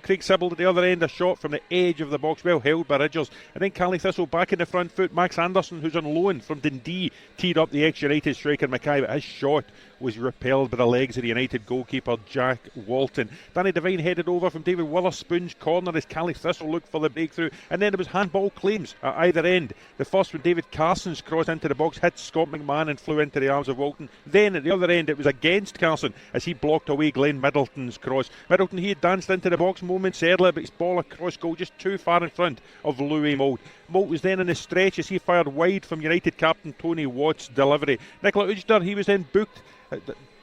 Craig Sybil at the other end, a shot from the edge of the box, well held by Ridgers. And then Cali Thistle back in the front foot. Max Anderson, who's on loan from Dundee, teed up the ex-United striker Mackay, but his shot was repelled by the legs of the United goalkeeper Jack Walton. Danny Devine headed over from David Witherspoon's corner as Cali Thistle looked for the breakthrough, and then there was handball claims at either end. The first when David Carson's cross into the box hit Scott McMahon and flew into the arms of Walton. Then at the other end it was against Carson as he blocked away Glenn Middleton's cross. Middleton, he had danced into the box moments earlier, but his ball across goal just too far in front of Louis Moult. Moult was then in the stretch as he fired wide from United captain Tony Watt's delivery. Nicola Ujder, he was then booked,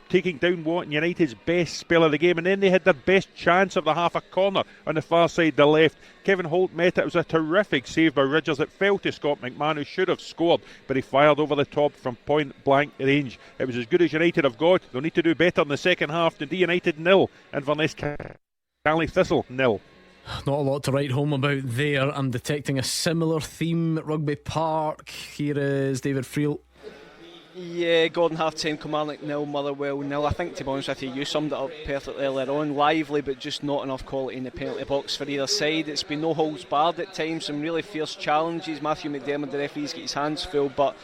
taking down Watt in United's best spell of the game, and then they had their best chance of the half, a corner on the far side, the left. Kevin Holt met it. It was a terrific save by Ridgers. It fell to Scott McMahon, who should have scored, but he fired over the top from point blank range. It was as good as United have got. They'll need to do better in the second half. Dundee United 0, Inverness Cali Thistle 0. Not a lot to write home about there. I'm detecting a similar theme at Rugby Park. Here is David Friel. Yeah, Gordon half time, Kilmarnock 0, Motherwell 0. I think, to be honest with you summed it up perfectly earlier on. Lively, but just not enough quality in the penalty box for either side. It's been no holds barred at times, some really fierce challenges. Matthew McDermott, the referee's got his hands full, but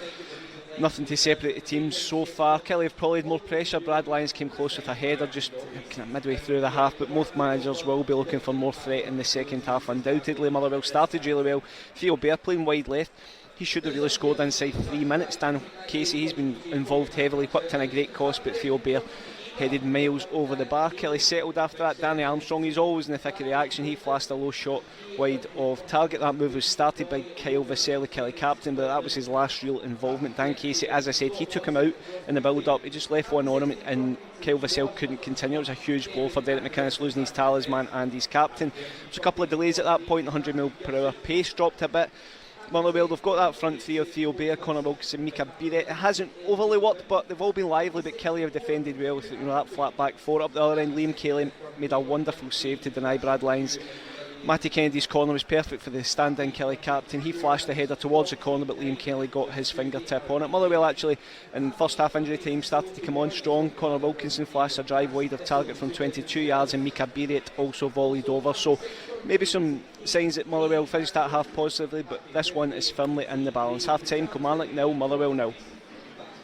nothing to separate the teams so far. Kelly have probably had more pressure. Brad Lyons came close with a header just kind of midway through the half, but most managers will be looking for more threat in the second half. Undoubtedly, Motherwell started really well. Theo Bear playing wide left. He should have really scored inside 3 minutes. Dan Casey, he's been involved heavily, whipped in a great cost, but Theo Bear headed miles over the bar. Kelly settled after that. Danny Armstrong, he's always in the thick of the action. He flashed a low shot wide of target. That move was started by Kyle Vaselli, Kelly captain, but that was his last real involvement. Dan Casey, as I said, he took him out in the build-up. He just left one on him, and Kyle Vaselli couldn't continue. It was a huge blow for Derek McInnes, losing his talisman and his captain. There was a couple of delays at that point. The 100 mph pace dropped a bit. Motherwell, they've got that front three of Theo Bear, Conor Wilkinson, Mika Bire. It hasn't overly worked, but they've all been lively. But Kelly have defended well with that flat back four. Up the other end, Liam Kelly made a wonderful save to deny Brad Lyons Matty Kennedy's corner was perfect for the stand-in Kelly captain. He flashed the header towards the corner, but Liam Kelly got his fingertip on it. Motherwell actually, in first half injury time, started to come on strong. Connor Wilkinson flashed a drive wide of target from 22 yards, and Mika Biret also volleyed over. So maybe some signs that Motherwell finished that half positively, but this one is firmly in the balance. Half time, Kilmarnock 0, Motherwell 0.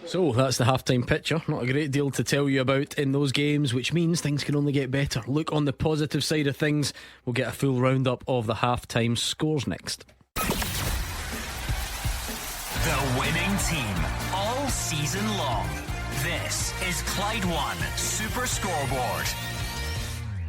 So that's the half-time picture. Not a great deal to tell you about in those games, which means things can only get better. Look on the positive side of things. We'll get a full roundup of the half-time scores next. The winning team all season long. This is Clyde One Super Scoreboard.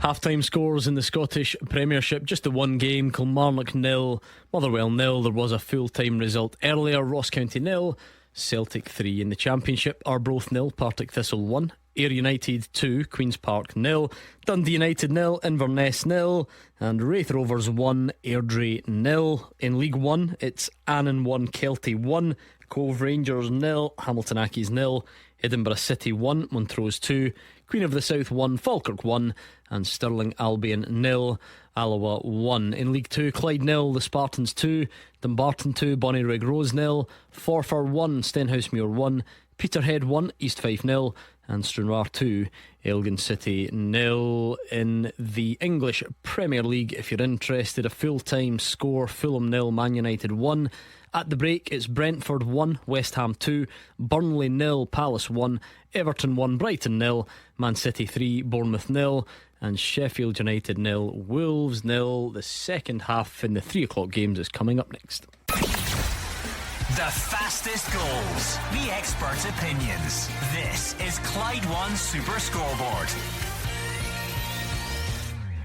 Half-time scores in the Scottish Premiership. Just the one game. Kilmarnock 0, Motherwell 0. There was a full-time result earlier. Ross County 0, Celtic 3. In the Championship, Arbroath 0, Partick Thistle 1, Ayr United 2, Queen's Park 0, Dundee United 0, Inverness 0, and Wraith Rovers 1, Airdrie 0. In League 1, it's Annan 1, Kelty 1, Cove Rangers 0, Hamilton Accies 0, Edinburgh City 1, Montrose 2, Queen of the South 1, Falkirk 1, and Stirling Albion 0, Alloa 1. In League 2, Clyde 0, the Spartans 2, Dumbarton 2, Bonnyrigg Rose 0, Forfar 1, Stenhousemuir 1, Peterhead 1, East Fife 0, and Stranraer 2, Elgin City 0. In the English Premier League, if you're interested, a full-time score: Fulham 0, Man United 1. At the break, it's Brentford 1, West Ham 2, Burnley 0, Palace 1, Everton 1, Brighton 0, Man City 3, Bournemouth 0, and Sheffield United 0, Wolves 0. The second half in the 3 o'clock games is coming up next. The fastest goals, the expert opinions. This is Clyde One Super Scoreboard.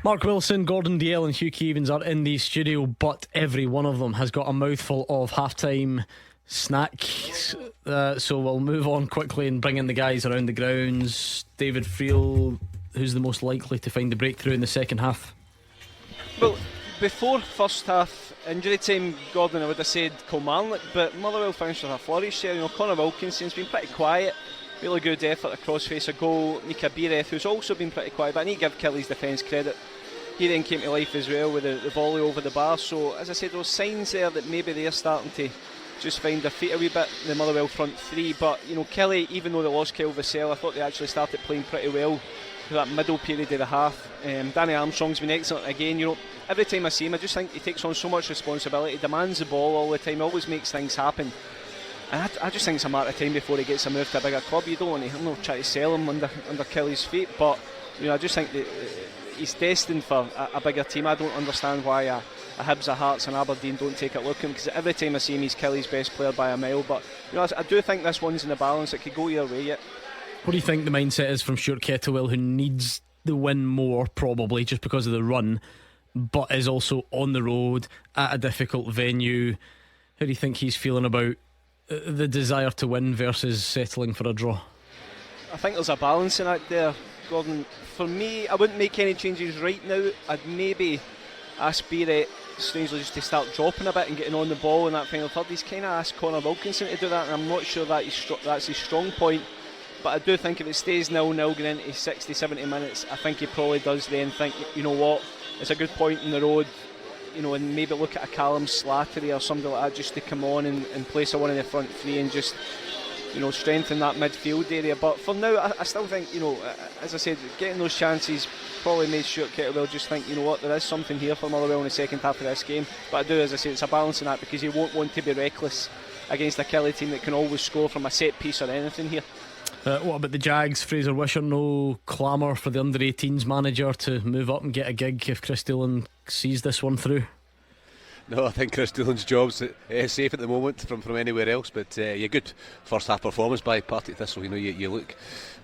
Mark Wilson, Gordon Dalziel and Hugh Keevins are in the studio, but every one of them has got a mouthful of half-time snacks. So we'll move on quickly and bring in the guys around the grounds. David Friel, who's the most likely to find the breakthrough in the second half? Well, before first half injury time, Gordon, I would have said Kilmarnock, but Motherwell finished with a flourish there. Connor Wilkinson's been pretty quiet. Really good effort across face a goal. Mika Biret, who's also been pretty quiet, but I need to give Kelly's defence credit. He then came to life as well with the volley over the bar. So as I said, those signs there that maybe they're starting to just find their feet a wee bit, the Motherwell front three. But Kelly, even though they lost Kyle Vassell, I thought they actually started playing pretty well for that middle period of the half. Danny Armstrong's been excellent again. Every time I see him, I just think he takes on so much responsibility, demands the ball all the time, always makes things happen. And I just think it's a matter of time before he gets a move to a bigger club. You don't want to, I'm not trying to sell him under Kelly's feet, but I just think that he's destined for a bigger team. I don't understand why a Hibs, a Hearts and Aberdeen don't take a look at him, because every time I see him he's Kelly's best player by a mile. But I do think this one's in the balance. It could go either way yet. What do you think the mindset is from Stuart Kettlewell, who needs the win more probably just because of the run, but is also on the road at a difficult venue? How do you think he's feeling about the desire to win versus settling for a draw? I think there's a balancing act there, Gordon. For me, I wouldn't make any changes right now. I'd maybe ask Biret, strangely, just to start dropping a bit and getting on the ball in that final third. He's kind of asked Connor Wilkinson to do that, and I'm not sure that's his strong point. But I do think if it stays 0-0 going into 60-70 minutes, I think he probably does then think, you know what, it's a good point in the road, and maybe look at a Callum Slattery or somebody like that just to come on and place a one in the front three and just strengthen that midfield area. But for now, I still think, as I said, getting those chances probably made Stuart Kettlewell just think, you know what, there is something here for Motherwell in the second half of this game. But I do, as I said, it's a balancing act, because you won't want to be reckless against a Kelly team that can always score from a set piece or anything here. What about the Jags? Fraser Wisher, no clamour for the under-18s manager to move up and get a gig if Chris Doolan sees this one through? No, I think Chris Doolan's job's safe at the moment from anywhere else. But good first half performance by Partick Thistle. You look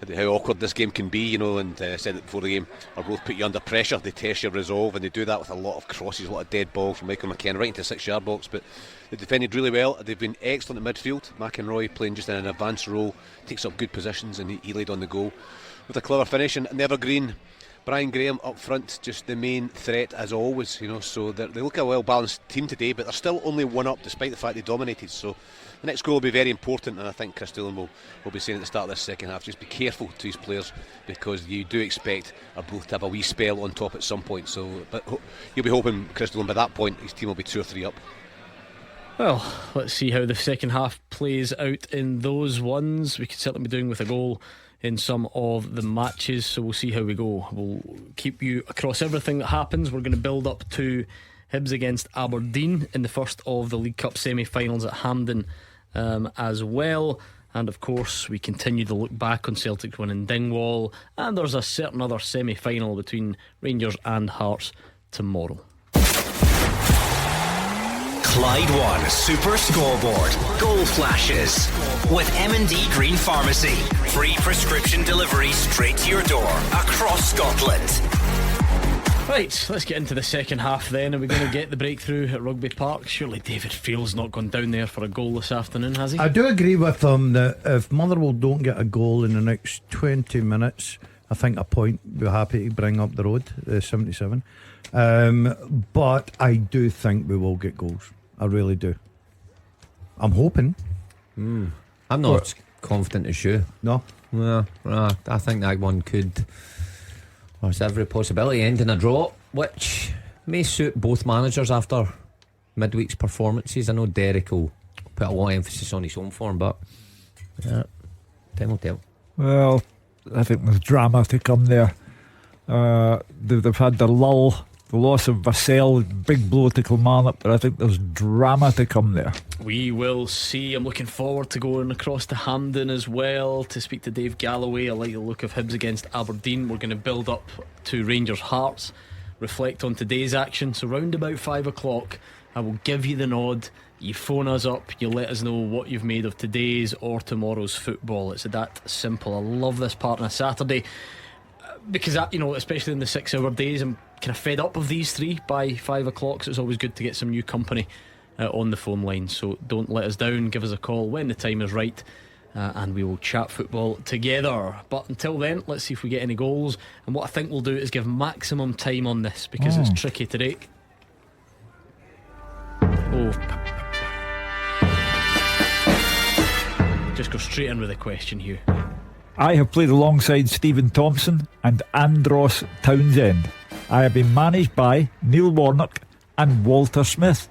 at how awkward this game can be, and said it before the game, Arbroath put you under pressure, they test your resolve, and they do that with a lot of crosses, a lot of dead balls from Michael McKenna right into the 6-yard box. But they defended really well. They've been excellent at midfield. McEnroy playing just in an advanced role, takes up good positions, and he laid on the goal with a clever finish. And the Evergreen Brian Graham up front, just the main threat as always, you know. So they look a well-balanced team today, but they're still only one up despite the fact they dominated. So the next goal will be very important, and I think Chris Doolan will be saying at the start of this second half, just be careful to his players, because you do expect both to have a wee spell on top at some point. So, but you'll be hoping Chris Doolan by that point his team will be 2 or 3 up. Well, let's see how the second half plays out in those ones. We could certainly be doing with a goal in some of the matches, so we'll see how we go. We'll keep you across everything that happens. We're going to build up to Hibs against Aberdeen in the first of the League Cup semi-finals at Hampden as well. And of course we continue to look back on Celtic's win in Dingwall, and there's a certain other semi-final between Rangers and Hearts tomorrow. Clyde One Super Scoreboard. Goal flashes with M&D Green Pharmacy. Free prescription delivery straight to your door across Scotland. Right, let's get into the second half then. Are we going to get the breakthrough at Rugby Park? Surely David Field's not gone down there for a goal this afternoon, has he? I do agree with him that if Motherwell don't get a goal in the next 20 minutes, I think a point we're happy to bring up the road, 77. But I do think we will get goals. I really do. I'm hoping. I'm not as confident as you. No? I think that one could. There's every possibility end in a draw, which may suit both managers after midweek's performances. I know Derek will put a lot of emphasis on his own form, but time will tell. Well, I think there's drama to come there. They've had the lull, the loss of Vassell, big blow to Kilmarnock, but I think there's drama to come there. We will see. I'm looking forward to going across to Hampden as well to speak to Dave Galloway. I like the look of Hibs against Aberdeen. We're going to build up to Rangers Hearts, reflect on today's action. So round about 5 o'clock I will give you the nod. You phone us up, you let us know what you've made of today's or tomorrow's football. It's that simple. I love this part on a Saturday because that, you know, especially in the 6 hour days, I'm kind of fed up of these three by 5 o'clock, so it's always good to get some new company on the phone line. So don't let us down, give us a call when the time is right, and we will chat football together. But until then, let's see if we get any goals. And what I think we'll do is give maximum time on this because it's tricky today. Just go straight in with a question, Hugh. I have played alongside Stephen Thompson and Andros Townsend. I have been managed by Neil Warnock and Walter Smith.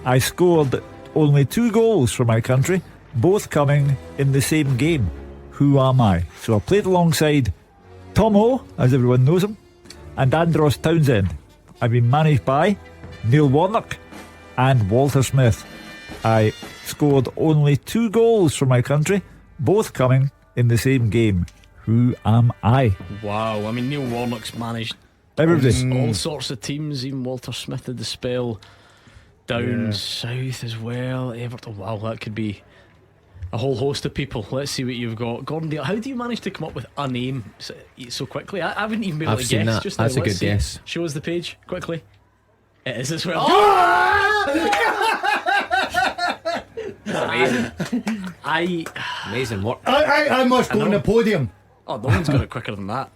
I scored only 2 goals for my country, both coming in the same game. Who am I? So I played alongside Tom O, as everyone knows him, and Andros Townsend. I've been managed by Neil Warnock and Walter Smith. I scored only 2 goals for my country, both coming in the same game. Who am I? Wow, I mean, Neil Warnock's managed all sorts of teams. Even Walter Smith had the spell down south as well. Everton. Wow, that could be a whole host of people. Let's see what you've got. Gordon Dale, how do you manage to come up with a name so quickly? I wouldn't even be able to guess. That. Just That's now. a good guess. Show us the page quickly. It is as well. Amazing. Amazing work. I must go on the podium. Oh, no one's got it quicker than that.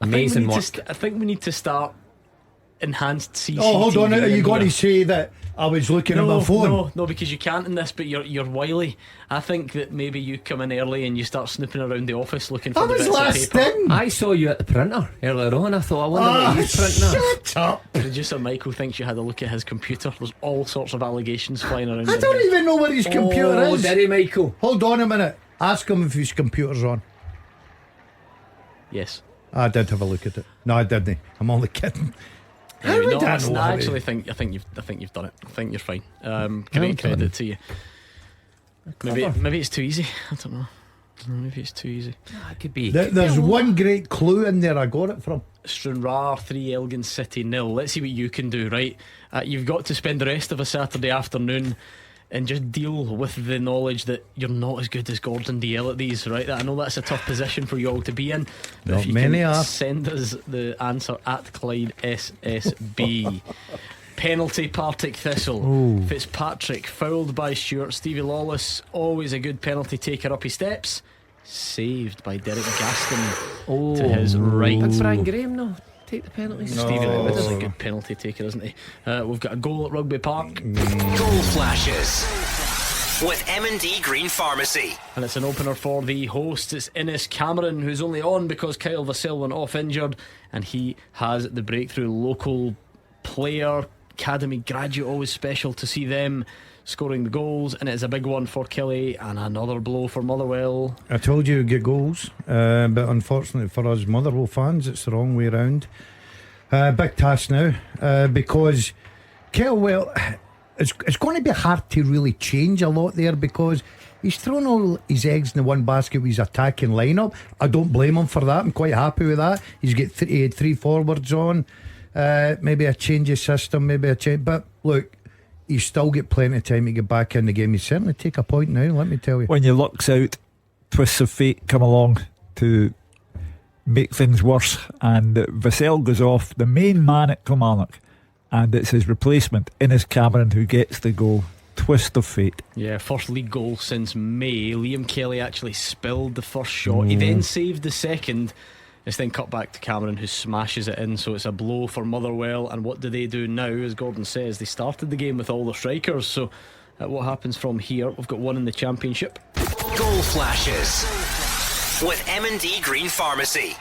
Amazing work. I think we need to start enhanced CCTV. Oh, hold on. Are you going to say that I was looking at my phone? No, because you can't in this, but you're wily. I think that maybe you come in early and you start snooping around the office looking for the bits of paper. I saw you at the printer earlier on. I thought, I wonder what he's printing. Shut up. Producer Michael thinks you had a look at his computer. There's all sorts of allegations flying around. I don't even know where his computer is. Did he, Michael? Hold on a minute. Ask him if his computer's on. Yes, I did have a look at it. No, I didn't. I'm only kidding. I actually think you've done it. I think you're fine. Great credit to you. Maybe it's too easy. I don't know. Maybe it's too easy. It could be. There's one great clue in there. I got it from Stranraer 3, Elgin City 0. Let's see what you can do. Right, you've got to spend the rest of a Saturday afternoon and just deal with the knowledge that you're not as good as Gordon DL at these, right? I know that's a tough position for you all to be in, but not if you many can are. send us the answer at Clyde SSB. Penalty, Partick Thistle. Fitzpatrick fouled by Stewart. Stevie Lawless, always a good penalty taker, up he steps. saved by Derek Gaston to his right. Did Frank Graham take the penalty? Stevie Lewis is a good penalty taker, isn't he? We've got a goal at Rugby Park. Goal flashes with M&D Green Pharmacy. And it's an opener for the hosts. It's Innes Cameron, who's only on because Kyle Vassell went off injured, and he has the breakthrough. Local player, academy graduate, always special to see them scoring the goals, and it is a big one for Kelly and another blow for Motherwell. I told you we'd get goals, but unfortunately for us Motherwell fans, it's the wrong way round. Big task now, because Kelwell, it's going to be hard to really change a lot there, because he's thrown all his eggs in the one basket with his attacking lineup. I don't blame him for that. I'm quite happy with that. He had three forwards on, maybe a change of system, maybe a change, but look, he's still got plenty of time to get back in the game. He's certainly take a point now, let me tell you. When your luck's out, twists of fate come along to make things worse, and Vassell goes off, the main man at Kilmarnock, and it's his replacement, Innes Cameron, who gets the goal. Twist of fate. Yeah, first league goal since May. Liam Kelly actually spilled the first shot. He then saved the second. It's then cut back to Cameron, who smashes it in. So it's a blow for Motherwell. And what do they do now? As Gordon says, they started the game with all the strikers. So what happens from here? We've got one in the Championship. Goal flashes with M&D Green Pharmacy.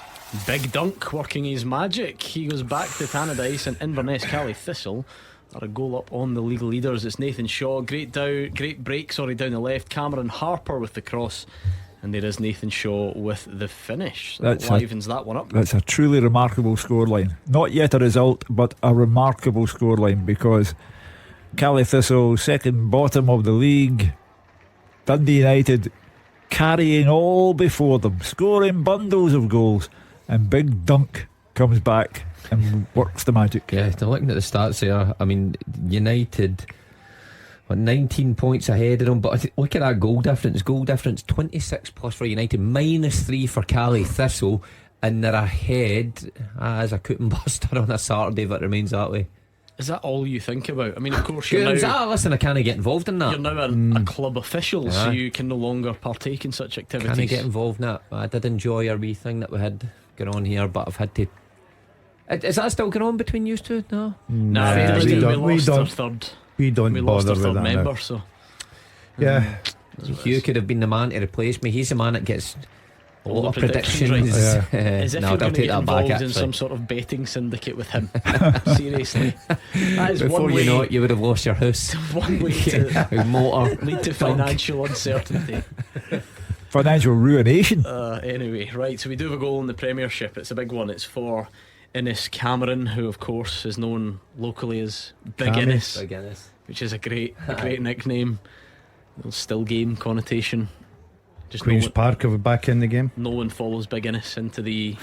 Big Dunk working his magic. He goes back to Tannadice, and Inverness Cally Thistle are a goal up on the league leaders. It's Nathan Shaw, great break down the left. Cameron Harper with the cross, and there is Nathan Shaw with the finish. So that livens that one up. That's a truly remarkable scoreline. Not yet a result, but a remarkable scoreline, because Cally Thistle, second bottom of the league, Dundee United carrying all before them, scoring bundles of goals, and Big Dunk comes back and works the magic. Yeah, looking at the stats here, I mean, United 19 points ahead of them, but look at that goal difference 26 plus for United, -3 for Cally Thistle, and they're ahead as a cotton buster on a Saturday, but it remains that way. Is that all you think about? I mean, of course you're now, listen, I can't get involved in that. You're now a club official, so you can no longer partake in such activities. Can't get involved in that. I did enjoy a wee thing that we had going on here, but I've had to. Is that still going on between you two? No, we lost our third. We don't bother with that member, now. So yeah, Hugh could have been the man to replace me. He's the man that gets a lot of predictions. Right. As if no, you're going I'll to take get that involved back in some sort of betting syndicate with him. Seriously, that is before one way, you know it, you would have lost your house. One way to motor lead to financial uncertainty. Financial ruination. Anyway, right, so we do have a goal in the Premiership. It's a big one. It's for Innes Cameron, who of course is known locally as Big Innes, which is a great nickname. Still game connotation. Just Queen's Park are back in the game. No one follows Big Innes into the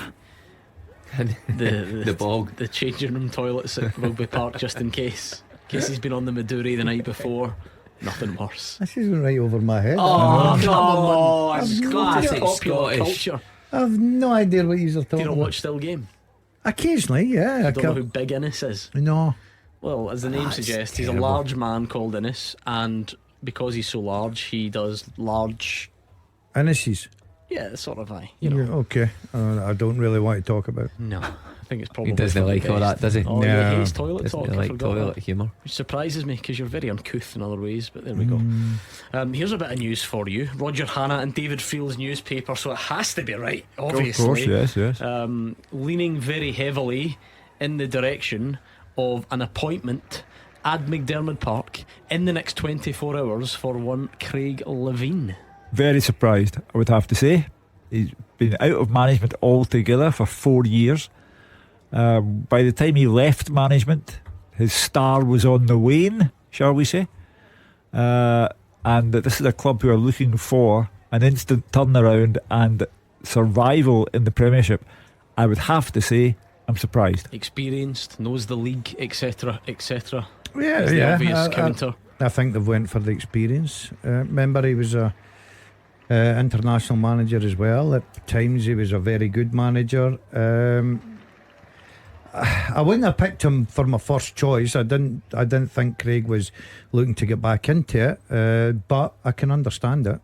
bog, the changing room toilets at Rugby Park, just in case he's been on the Maduri the night before. Nothing worse. This is right over my head. Oh, come on. Classic Popular Scottish culture. I've no idea what you're talking Do you not about. watch Still Game? Occasionally, yeah. I don't know who Big Innes is. No. Well, as the name suggests, he's a large man called Innes, and because he's so large, he does large Innes's. Yeah, sort of. You know. Yeah, okay. I don't really want to talk about. No, I think it's probably. He doesn't like all that, does he? Oh, yeah, he hates toilet talk. Doesn't like toilet humour, which surprises me because you're very uncouth in other ways. But there we go. Here's a bit of news for you. Roger Hannah and David Friel's newspaper, so it has to be right, obviously. Of course, yes. Leaning very heavily in the direction of an appointment at McDermott Park in the next 24 hours for one Craig Levein. Very surprised, I would have to say. He's been out of management altogether for 4 years. By the time he left management, his star was on the wane, shall we say. And this is a club who are looking for an instant turnaround and survival in the Premiership. I would have to say I'm surprised. Experienced, knows the league, etc., etc. Yeah, the obvious counter. I think they've went for the experience. Remember, he was a international manager as well. At times he was a very good manager. I wouldn't have picked him for my first choice. I didn't think Craig was looking to get back into it, but I can understand it.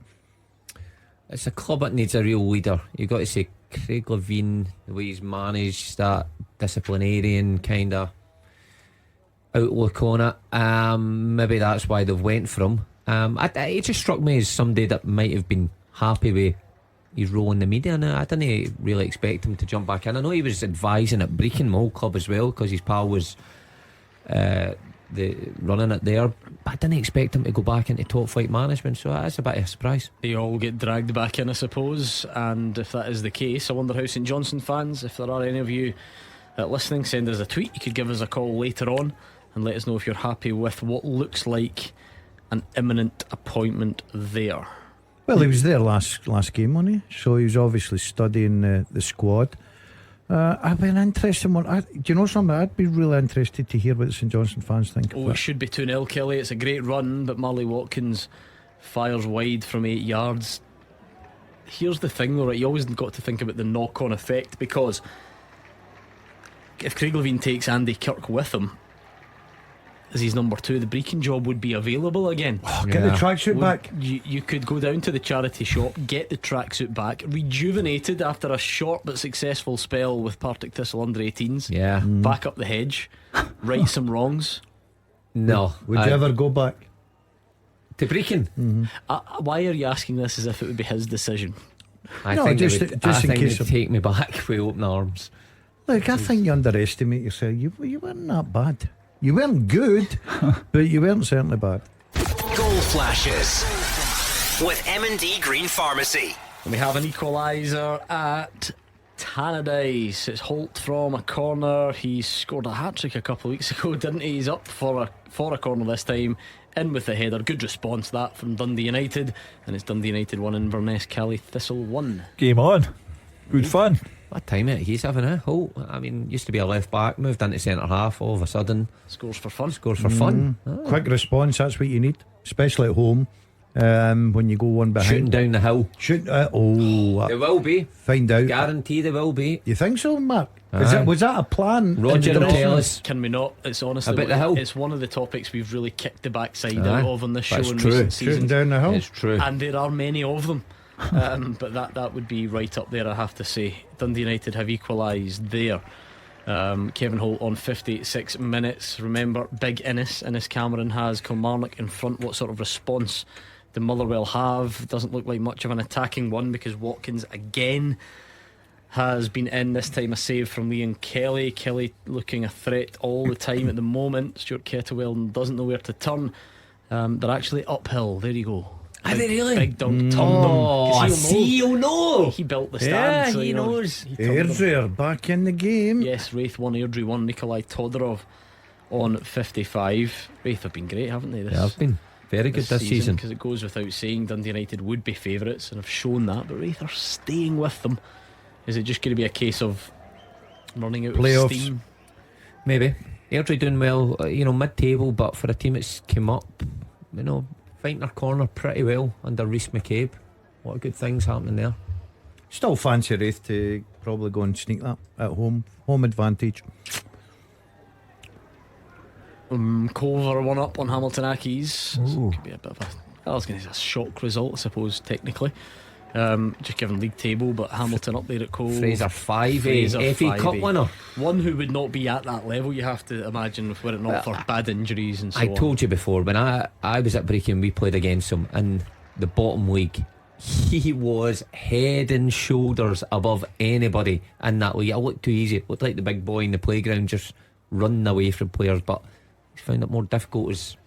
it's a club that needs a real leader. You've got to say Craig Levine, the way he's managed that disciplinarian kind of outlook on it. Maybe that's why they've went for him. It just struck me as somebody that might have been happy with his role in the media, and I didn't really expect him to jump back in. I know he was advising at Brecon, my old club as well, because his pal was running it there, but I didn't expect him to go back into top flight management, so that's a bit of a surprise. They all get dragged back in, I suppose, and if that is the case, I wonder how St Johnstone fans, if there are any of you listening, send us a tweet. You could give us a call later on and let us know if you're happy with what looks like an imminent appointment there. Well, he was there last game, wasn't he? So he was obviously studying the squad. I've been interested one. Do you know something? I'd be really interested to hear what the St Johnstone fans think. It should be 2-0, Kelly. It's a great run, but Marley Watkins fires wide from 8 yards. Here's the thing, though, right? You always got to think about the knock-on effect, because if Craig Levine takes Andy Kirk with him as his number 2, the Brecon job would be available again. Get the tracksuit back. You could go down to the charity shop, get the tracksuit back, rejuvenated after a short but successful spell with Partick Thistle under 18s. Yeah. Back up the hedge, right some wrongs. No. Would you ever go back to Brecon? Why are you asking this as if it would be his decision? I think they'd take me back with open arms. Look, I think you underestimate yourself. You weren't that bad. You weren't good, but you weren't certainly bad. Goal flashes with M&D Green Pharmacy. And we have an equaliser at Tannadice. It's Holt from a corner. He scored a hat-trick a couple of weeks ago, didn't he? He's up for a corner this time, in with the header. Good response that from Dundee United, and it's Dundee United 1, Inverness Cali Thistle 1. Game on. Good fun. What time he's having, Holt. I mean, used to be a left back, moved into centre half, all of a sudden scores for fun. Quick response, that's what you need, especially at home. When you go one behind, shooting down the hill. There will be. Find out. Guarantee there will be. You think so, Mark? Was that a plan? Roger will tell us. Can we not? It's honestly about the hill. It's one of the topics we've really kicked the backside out of on this show in true. recent seasons. Shooting down the hill. It's true, and there are many of them. But that would be right up there, I have to say. Dundee United have equalised there. Kevin Holt on 56 minutes. Remember, big Innes Cameron has Kilmarnock in front. What sort of response do Motherwell have? Doesn't look like much of an attacking one, because Watkins again has been in, this time a save from Liam Kelly looking a threat all the time at the moment. Stuart Kettlewell doesn't know where to turn. They're actually uphill. There you go. Are they really? Big Dunk turned them. He'll know. He built the stand. Yeah, so he knows. Airdrie back in the game. Yes, Wraith 1, Airdrie 1. Nikolai Todorov on 55. Wraith have been great, haven't they? They have been very good this season. Because it goes without saying, Dundee United would be favourites and have shown that, but Wraith are staying with them. Is it just going to be a case of running out playoffs of steam? Maybe. Airdrie doing well, mid-table, but for a team that's came up, fighting their corner pretty well under Rhys McCabe. A lot of good things happening there. Still fancy Wraith to probably go and sneak that at home advantage. Culver 1 up on Hamilton Accies. So could be a bit of a shock result, I suppose, technically. Just given league table, but Hamilton up there at Cove. Fraser 5A, FA Cup winner. One who would not be at that level, you have to imagine, were it not for bad injuries and so on. I told you before, when I was at Brecon, we played against him in the bottom league. He was head and shoulders above anybody in that league. It looked too easy. It looked like the big boy in the playground just running away from players, but he's found it more difficult as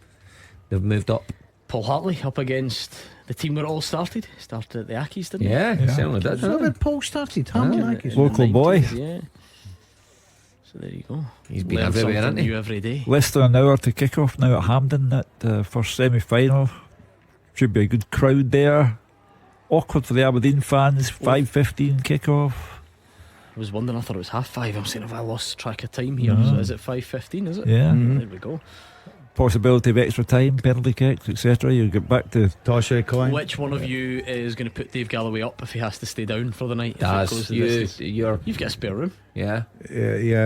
they've moved up. Paul Hartley up against the team where it all started at the Accies, didn't he? Yeah, certainly did. Is that where Paul started? Hamilton Accies. Local boy. Yeah. So there you go. He's been everywhere, hasn't he? New every day. Less than an hour to kick off now at Hampden at the first semi-final. Should be a good crowd there. Awkward for the Aberdeen fans. 5:15 kick-off. I was wondering, I thought it was 5:30. I'm saying, have I lost track of time here? So is it 5:15? Is it? Yeah. There we go. possibility of extra time, penalty kicks, etc. You get back to Tosha Clyde. Which one of you is going to put Dave Galloway up if he has to stay down for the night? You've got a spare room. Yeah.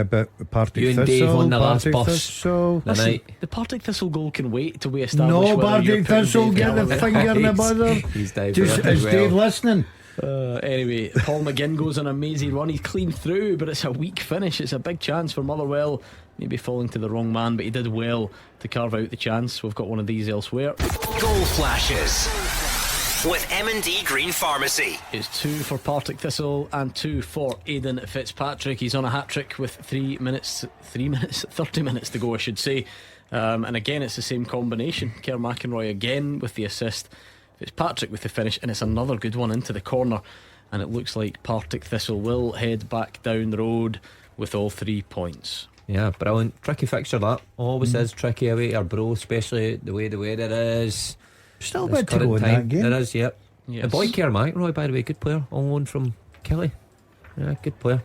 But Partick you and Thistle, Dave on the last Partick bus Thistle. the night. The Partick Thistle goal can wait till we establish No, whether you're Partick putting Thistle, Dave get the Galloway. finger in the bother. He's diving Just up as is well. Dave listening? Anyway, Paul McGinn goes on an amazing run. He's clean through, but it's a weak finish. It's a big chance for Motherwell. Maybe falling to the wrong man, but he did well to carve out the chance. We've got one of these elsewhere. Goal flashes with M&D Green Pharmacy. It's 2 for Partick Thistle and 2 for Aidan Fitzpatrick. He's on a hat-trick with 30 minutes to go, I should say. And again, it's the same combination. Kerr McInroy again with the assist, Fitzpatrick with the finish, and it's another good one into the corner. And it looks like Partick Thistle will head back down the road with all 3 points. Yeah, brilliant. Tricky fixture that. Always is tricky away to Arbroath, especially the way the weather is. Still a bit to go in that game. There is, yep. Yes. The boy Kerr McInroy, by the way, good player, on loan from Kelly. Yeah, good player.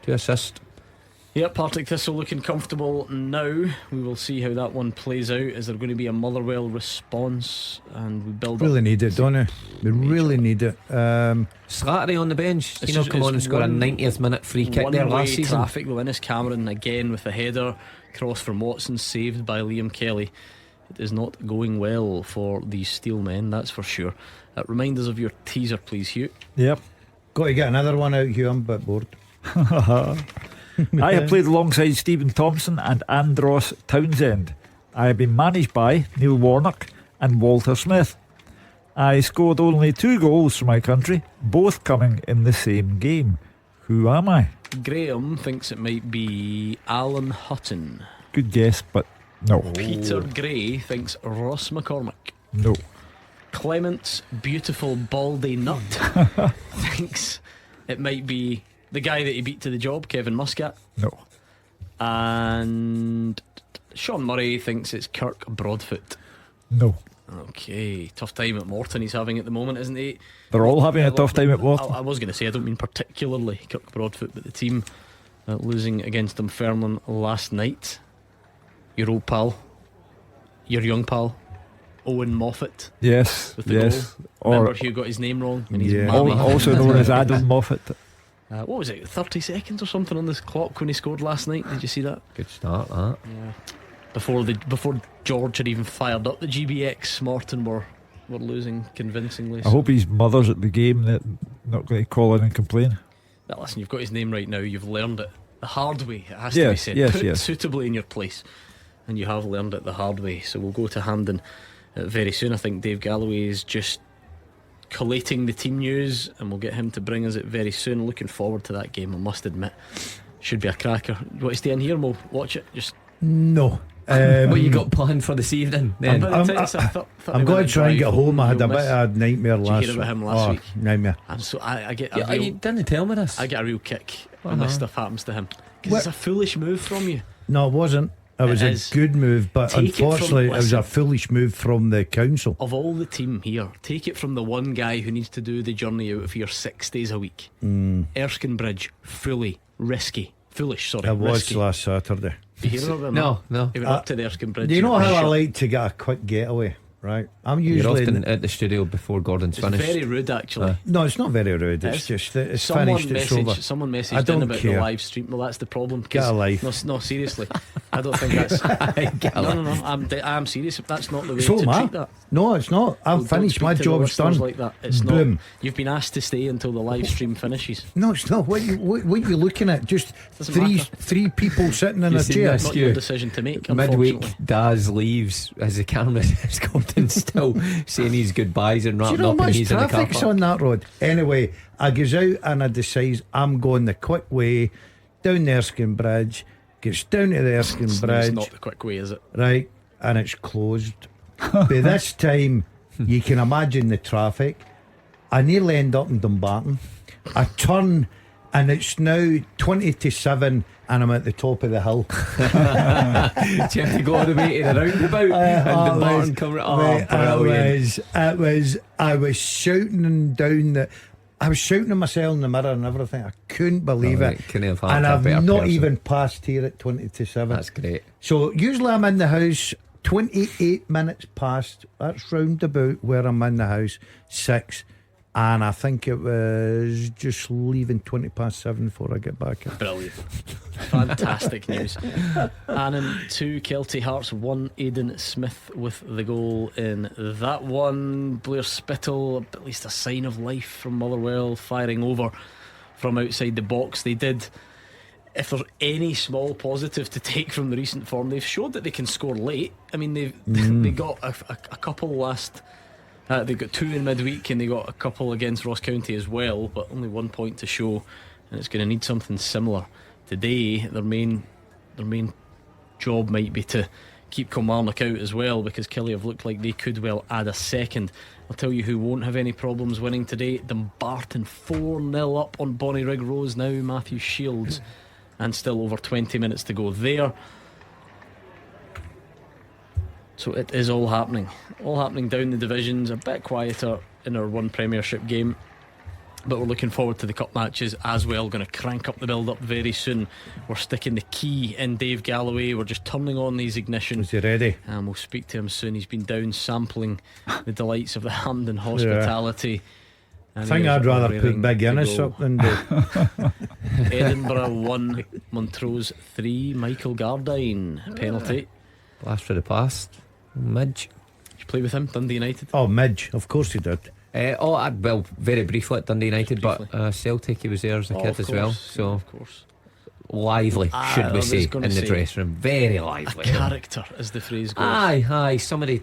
2 assists. Yep, Partick Thistle looking comfortable now. We will see how that one plays out. Is there going to be a Motherwell response? And we build Really up. need it, don't we? We really need it. Slattery on the bench. You know, come on and score a 90th minute free kick there last season. Traffic with Innes Cameron again with a header. Cross from Watson, saved by Liam Kelly. It is not going well for these steel men, that's for sure. Remind us of your teaser, please, Hugh. Yep. Got to get another one out, Hugh. I'm a bit bored. I have played alongside Stephen Thompson and Andros Townsend. I have been managed by Neil Warnock and Walter Smith. I scored only 2 goals for my country, both coming in the same game. Who am I? Graham thinks it might be Alan Hutton. Good guess, but no. Peter Gray thinks Ross McCormick. No. Clement's beautiful baldy nut thinks it might be the guy that he beat to the job, Kevin Muscat. No. And Sean Murray thinks it's Kirk Broadfoot. No. Okay, tough time at Morton he's having at the moment, isn't he? They're all having a tough time at Morton. I was going to say, I don't mean particularly Kirk Broadfoot, but the team losing against Dunfermline last night. Your old pal, your young pal, Owen Moffat. Yes, with the yes. goal. Remember Hugh got his name wrong, and he's also known as Adam Moffat. What was it, 30 seconds or something on this clock when he scored last night? Did you see that? Good start, that. Yeah. Before George had even fired up the GBX, Morton were losing convincingly. I hope his mother's at the game, that not going to call in and complain. Now listen, you've got his name right now. You've learned it the hard way. It has to be said. Put suitably in your place, and you have learned it the hard way. So we'll go to Hampden very soon. I think Dave Galloway is just collating the team news, and we'll get him to bring us it very soon. Looking forward to that game, I must admit. Should be a cracker. You want to stay in here and we'll watch it? Just no. What you got planned for this evening then? I'm going to try and get home. I had a bit of a nightmare last week. Did you hear about him last week? Nightmare. And so I get you didn't tell me this. I get a real kick when this stuff happens to him, because it's a foolish move from you. No, it wasn't. It was a good move, but unfortunately it was a foolish move from the council. Of all the team here, take it from the one guy who needs to do the journey out of here 6 days a week. Erskine Bridge, foolish, sorry. It was risky. last Saturday. Did you hear about No. He went up to the Erskine Bridge. Do you know how I like to get a quick getaway? Right, I'm usually You're often at the studio before Gordon's finished. It's very rude, actually. No, it's not very rude. It's just it's finished. It's over. Someone messaged in about the live stream. Well, that's the problem. Get a life. No, seriously. I don't think that's. No. I'm serious. That's not the way So to am I. treat that. No, it's not. I've finished. My job's done. Like that. It's Boom. not. You've been asked to stay until the live stream finishes. No, it's not. What you looking at? Just three people sitting in a chair. It's not your decision to make. Midweek, Daz leaves as the camera is Gordon still saying his goodbyes and wrapping up, and he's in the car park. Traffic's on that road. Anyway, I goes out and I decides I'm going the quick way down the Erskine Bridge. Gets down to the Erskine Bridge. It's not the quick way, is it? Right, and it's closed. By this time, you can imagine the traffic. I nearly end up in Dumbarton. I turn, and it's now 20 to 7, and I'm at the top of the hill. Do you have to go all the way to the roundabout and Dumbarton come right? Brilliant. I was shouting down I was shouting at myself in the mirror and everything. I couldn't believe it. And I've not even passed here at 20 to 7. That's great. So usually I'm in the house 28 minutes past. That's roundabout where I'm in the house. 6. And I think it was just leaving 7:20 before I get back. Brilliant. Fantastic news. Annan 2, Kelty Hearts 1. Aidan Smith with the goal in that one. Blair Spittle, at least a sign of life from Motherwell, firing over from outside the box. They did, if there's any small positive to take from the recent form, they've showed that they can score late. I mean, they got a couple last. They got 2 in midweek, and they got a couple against Ross County as well, but only 1 point to show, and it's going to need something similar today. Their main job might be to keep Kilmarnock out as well, because Killie have looked like they could well add a second. I'll tell you who won't have any problems winning today. Dumbarton 4-0 up on Bonnyrigg Rose now. Matthew Shields, and still over 20 minutes to go there. So it is all happening down the divisions. A bit quieter in our one Premiership game, but we're looking forward to the cup matches as well. Going to crank up the build up very soon. We're sticking the key in Dave Galloway. We're just turning on these ignitions. Is he ready? And we'll speak to him soon. He's been down sampling the delights of the Hampden hospitality. I think I'd rather put Big Innes up than do. Edinburgh 1, Montrose 3. Michael Gardine penalty. Blast for the past. Midge. Did you play with him, Dundee United? Oh, Midge, of course he did. Well, very briefly at Dundee United, but Celtic, he was there as a kid as well. So, of course. Lively, should we say, in the dressing room. Very lively. A character, as the phrase goes. Aye. Some of the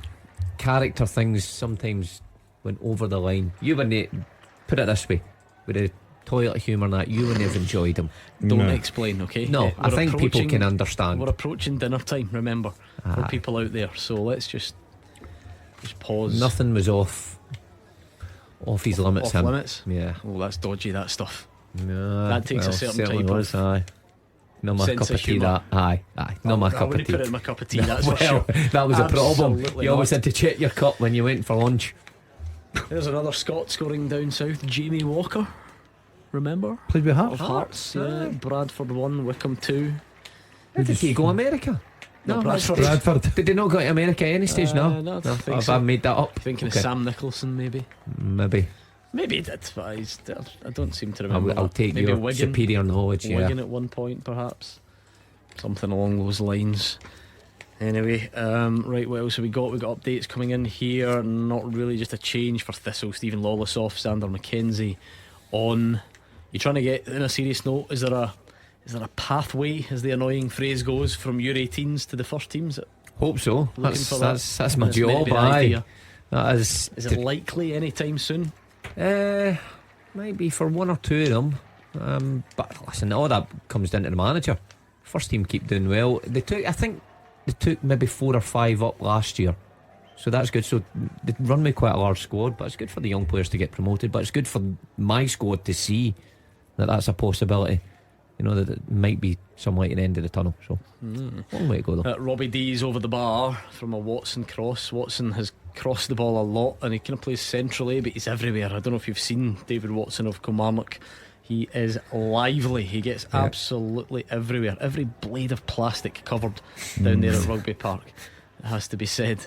character things sometimes went over the line. You wouldn't, put it this way, with the toilet humour and that, you wouldn't have enjoyed them. Don't explain, okay? No, I think people can understand. We're approaching dinner time, remember, for people out there. So let's just pause. Nothing was off his limits. Off limits? Yeah. Oh, that's dodgy, that stuff. No, that takes a certain type was, of no my cup of tea, that. Aye. No, my cup of tea. I wouldn't put it in my cup of tea, that's for sure. That was a problem. Absolutely You always had to check your cup when you went for lunch. There's another Scot scoring down south, Jamie Walker. Remember? Played with Hearts. Of Hearts, yeah. Bradford 1, Wickham 2. Did he go America? No, Bradford. Did they not go to America at any stage? No, I think Have so. I made that up? Thinking of Sam Nicholson, maybe. Maybe he did, but I don't seem to remember. I'll take maybe your Wigan, superior knowledge. Wigan at one point, perhaps. Something along those lines. Anyway, right, what else have we got? We've got updates coming in here. Not really, just a change for Thistle. Stephen Lawless off, Sander McKenzie on. You trying to get, in a serious note, is there a pathway, as the annoying phrase goes, from your 18s to the first teams? Hope so. That's my That's job. Aye. That is it likely anytime soon? Maybe for one or two of them. But listen, all that comes down to the manager. First team keep doing well. I think they took maybe 4 or 5 up last year, so that's good. So they run with quite a large squad, but it's good for the young players to get promoted. But it's good for my squad to see that that's a possibility. You know, that it might be some light at the end of the tunnel. So long way to go though. Robbie D's over the bar from a Watson cross. Watson has crossed the ball a lot, and he kind of plays centrally, but he's everywhere. I don't know if you've seen David Watson of Kilmarnock. He is lively. He gets absolutely everywhere. Every blade of plastic covered down there at Rugby Park, it has to be said.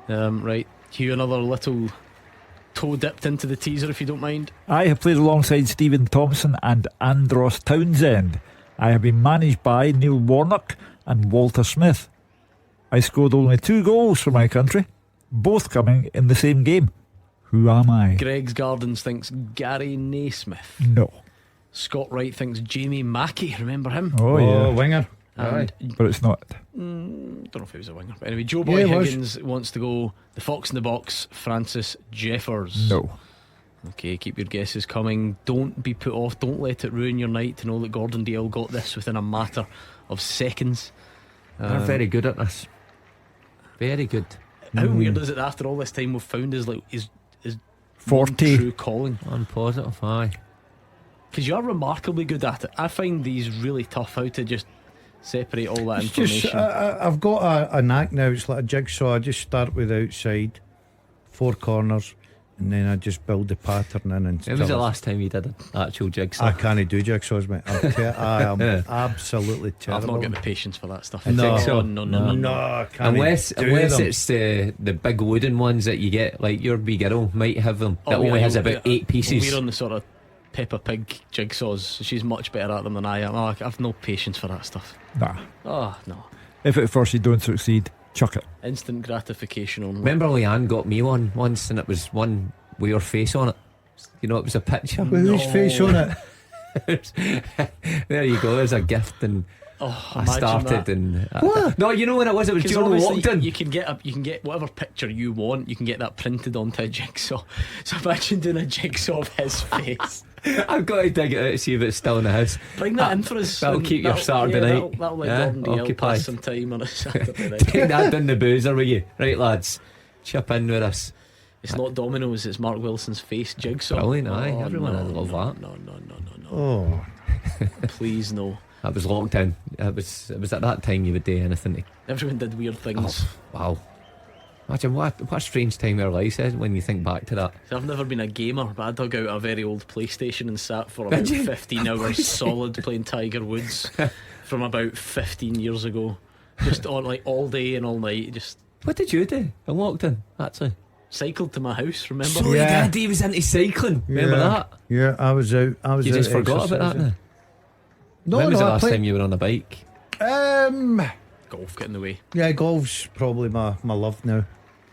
Right, Hugh, another little toe dipped into the teaser, if you don't mind. I have played alongside Stephen Thompson and Andros Townsend. I have been managed by Neil Warnock and Walter Smith. I scored only 2 goals for my country, both coming in the same game. Who am I? Greg's Gardens thinks Gary Naismith. No. Scott Wright thinks Jamie Mackey. Remember him? Oh yeah, winger. And but it's not. Don't know if he was a winger, but anyway, Joe Boy Higgins wants to go the Fox in the Box, Francis Jeffers. No. Okay, keep your guesses coming. Don't be put off. Don't let it ruin your night to know that Gordon Dale got this within a matter of seconds. They're very good at this. Very good. How weird is it that after all this time we've found his 40 true calling? I'm positive, aye. Because you are remarkably good at it. I find these really tough, how to just separate all that information. I've got a knack now. It's like a jigsaw. I just start with outside, 4 corners, and then I just build the pattern in. And when was the last time you did an actual jigsaw? I can't do jigsaws, mate. I am absolutely terrible. I've not got the patience for that stuff. No, I can't unless it's the big wooden ones that you get, like your wee girl might have them. That only has about 8 pieces. We're on the sort of Peppa Pig jigsaws. She's much better at them than I am. I've no patience for that stuff. Nah. Oh no. If at first you don't succeed, chuck it. Instant gratification only. Remember Leanne got me one once, and it was one with your face on it. You know, it was a picture with whose face on it. There you go, there's a gift. And I started that. and what? No, you know when it was during lockdown. You can get whatever picture you want. You can get that printed onto a jigsaw. So imagine doing a jigsaw of his face. I've got to dig it out to see if it's still in the house. Bring that in for us. That'll keep your Saturday night. That'll let Gordon DL pass some time on a Saturday night. Take that down the boozer with you, right, lads? Chip in with us. It's not Domino's, it's Mark Wilson's face jigsaw. Brilliant, aye. Everyone would love that. No. Oh, Please no. That was lockdown. It was at that time you would do anything. Everyone did weird things. Oh, wow. Imagine what a strange time our lives is when you think back to that. So I've never been a gamer, but I dug out a very old PlayStation and sat for about 15 hours solid playing Tiger Woods from about 15 years ago. Just on like all day and all night. Just. What did you do in lockdown, actually? Cycled to my house, remember? So he was into cycling. Remember that? Yeah, I was out. You just forgot about that now? No, when was the last time you were on a bike? Golf got in the way. Yeah, golf's probably my love now.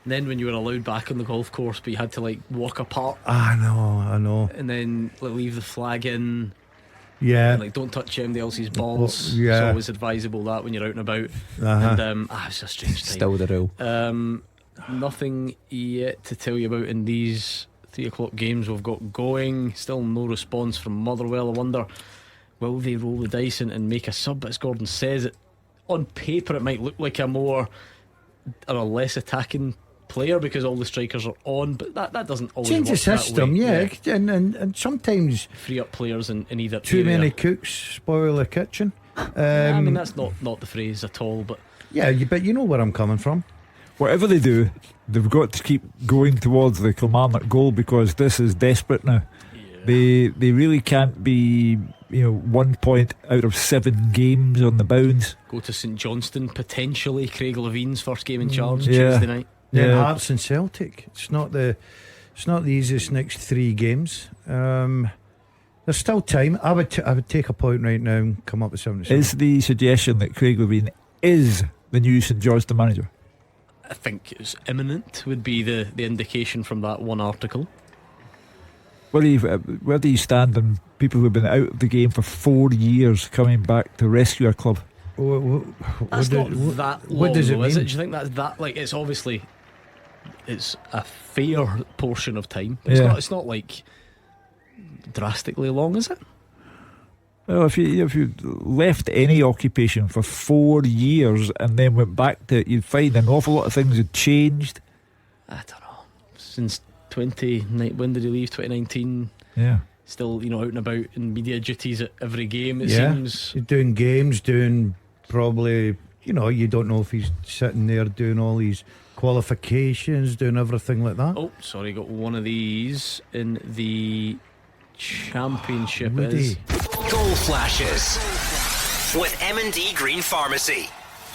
And then when you were allowed back on the golf course, but you had to like walk apart. I know. And then like, leave the flag in. Yeah. And, like, don't touch anybody else's balls. Yeah. It's always advisable that when you're out and about. And it's a strange time. Still the rule. Nothing yet to tell you about in these 3 o'clock games we've got going. Still no response from Motherwell. I wonder, will they roll the dice and make a sub? As Gordon says, it on paper it might look like a more or a less attacking player because all the strikers are on, but that doesn't always change the work system. that way. And sometimes free up players in either too area. many cooks spoil the kitchen. I mean that's not the phrase at all, but but you know where I'm coming from. Whatever they do, they've got to keep going towards the Kilmarnock goal because this is desperate now. They really can't be 1 point out of 7 games on the bounce. Go to St Johnstone potentially. Craig Levine's first game in charge Tuesday night. Then Hearts and Celtic. It's not the easiest next 3 games. There's still time. I would take a point right now and come up with 77. Is the suggestion that Craig Levine is the new St Johnstone manager? I think it's imminent would be the indication from that one article. Where do you stand on people who have been out of the game for 4 years coming back to rescue a club? That's not that long, what does it though, mean? is it? Do you think that's that? Like, it's obviously it's a fair portion of time. It's not like drastically long, is it? Well, if you left any occupation for 4 years and then went back to it, you'd find an awful lot of things had changed. I don't know. Since when did he leave? 2019. Yeah. Still, out and about in media duties at every game. It seems. He's doing games, doing probably. You don't know if he's sitting there doing all these qualifications, doing everything like that. Oh, sorry, got one of these in the Championship. Goal flashes with M&D Green Pharmacy.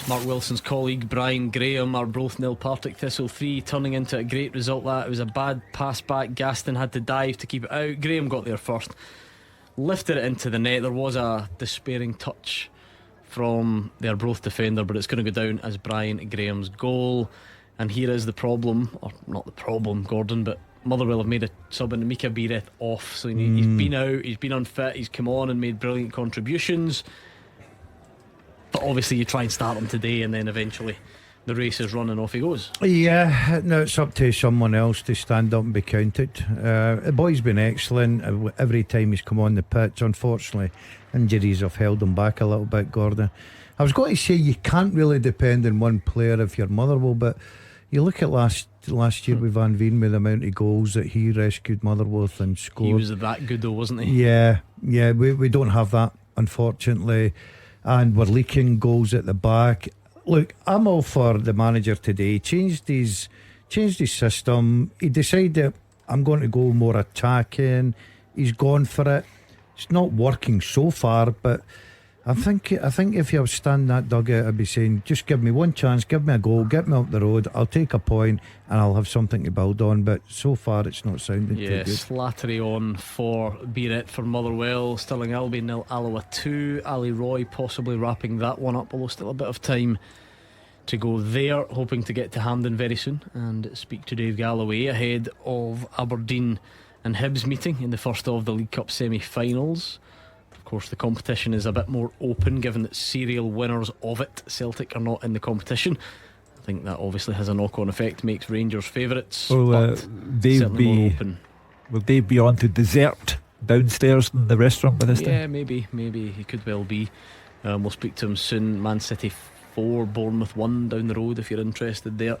Mark Wilson's colleague Brian Graham are both nil. Partick Thistle 3, turning into a great result. That it was a bad pass back. Gaston had to dive to keep it out. Graham got there first, lifted it into the net. There was a despairing touch from their Arbroath defender, but it's going to go down as Brian Graham's goal. And here is the problem, or not the problem, Gordon, but Motherwell have made a sub and Mika Bireth off. So he's been out, he's been unfit, he's come on and made brilliant contributions. But obviously you try and start him today and then eventually the race is running, off he goes. Yeah, no, it's up to someone else to stand up and be counted. The boy's been excellent every time he's come on the pitch. Unfortunately, injuries have held him back a little bit, Gordon. I was going to say you can't really depend on one player if you're Motherwell, but you look at last year with Van Veen, with the amount of goals that he rescued Motherwell and scored. He was that good though, wasn't he? Yeah, we don't have that, unfortunately, and we're leaking goals at the back. Look, I'm all for the manager today. He changed his system. He decided I'm going to go more attacking. He's gone for it. It's not working so far, but I think if you stand that dugout, I'd be saying, just give me one chance, give me a goal, get me up the road, I'll take a point and I'll have something to build on. But so far it's not sounding too good. Slattery on for being it for Motherwell. Stirling Albion 0, Alloa 2. Ali Roy possibly wrapping that one up, although still a bit of time to go there. Hoping to get to Hampden very soon and speak to Dave Galloway ahead of Aberdeen and Hibs meeting in the first of the League Cup semi-finals. Of course, the competition is a bit more open given that serial winners of it, Celtic, are not in the competition. I think that obviously has a knock-on effect, makes Rangers favourites. Will Dave be on to dessert downstairs in the restaurant by this time? Yeah, maybe he could well be. We'll speak to him soon. Man City 4, Bournemouth 1 down the road if you're interested there.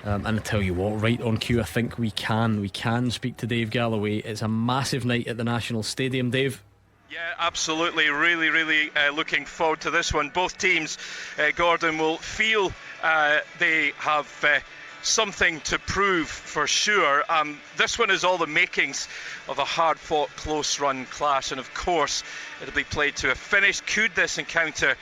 And I tell you what, right on cue, I think we can speak to Dave Galloway. It's a massive night at the National Stadium, Dave. Yeah, absolutely. Really looking forward to this one. Both teams, Gordon, will feel they have something to prove for sure. This one is all the makings of a hard-fought, close-run clash, and of course it'll be played to a finish. Could this encounter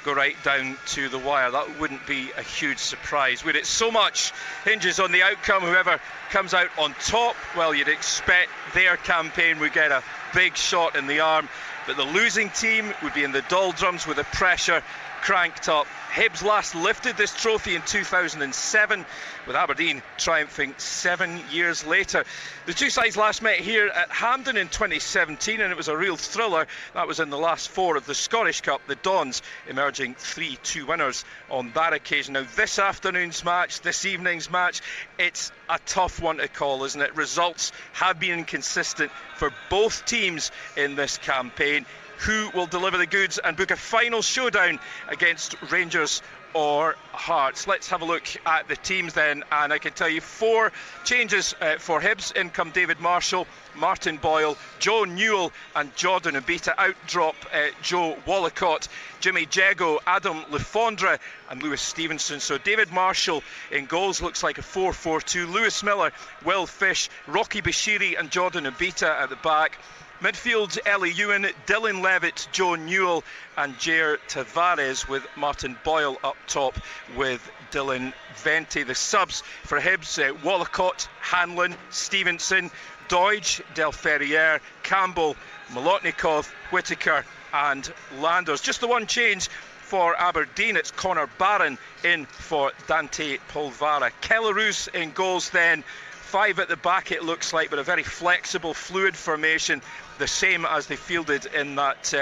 go right down to the wire? That wouldn't be a huge surprise, would it? So much hinges on the outcome. Whoever comes out on top, well, you'd expect their campaign would get a big shot in the arm, but the losing team would be in the doldrums with the pressure cranked up. Hibs last lifted this trophy in 2007, with Aberdeen triumphing 7 years later. The two sides last met here at Hampden in 2017, and it was a real thriller. That was in the last 4 of the Scottish Cup, the Dons emerging 3-2 winners on that occasion. Now this afternoon's match, this evening's match, it's a tough one to call, isn't it? Results have been inconsistent for both teams in this campaign. Who will deliver the goods and book a final showdown against Rangers or Hearts? Let's have a look at the teams then, and I can tell you 4 changes for Hibs. In come David Marshall, Martin Boyle, Joe Newell and Jordan Obita. Out drop Joe Wallacott, Jimmy Jego, Adam Lefondre and Lewis Stevenson. So David Marshall in goals, looks like a 4-4-2. Lewis Miller, Will Fish, Rocky Bashiri and Jordan Obita at the back. Midfield, Ellie Ewan, Dylan Levitt, Joe Newell and Jair Tavares, with Martin Boyle up top with Dylan Vente. The subs for Hibs, Wallacott, Hanlon, Stevenson, Doidge, Del Ferrier, Campbell, Molotnikov, Whittaker and Landers. Just the one change for Aberdeen, it's Connor Barron in for Dante Polvara. Kelleroos in goals then. 5 at the back it looks like, but a very flexible, fluid formation, the same as they fielded in that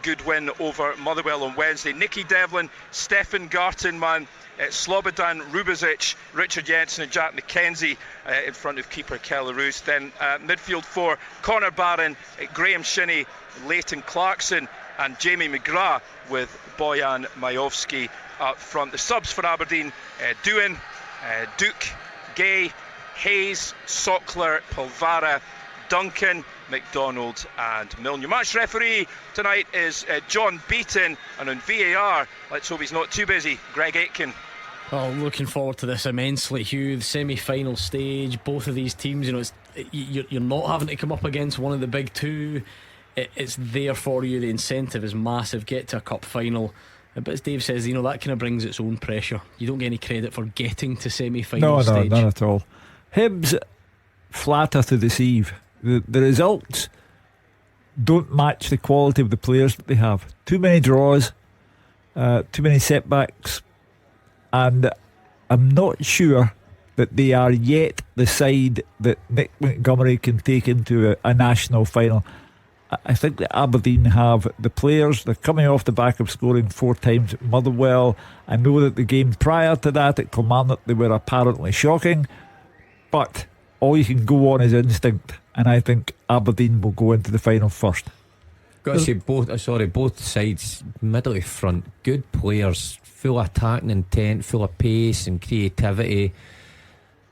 good win over Motherwell on Wednesday. Nicky Devlin, Stefan Gartenmann, Slobodan Rubezic, Richard Jensen and Jack McKenzie in front of keeper Kelleroos. Then midfield 4, Connor Barron, Graham Shinney, Leighton Clarkson and Jamie McGrath, with Bojan Majowski up front. The subs for Aberdeen, Doohan, Duke, Gay, Hayes, Sockler, Polvara, Duncan, McDonald and Milne. Your match referee tonight is John Beaton, and on VAR, let's hope he's not too busy, Greg Aitken. Oh, looking forward to this immensely, Hugh. The semi-final stage, both of these teams, you're not having to come up against one of the big two. It's there for you. The incentive is massive. Get to a cup final. But as Dave says, that kind of brings its own pressure. You don't get any credit for getting to semi-final stage. No, none at all. Hibs flatter to deceive. The results don't match the quality of the players that they have. Too many draws, too many setbacks, and I'm not sure that they are yet the side that Nick Montgomery can take into a national final. I think that Aberdeen have the players. They're coming off the back of scoring 4 times at Motherwell. I know that the game prior to that at Kilmarnock, they were apparently shocking, but all you can go on is instinct, and I think Aberdeen will go into the final first. Got to say both sides, middle to front, good players, full attacking intent, full of pace and creativity.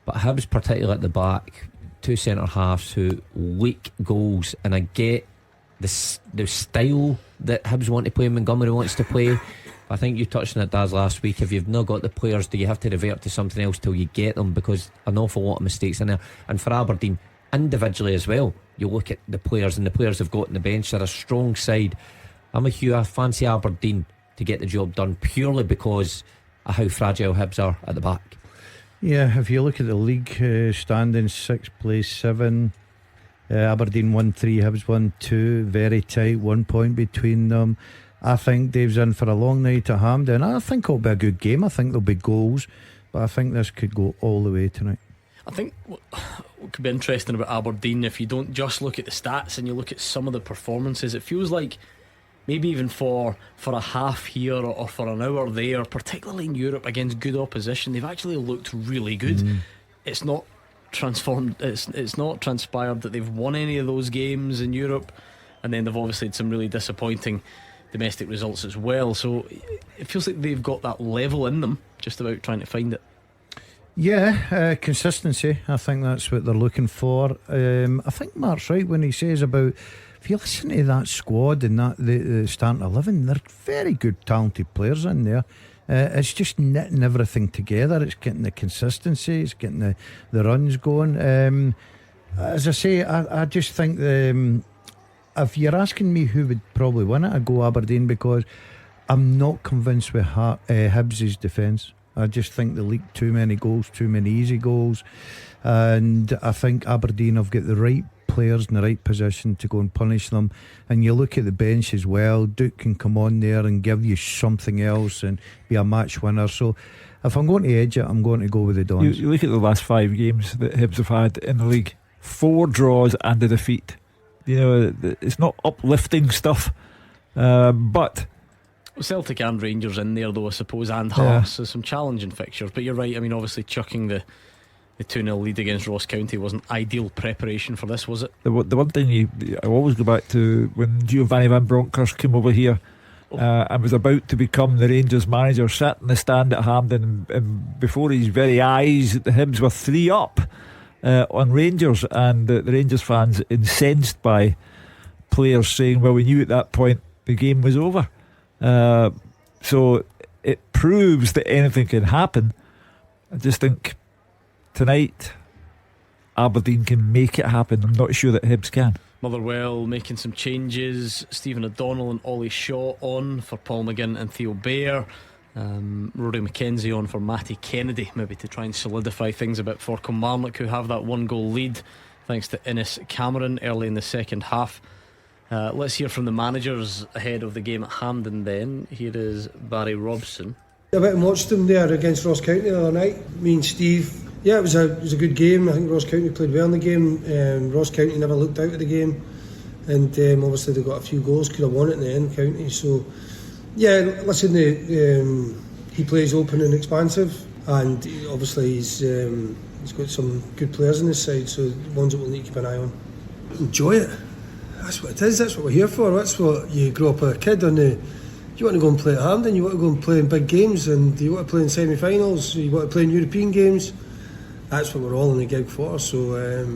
But Hibs, particularly at the back, 2 centre halves who leak goals, and I get the style that Hibs want to play, Montgomery wants to play. I think you touched on it, Daz, last week. If you've not got the players, do you have to revert to something else till you get them? Because an awful lot of mistakes in there. And for Aberdeen, individually as well. You look at the players and the players they've got on the bench. They're a strong side. I fancy Aberdeen to get the job done purely because of how fragile Hibs are at the back. Yeah, if you look at the league standings, 6th place, 7. Aberdeen 1-3, Hibs 1-2. Very tight, 1 point between them. I think Dave's in for a long night at Hampden. I think it'll be a good game. I think there'll be goals, but I think this could go all the way tonight. I think what could be interesting about Aberdeen, if you don't just look at the stats and you look at some of the performances, it feels like maybe even for a half here or for an hour there, particularly in Europe against good opposition, they've actually looked really good. It's not transformed, it's not transpired that they've won any of those games in Europe, and then they've obviously had some really disappointing domestic results as well. So it feels like they've got that level in them, just about trying to find it. Yeah, consistency. I think that's what they're looking for. I think Mark's right when he says about, if you listen to that squad and that the starting 11, they're very good, talented players in there. It's just knitting everything together. It's getting the consistency, it's getting the runs going. As I say, I just think if you're asking me who would probably win it, I'd go Aberdeen, because I'm not convinced with Hibs' defence. I just think they leak too many goals, too many easy goals, and I think Aberdeen have got the right players in the right position to go and punish them. And you look at the bench as well, Duke can come on there and give you something else and be a match winner. So if I'm going to edge it, I'm going to go with the Dons. You look at the last 5 games that Hibs have had in the league, 4 draws and a defeat. You know, it's not uplifting stuff, but Celtic and Rangers in there though, I suppose, and Hearts, so some challenging fixtures. But you're right, I mean, obviously chucking the 2-0 lead against Ross County wasn't ideal preparation for this, was it? The one thing I always go back to, when Giovanni Van Bronckhorst came over here and was about to become the Rangers manager, sat in the stand at Hampden, and before his very eyes the Hibs were 3 up on Rangers, and the Rangers fans incensed by players saying, well, we knew at that point the game was over. So it proves that anything can happen. I just think tonight Aberdeen can make it happen. I'm not sure that Hibs can. Motherwell making some changes. Stephen O'Donnell and Ollie Shaw on for Paul McGinn and Theo Bair. Rory McKenzie on for Matty Kennedy, maybe to try and solidify things a bit for Kilmarnock, who have that 1-goal lead thanks to Innes Cameron early in the second half. Let's hear from the managers ahead of the game at Hampden then. Here is Barry Robson. I went and watched them there against Ross County the other night, me and Steve. Yeah, it was a good game. I think Ross County played well in the game. Ross County never looked out of the game, and obviously they got a few goals, could have won it in the end, County. So yeah, listen, he plays open and expansive, and obviously he's got some good players on his side, so ones that we'll need to keep an eye on. Enjoy it. That's what it is. That's what we're here for. That's what you grow up as a kid on. You want to go and play at Hampden, you want to go and play in big games, and you want to play in semi-finals, you want to play in European games. That's what we're all in the gig for. So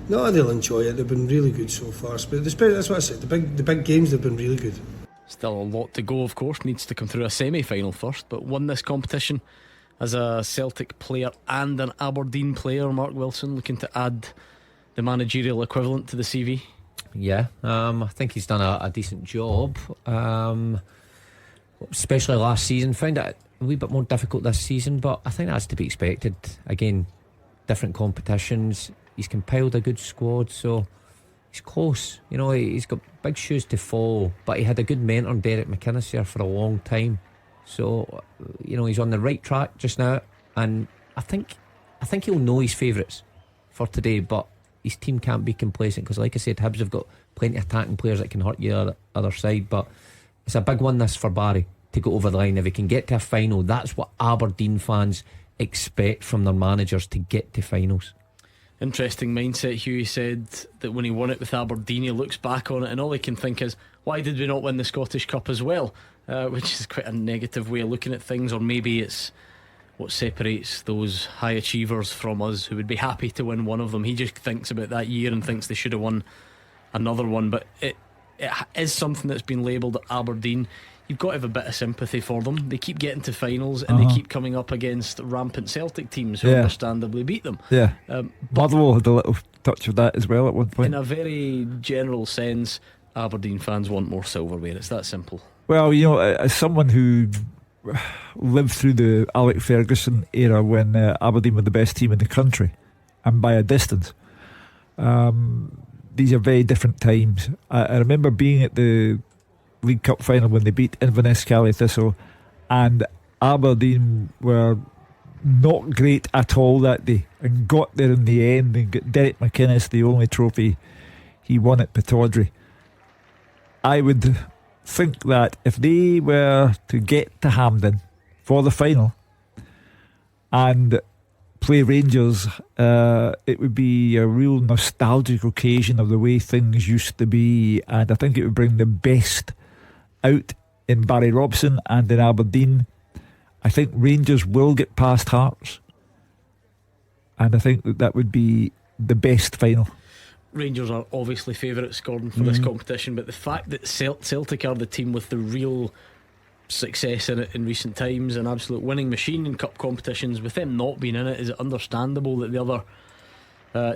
no, they'll enjoy it. They've been really good so far. But that's what I said, the big games, they've been really good. Still a lot to go, of course. Needs to come through a semi-final first, but won this competition as a Celtic player and an Aberdeen player. Mark Wilson looking to add the managerial equivalent to the CV. Yeah, I think he's done a decent job, especially last season. Found it a wee bit more difficult this season, but I think that's to be expected. Again, different competitions. He's compiled a good squad, so he's close. You know, he's got big shoes to fall, but he had a good mentor, Derek McInnes, there for a long time. So, you know, he's on the right track just now, and I think he'll know his favourites for today, but his team can't be complacent, because like I said, Hibs have got plenty of attacking players that can hurt you on the other side. But it's a big one this for Barry to go over the line. If he can get to a final, that's what Aberdeen fans expect from their managers, to get to finals. Interesting mindset. Hughie said that when he won it with Aberdeen, he looks back on it and all he can think is, why did we not win the Scottish Cup as well? Which is quite a negative way of looking at things, or maybe it's what separates those high achievers from us who would be happy to win one of them. He just thinks about that year and thinks they should have won another one. But it is something that's been labelled at Aberdeen. You've got to have a bit of sympathy for them. They keep getting to finals and they keep coming up against rampant Celtic teams who understandably beat them. Motherwell had a little touch of that as well at one point. In a very general sense, Aberdeen fans want more silverware. It's that simple. Well, as someone who lived through the Alec Ferguson era when Aberdeen were the best team in the country, and by a distance, these are very different times. I remember being at the League Cup final when they beat Inverness Cali Thistle, and Aberdeen were not great at all that day and got there in the end and got Derek McInnes the only trophy he won at Pittodrie. I would think that if they were to get to Hampden for the final and play Rangers, it would be a real nostalgic occasion of the way things used to be, and I think it would bring the best out in Barry Robson and in Aberdeen. I think Rangers will get past Hearts, and I think that would be the best final. Rangers are obviously favourites, Gordon, for this competition, but the fact that Celtic are the team with the real success in it in recent times, an absolute winning machine in cup competitions, with them not being in it, is it understandable that the other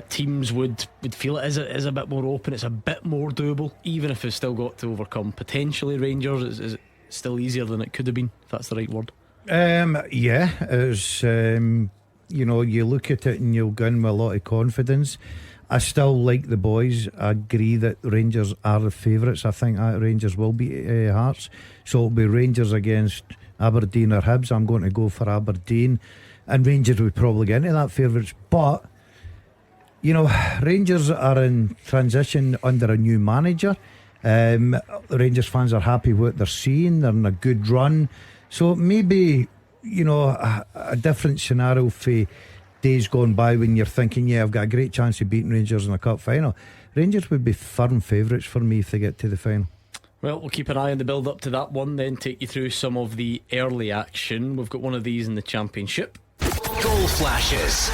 teams would feel it is a bit more open, it's a bit more doable, even if it's still got to overcome potentially Rangers? Is it still easier than it could have been, if that's the right word? It's you look at it and you'll go in with a lot of confidence. I still like the boys. I agree that Rangers are the favourites. I think Rangers will beat Hearts, so it'll be Rangers against Aberdeen or Hibs. I'm going to go for Aberdeen, and Rangers would probably get into that favourites, but Rangers are in transition under a new manager. Rangers fans are happy with what they're seeing. They're in a good run, so maybe a different scenario for days gone by when you're thinking, I've got a great chance of beating Rangers in a cup final. Rangers would be firm favourites for me if they get to the final. Well, we'll keep an eye on the build up to that one, then take you through some of the early action. We've got one of these in the Championship. Goal flashes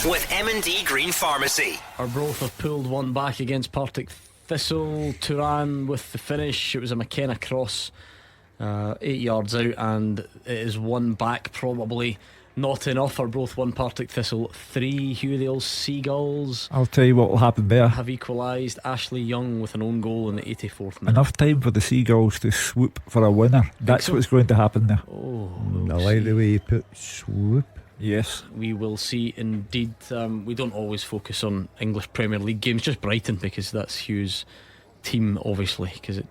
with M&D Green Pharmacy. Arbroath have pulled one back against Partick Thistle. Turan with the finish. It was a McKenna cross 8 yards out, and it is one back, probably not enough. Arbroath 1, Partick Thistle 3. Hughdale's Seagulls, I'll tell you what will happen there, have equalised. Ashley Young with an own goal in the 84th minute. Enough time for the Seagulls to swoop for a winner. That's what's going to happen there. I like the way you put swoop. Yes, we will see indeed. We don't always focus on English Premier League games, just Brighton, because that's Hugh's team, obviously, because it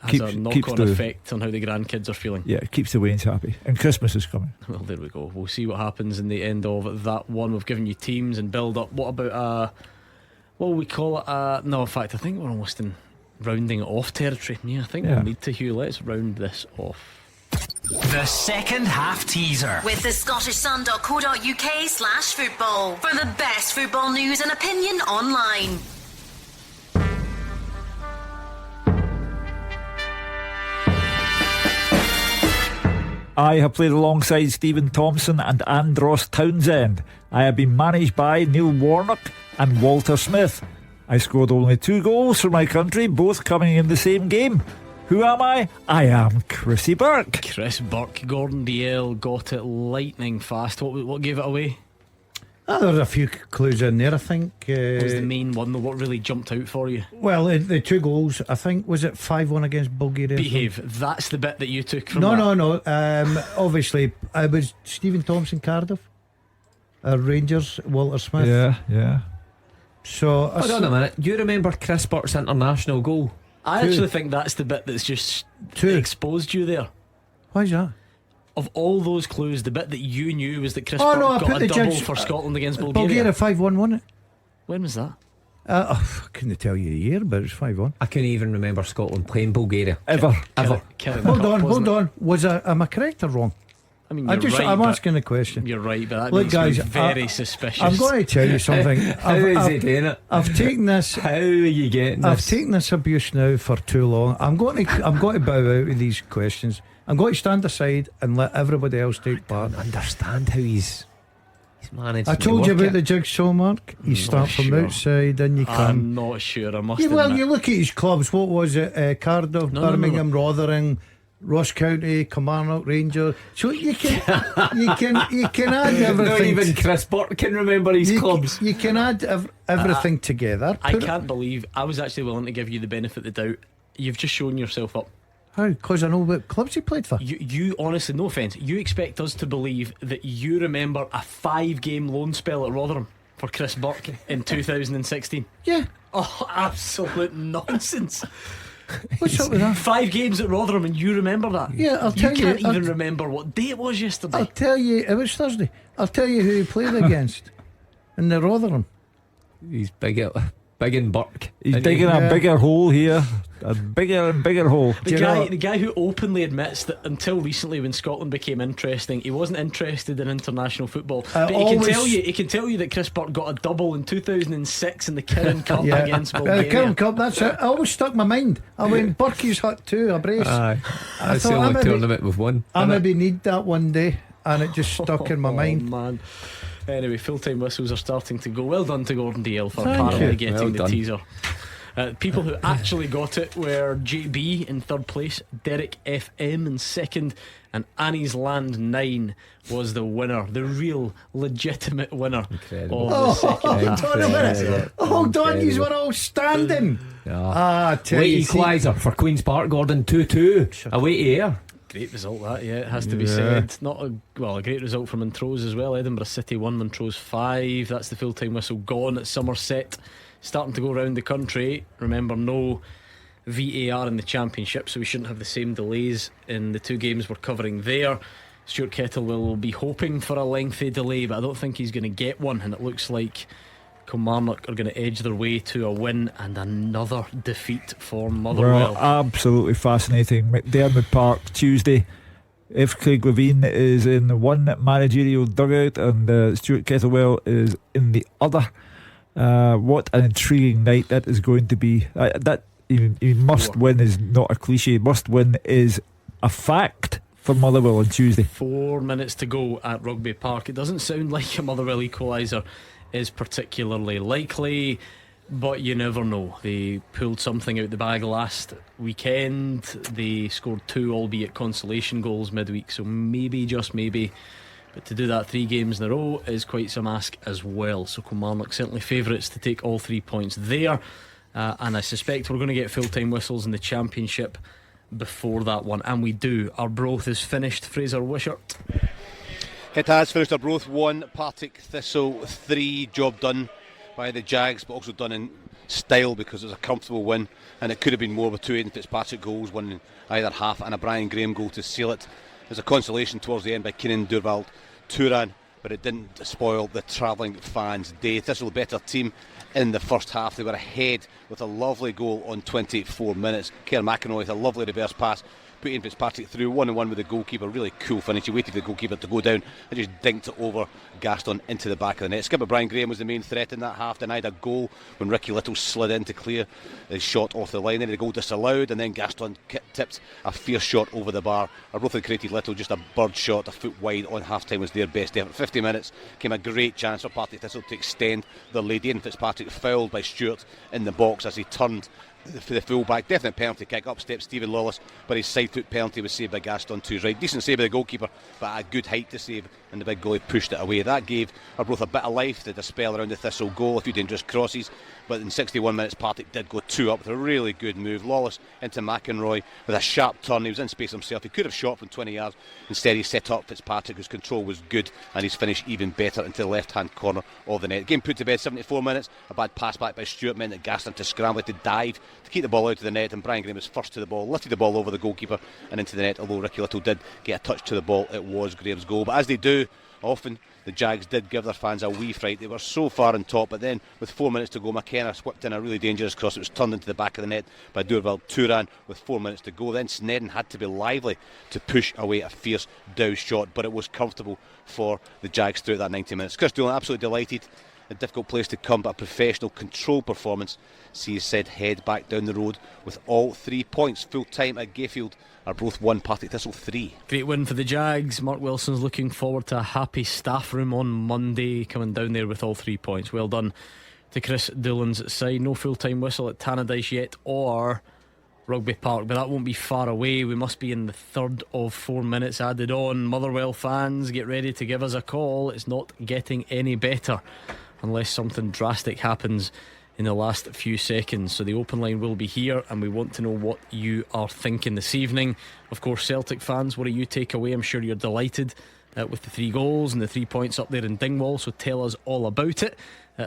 has a knock-on effect on how the grandkids are feeling. Yeah, it keeps the Waynes happy, and Christmas is coming. Well, there we go. We'll see what happens in the end of that one. We've given you teams and build up. What about what will we call it? No, in fact, I think we're almost in rounding it off territory. I think we'll need to, Hugh. Let's round this off. The second half teaser with the scottishsun.co.uk/football for the best football news and opinion online. I have played alongside Stephen Thompson and Andros Townsend. I have been managed by Neil Warnock and Walter Smith. I scored only 2 goals for my country, both coming in the same game. Who am I? I am Chrissy Burke. Chris Burke. Gordon Dalziel got it lightning fast. What gave it away? There was a few clues in there, I think. What was the main one, though? What really jumped out for you? Well, the 2 goals, I think, was it 5-1 against Bulgaria? Behave. That's the bit that you took from No. Obviously, it was Stephen Thompson, Cardiff. Rangers, Walter Smith. Yeah. So hold on a minute. Do you remember Chris Burke's international goal? I actually think that's the bit that's just exposed you there. Why is that? Of all those clues, the bit that you knew was that Chris Burke got a double for Scotland against Bulgaria. Bulgaria 5-1, wasn't it? When was that? I couldn't tell you the year, but it was 5-1. I couldn't even remember Scotland playing Bulgaria ever. Hold on. Am I correct or wrong? I mean, I'm asking a question. You're right, but that Look, makes guys, me very suspicious. I'm going to tell you something. How is he doing it? I've taken this. How are you getting this? I've taken this abuse now for too long. I'm going to bow out with these questions. I'm going to stand aside and let everybody else take part. I don't understand how he's I told you about the jigsaw, Mark. You start from outside and you come. I'm not sure, I must Well, admit. you look at his clubs. What was it? Cardiff, Birmingham, Rotherham, Ross County, Kilmarnock, Rangers. So you can add everything. Not even Chris Burke can remember his clubs. You can add everything together. I can't believe I was actually willing to give you the benefit of the doubt. You've just shown yourself up. How? Because I know what clubs he played for. You honestly, no offence, you expect us to believe that you remember a 5-game loan spell at Rotherham for Chris Burke in 2016? Yeah. Oh, absolute nonsense. What's up with that? 5 games at Rotherham and you remember that? Yeah, I'll tell you. You can't even remember what day it was yesterday. I'll tell you. It was Thursday. I'll tell you who he played against in the Rotherham. He's big in Burke. He's digging a bigger hole here. A bigger and bigger hole. The guy who openly admits that until recently, when Scotland became interesting, he wasn't interested in international football. But he can tell you that Chris Burke got a double in 2006 in the Kirin Cup against Bulgaria. The Kirin Cup, that's it. I always stuck my mind. I went Burkey's hut too, a brace. That's the only tournament we've won. I maybe need that one day, and it just stuck in my mind. Man. Anyway, full-time whistles are starting to go. Well done to Gordon Dalziel for apparently getting the teaser. People who actually got it were JB in third place, Derek FM in second, and Annie's Land 9 was the winner, the real legitimate winner of the second half. Hold on a minute. Hold on, you were all standing. Late equaliser for Queen's Park, Gordon, 2-2 away to Ayr. Great result that, it has to be said. Not a great result for Montrose as well. Edinburgh City 1, Montrose 5. That's the full-time whistle gone at Somerset. Starting to go around the country. Remember, no VAR in the Championship, so we shouldn't have the same delays in the 2 games we're covering there. Stuart Kettlewell will be hoping for a lengthy delay, but I don't think he's going to get one, and it looks like Kilmarnock are going to edge their way to a win and another defeat for Motherwell. Well, absolutely fascinating. McDermott Park Tuesday. If Craig Levein is in one managerial dugout and Stuart Kettlewell is in the other, what an intriguing night that is going to be. That must win is not a cliche. Must win is a fact for Motherwell on Tuesday. 4 minutes to go at Rugby Park. It doesn't sound like a Motherwell equaliser is particularly likely, but you never know. They pulled something out the bag last weekend. They scored 2, albeit consolation goals midweek, so maybe, just maybe. But to do that 3 games in a row is quite some ask as well. So Kilmarnock certainly favourites to take all 3 points there, and I suspect we're going to get full-time whistles in the Championship before that one, and we do. Arbroath is finished. Fraser Wishart. It has finished. Arbroath 1, Partick Thistle 3. Job done by the Jags, but also done in style because it was a comfortable win, and it could have been more with 2 Aidan Fitzpatrick goals, one in either half, and a Brian Graham goal to seal it. There's a consolation towards the end by Keenan Durwald Turan, but it didn't spoil the travelling fans' day. Thistle a better team in the first half. They were ahead with a lovely goal on 24 minutes. Kerr McInroy with a lovely reverse pass put in Fitzpatrick through 1-1 with the goalkeeper. Really cool finish. He waited for the goalkeeper to go down and just dinked it over Gaston into the back of the net. Skipper Brian Graham was the main threat in that half. Denied a goal when Ricky Little slid in to clear his shot off the line. Then the goal disallowed, and then Gaston tipped a fierce shot over the bar. Arbroath had created little, just a bird shot a foot wide on half time was their best effort. 50 minutes came a great chance for Partick Thistle to extend the lead. Ian Fitzpatrick fouled by Stewart in the box as he turned for the full-back. Definite penalty kick. Up steps Stephen Lawless, but his side foot penalty was saved by Gaston to his right. Decent save by the goalkeeper, but at a good height to save, and the big goalie pushed it away. That gave Arbroath a bit of life to dispel around the Thistle goal, a few dangerous crosses, but in 61 minutes Partick did go 2 up with a really good move. Lawless into McInroy with a sharp turn. He was in space himself. He could have shot from 20 yards. Instead he set up Fitzpatrick, whose control was good, and his finish even better into the left hand corner of the net. Game put to bed. 74 minutes. A bad pass back by Stewart meant that Gaston to scramble to dive to keep the ball out of the net, and Brian Graham was first to the ball, lifted the ball over the goalkeeper and into the net. Although Ricky Little did get a touch to the ball, it was Graham's goal. But as they do often, the Jags did give their fans a wee fright. They were so far on top, but then with 4 minutes to go, McKenna whipped in a really dangerous cross. It was turned into the back of the net by Durwald Turan with 4 minutes to go. Then Snedden had to be lively to push away a fierce Dow shot, but it was comfortable for the Jags throughout that 90 minutes. Chris Doolan absolutely delighted a difficult place to come, but a professional, controlled performance sees said head back down the road with all 3 points. Full time at Gayfield are both 1, Partick Thistle 3. Great win for the Jags. Mark Wilson's looking forward to a happy staff room on Monday, coming down there with all 3 points. Well done to Chris Doolan's side. No full-time whistle at Tannadice yet or Rugby Park, but that won't be far away. We must be in the third of 4 minutes added on. Motherwell fans, get ready to give us a call. It's not getting any better unless something drastic happens in the last few seconds. So the open line will be here, and we want to know what you are thinking this evening. Of course, Celtic fans, what do you take away? I'm sure you're delighted with the 3 goals and the 3 points up there in Dingwall, so tell us all about it.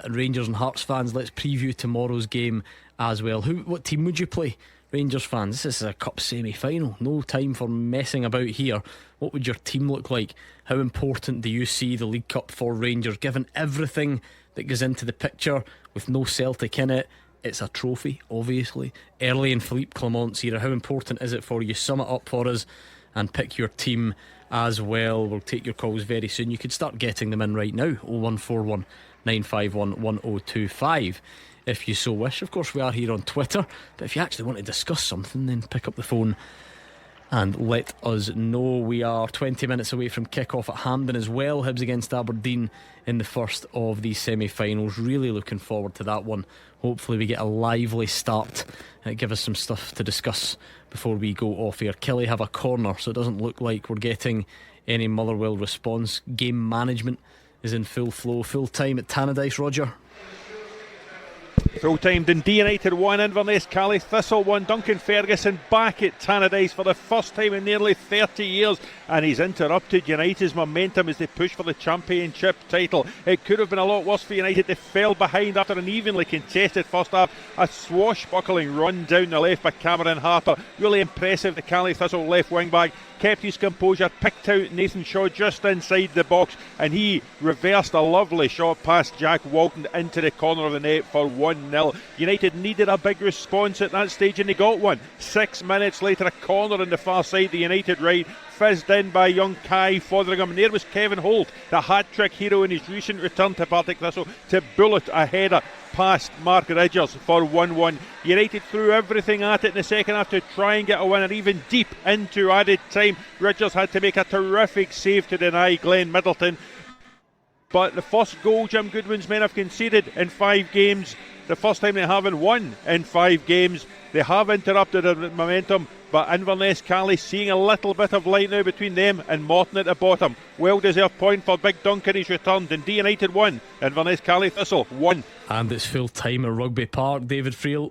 Rangers and Hearts fans, let's preview tomorrow's game as well. What team would you play? Rangers fans, this is a cup semi-final. No time for messing about here. What would your team look like? How important do you see the League Cup for Rangers, given everything that goes into the picture with no Celtic in it? It's a trophy, obviously. Early in Philippe Clement's era, how important is it for you? Sum it up for us and pick your team as well. We'll take your calls very soon. You could start getting them in right now. 0141 951 1025 if you so wish. Of course, we are here on Twitter, but if you actually want to discuss something, then pick up the phone and let us know. We are 20 minutes away from kick-off at Hampden as well. Hibs against Aberdeen in the first of these semi-finals. Really looking forward to that one. Hopefully we get a lively start. Give us some stuff to discuss before we go off here. Kelly have a corner, so it doesn't look like we're getting any Motherwell response. Game management is in full flow. Full time at Tannadice, Roger. Full time Dundee United 1, Inverness Caley Thistle 1. Duncan Ferguson back at Tannadice for the first time in nearly 30 years, and he's interrupted United's momentum as they push for the championship title. It could have been a lot worse for United. They fell behind after an evenly contested first half. A swashbuckling run down the left by Cameron Harper. Really impressive. The Caley Thistle left wing back kept his composure, picked out Nathan Shaw just inside the box, and he reversed a lovely shot past Jack Walton into the corner of the net for 1-0. United needed a big response at that stage, and they got one. 6 minutes later, a corner on the far side, the United right, fizzed in by young Kai Fotheringham, and there was Kevin Holt, the hat-trick hero in his recent return to Partick Thistle, to bullet a header past Mark Ridgers for 1-1. United threw everything at it in the second half to try and get a winner, even deep into added time. Ridgers had to make a terrific save to deny Glenn Middleton. But the first goal Jim Goodwin's men have conceded in 5 games, the first time they haven't won in 5 games. They have interrupted the momentum, but Inverness Caley seeing a little bit of light now between them and Morton at the bottom. Well deserved point for Big Duncan. He's returned. Dundee United 1, Inverness Caley Thistle 1. And it's full time at Rugby Park. David Friel.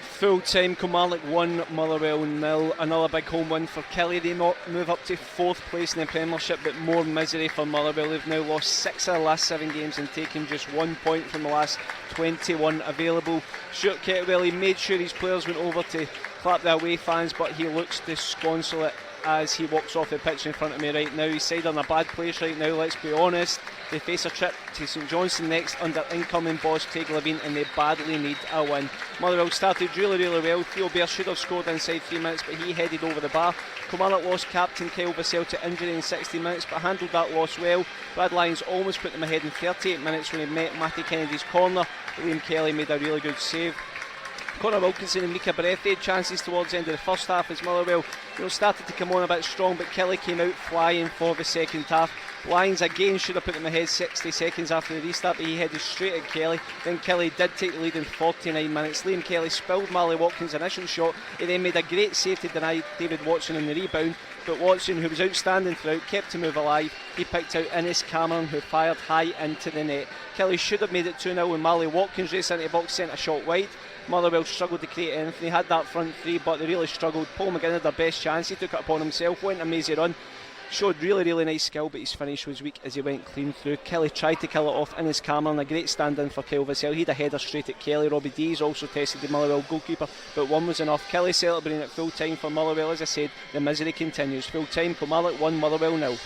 Full time, Kilmarnock 1, Motherwell 0. Another big home win for Kelly. They move up to 4th place in the Premiership, but more misery for Motherwell. They've now lost 6 of the last 7 games and taken just 1 point from the last 21 available. Stuart Kettlewell, he made sure his players went over to clap the away fans, but he looks disconsolate as he walks off the pitch in front of me right now. His side are in a bad place right now, let's be honest. They face a trip to St Johnstone next under incoming boss Craig Levine, and they badly need a win. Motherwell started really well. Theo Bear should have scored inside 3 minutes, but he headed over the bar. Kilmarnock lost captain Kyle Vassell to injury in 60 minutes, but handled that loss well. Brad Lyons almost put them ahead in 38 minutes when he met Matty Kennedy's corner. Liam Kelly made a really good save. Conor Wilkinson and Mika Barretti had chances towards the end of the first half as Motherwell started to come on a bit strong, but Kelly came out flying for the second half. Lyons again should have put them ahead 60 seconds after the restart, but he headed straight at Kelly. Then Kelly did take the lead in 49 minutes. Liam Kelly spilled Marley Watkins' initial shot. He then made a great save to deny David Watson in the rebound, but Watson, who was outstanding throughout, kept the move alive. He picked out Innes Cameron, who fired high into the net. Kelly should have made it 2-0 when Marley Watkins raced into the box, sent a shot wide. Motherwell struggled to create anything. They had that front three, but they really struggled. Paul McGinn had their best chance. He took it upon himself, went a mazy run, showed really nice skill, but his finish was weak as he went clean through. Kelly tried to kill it off in his Cameron, a great stand-in for Kyle Vassell. He had a header straight at Kelly. Robbie Dees also tested the Motherwell goalkeeper, but one was enough. Kelly celebrating at full time for Motherwell. As I said, the misery continues. Full time, Kilmarnock 1, Motherwell 0.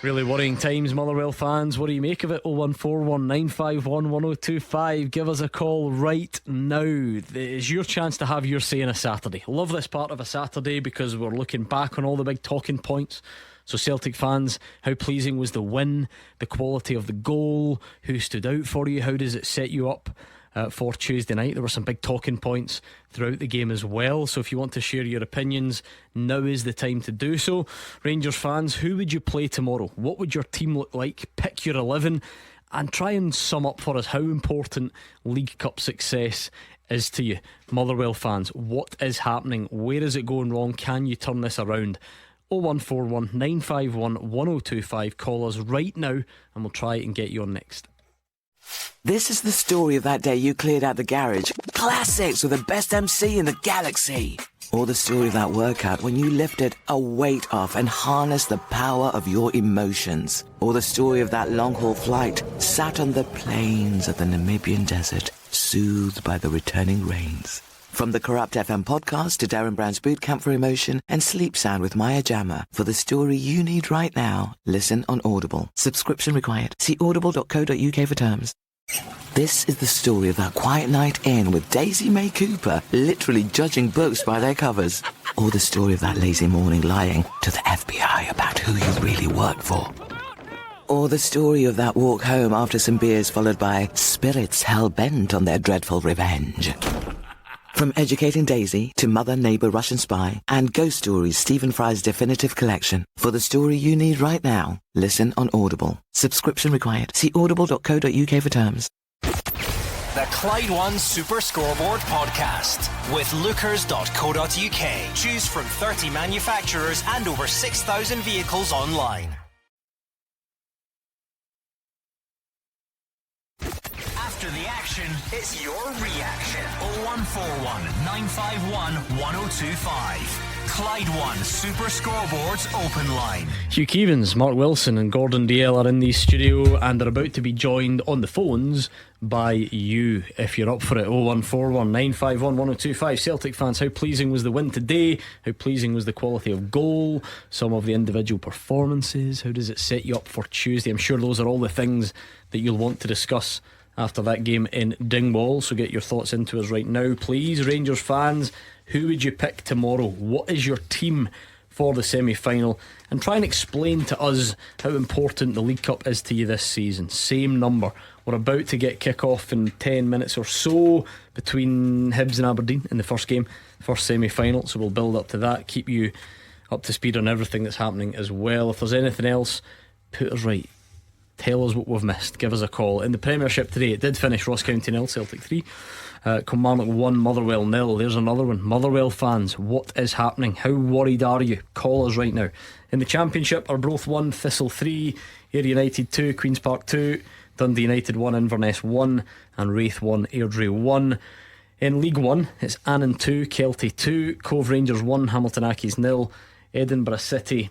Really worrying times, Motherwell fans. What do you make of it? 01419511025. Give us a call right now. It's your chance to have your say on a Saturday. Love this part of a Saturday because we're looking back on all the big talking points. So Celtic fans, how pleasing was the win, the quality of the goal, who stood out for you, how does it set you up for Tuesday night? There were some big talking points throughout the game as well, so if you want to share your opinions, now is the time to do so. Rangers fans, who would you play tomorrow? What would your team look like? Pick your 11 and try and sum up for us how important League Cup success is to you. Motherwell fans, what is happening? Where is it going wrong? Can you turn this around? 0141 951 1025. Call us right now and we'll try and get you on next. This is the story of that day you cleared out the garage. Classics with the best MC in the galaxy. Or the story of that workout when you lifted a weight off and harnessed the power of your emotions. Or the story of that long-haul flight sat on the plains of the Namibian desert, soothed by the returning rains. From the Corrupt FM podcast to Darren Brown's Boot Camp for Emotion and Sleep Sound with Maya Jama. For the story you need right now, listen on Audible. Subscription required. See audible.co.uk for terms. This is the story of that quiet night in with Daisy May Cooper literally judging books by their covers. Or the story of that lazy morning lying to the FBI about who you really work for. Or the story of that walk home after some beers followed by spirits hell-bent on their dreadful revenge. From Educating Daisy to Mother, Neighbour, Russian Spy and Ghost Stories, Stephen Fry's definitive collection. For the story you need right now, listen on Audible. Subscription required. See audible.co.uk for terms. The Clyde One Super Scoreboard Podcast with lookers.co.uk. Choose from 30 manufacturers and over 6,000 vehicles online. After the action, it's your reaction. 0141 951 1025. Clyde One Super Scoreboard's open line. Hugh Keevins, Mark Wilson and Gordon Dalziel are in the studio and they're about to be joined on the phones by you if you're up for it. 0141 951 1025. Celtic fans, how pleasing was the win today? How pleasing was the quality of goal? Some of the individual performances? How does it set you up for Tuesday? I'm sure those are all the things that you'll want to discuss after that game in Dingwall, so get your thoughts into us right now please. Rangers fans, who would you pick tomorrow? What is your team for the semi-final? And try and explain to us how important the League Cup is to you this season. Same number. We're about to get kick-off in 10 minutes or so between Hibs and Aberdeen in the first game, first semi-final, so we'll build up to that, keep you up to speed on everything that's happening as well. If there's anything else, put us right. Tell us what we've missed. Give us a call. In the Premiership today, it did finish Ross County 0, Celtic 3. Kilmarnock 1, Motherwell 0. There's another one. Motherwell fans, what is happening? How worried are you? Call us right now. In the Championship, Arbroath 1, Thistle 3, Ayr United 2, Queen's Park 2, Dundee United 1, Inverness 1, and Raith 1, Airdrie 1. In League 1, it's Annan 2, Kelty 2, Cove Rangers 1, Hamilton Accies 0, Edinburgh City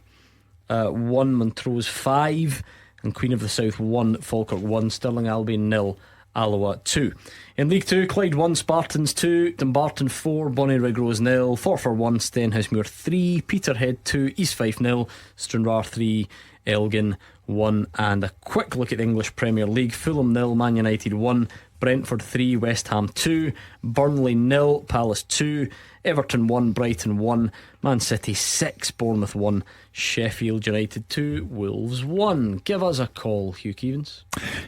1, Montrose 5, and Queen of the South 1, Falkirk 1, Stirling Albion 0, Alloa 2. In League 2, Clyde 1, Spartans 2, Dumbarton 4, Bonnyrigg Rose 0, Forfar 1, Stenhousemuir 3, Peterhead 2, East Fife 0, Stranraer 3, Elgin 1. And a quick look at the English Premier League. Fulham 0, Man United 1, Brentford 3, West Ham 2, Burnley 0, Palace 2, Everton 1, Brighton 1, Man City 6, Bournemouth 1, Sheffield United 2, Wolves 1. Give us a call, Hugh Keevins.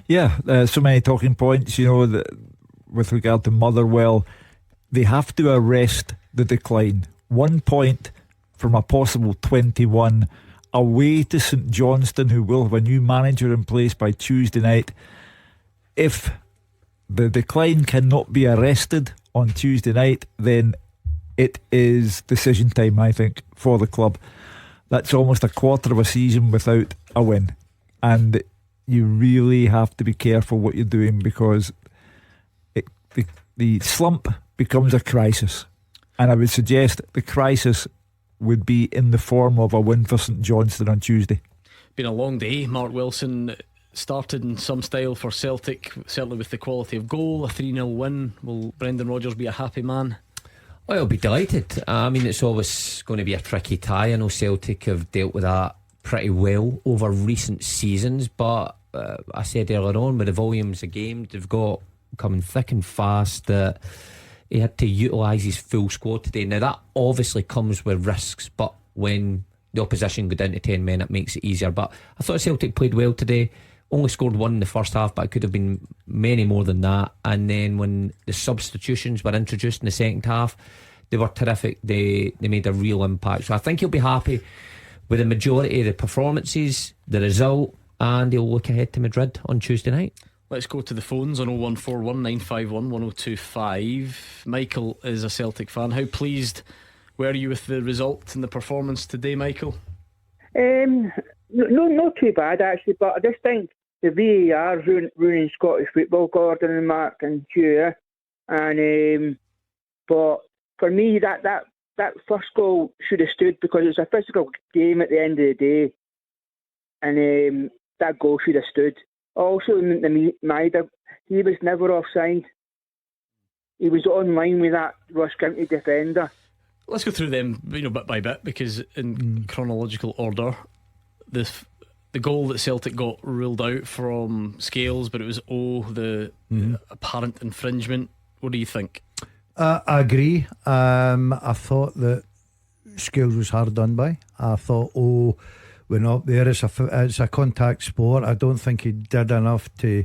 Yeah, so many talking points, you know, with regard to Motherwell. They have to arrest the decline. 1 point from a possible 21 away to St Johnstone, who will have a new manager in place by Tuesday night. If the decline cannot be arrested on Tuesday night, then it is decision time, I think, for the club. That's almost a quarter of a season without a win, and you really have to be careful what you're doing, because the slump becomes a crisis, and I would suggest the crisis would be in the form of a win for St Johnstone on Tuesday. Been a long day. Mark Wilson started in some style for Celtic, certainly with the quality of goal. A 3-0 win. Will Brendan Rodgers be a happy man? Well, I'll be delighted. I mean, it's always going to be a tricky tie. I know Celtic have dealt with that pretty well over recent seasons, but I said earlier on, with the volumes of games they've got coming thick and fast, that he had to utilise his full squad today. Now that obviously comes with risks, but when the opposition go down to 10 men, it makes it easier. But I thought Celtic played well today. Only scored one in the first half, but it could have been many more than that. And then when the substitutions were introduced in the second half, they were terrific. They made a real impact. So I think he'll be happy with the majority of the performances, the result, and he'll look ahead to Madrid on Tuesday night. Let's go to the phones on 0141 951 1025. Michael is a Celtic fan. How pleased were you with the result and the performance today, Michael? No, not too bad actually, but I just think the VAR ruining Scottish football, Gordon and Mark and Hugh. And but for me, that first goal should have stood because it was a physical game at the end of the day, and that goal should have stood. Also, the Maida, he was never offside. He was on line with that Ross County defender. Let's go through them, bit by bit, because in chronological order, the goal that Celtic got ruled out from Scales, but it was the apparent infringement. What do you think? I agree. I thought that Scales was hard done by. I thought, we're not there. It's a contact sport. I don't think he did enough to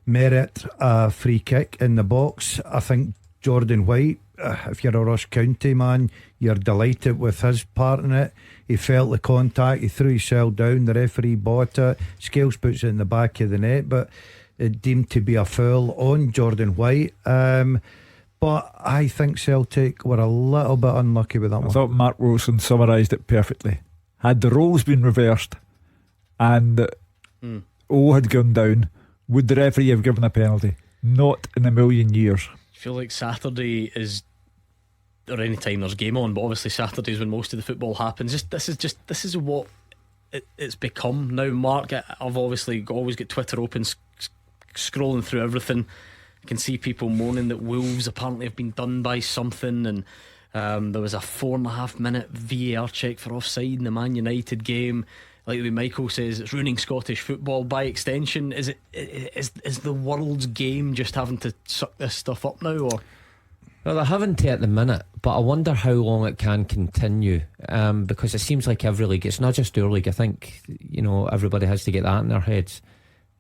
merit a free kick in the box. I think Jordan White, if you're a Ross County man, you're delighted with his part in it. He felt the contact, he threw himself down, the referee bought it. Scales puts it in the back of the net, but it deemed to be a foul on Jordan White. But I think Celtic were a little bit unlucky with that one. I thought Mark Wilson summarised it perfectly. Had the roles been reversed and O had gone down, would the referee have given a penalty? Not in a million years. I feel like Saturday is, or any time there's game on, but obviously Saturday is when most of the football happens. This is what it's become now, Mark. I've obviously always got Twitter open, scrolling through everything. I can see people moaning that Wolves apparently have been done by something, and there was a 4.5 minute VAR check for offside in the Man United game. Like the way Michael says, it's ruining Scottish football by extension. Is the world's game just having to suck this stuff up now, or? Well, they're having to at the minute, but I wonder how long it can continue, because it seems like every league, it's not just our league, I think everybody has to get that in their heads.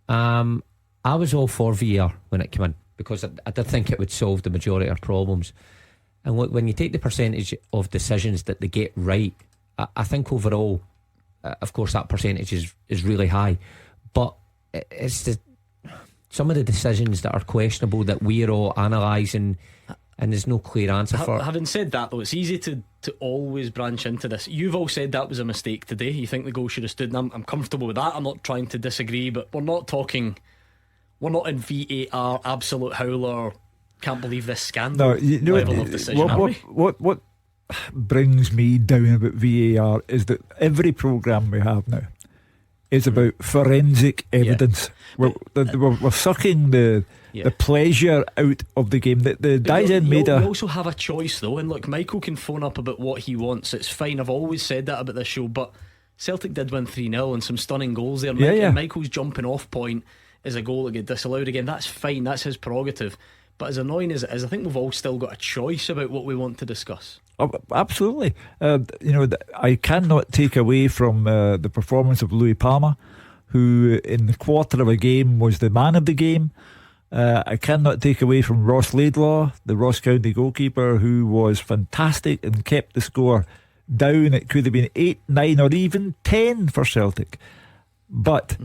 I was all for VAR when it came in, because I did think it would solve the majority of problems. And when you take the percentage of decisions that they get right, I think overall, of course that percentage is really high, but it's some of the decisions that are questionable that we're all analysing, and there's no clear answer for. Having said that though, it's easy to always branch into this. You've all said that was a mistake today. You think the goal should have stood, and I'm comfortable with that. I'm not trying to disagree, but we're not in VAR absolute howler, can't believe this scandal level of decision. What brings me down about VAR is that every programme we have now is about forensic evidence. We're sucking the pleasure out of the game. The Dalziel made we also have a choice though, and look, Michael can phone up about what he wants. It's fine, I've always said that about this show, but Celtic did win 3-0 and some stunning goals there. Michael's jumping off point is a goal that get disallowed again. That's fine, that's his prerogative. But as annoying as it is, I think we've all still got a choice about what we want to discuss. Oh, absolutely. I cannot take away from the performance of Louis Palmer, who in the quarter of a game was the man of the game. I cannot take away from Ross Laidlaw, the Ross County goalkeeper, who was fantastic and kept the score down. It could have been 8, 9 or even 10 for Celtic. But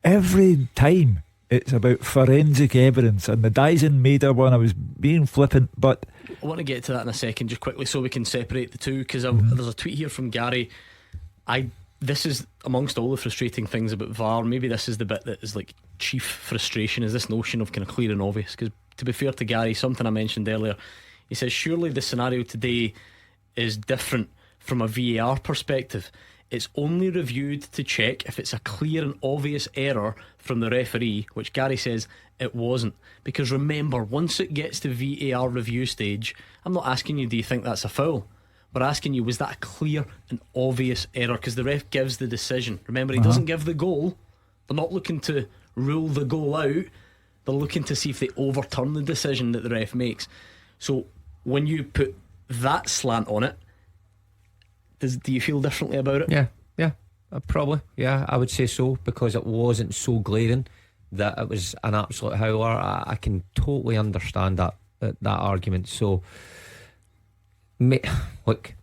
every time it's about forensic evidence, and the Dyson made one. I was being flippant, but I want to get to that in a second, just quickly, so we can separate the two, because there's a tweet here from Gary. This is amongst all the frustrating things about VAR. Maybe this is the bit that is like chief frustration, is this notion of kind of clear and obvious. Because to be fair to Gary, something I mentioned earlier, he says surely the scenario today is different from a VAR perspective. It's only reviewed to check if it's a clear and obvious error from the referee, which Gary says it wasn't. Because remember, once it gets to VAR review stage, I'm not asking you, do you think that's a foul? We're asking you, was that a clear and obvious error? Because the ref gives the decision. Remember, he doesn't give the goal. They're not looking to rule the goal out. They're looking to see if they overturn the decision that the ref makes. So when you put that slant on it, Do you feel differently about it? Yeah, probably. Yeah, I would say so, because it wasn't so glaring that it was an absolute howler. I can totally understand that argument. So, look,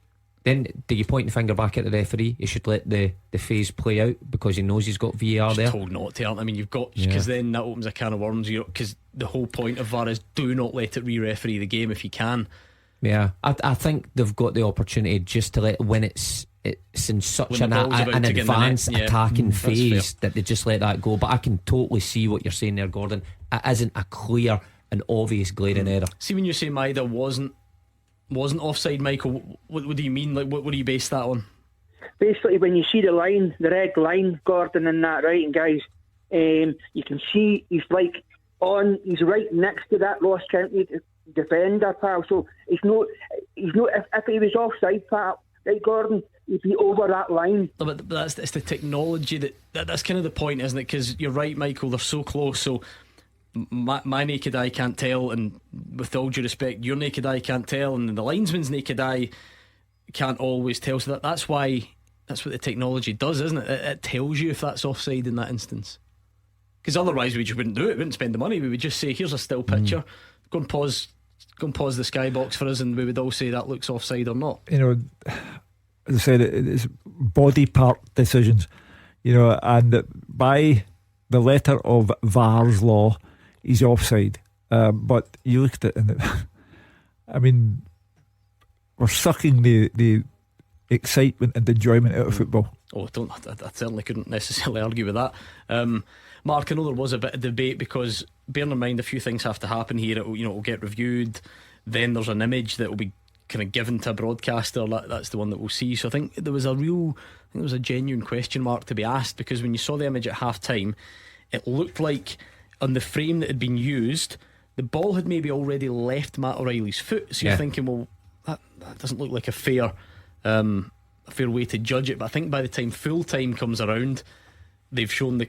then do you point the finger back at the referee? He should let the phase play out because he knows he's got VAR there. Told not to. I mean, you've got, because then that opens a can of worms. Because the whole point of VAR is do not let it re-referee the game if you can. Yeah, I think they've got the opportunity just to let, when it's in such an advanced attacking phase, that they just let that go. But I can totally see what you're saying there, Gordon. It isn't a clear and obvious glaring error. See, when you say Maida wasn't offside, Michael, what do you mean? Like, what do you base that on? Basically, when you see the line, the red line, Gordon, and that, right, and guys, you can see he's right next to that Ross County defender, pal. So he's not. If he was offside, pal, right, Gordon, he'd be over that line. No, but it's the technology that's kind of the point, isn't it? Because you're right, Michael. They're so close. So my naked eye can't tell, and with all due respect, your naked eye can't tell, and the linesman's naked eye can't always tell. So that's what the technology does, isn't it? It tells you if that's offside in that instance. Because otherwise we just wouldn't do it. We wouldn't spend the money. We would just say, here's a still picture. Go and pause the skybox for us, and we would all say that looks offside or not. You know, as I said, it's body part decisions. You know, and by the letter of VAR's law, he's offside. But you look at it, and I mean, we're sucking the excitement and enjoyment out of football. Oh, I certainly couldn't necessarily argue with that. Mark, I know there was a bit of debate, because bearing in mind a few things have to happen here. It'll get reviewed, then there's an image that will be kind of given to a broadcaster. That's the one that we'll see. So I think there was a genuine question mark to be asked, because when you saw the image at half time, it looked like on the frame that had been used, the ball had maybe already left Matt O'Reilly's foot. So you're thinking, well, that doesn't look like a fair way to judge it. But I think by the time full time comes around, they've shown the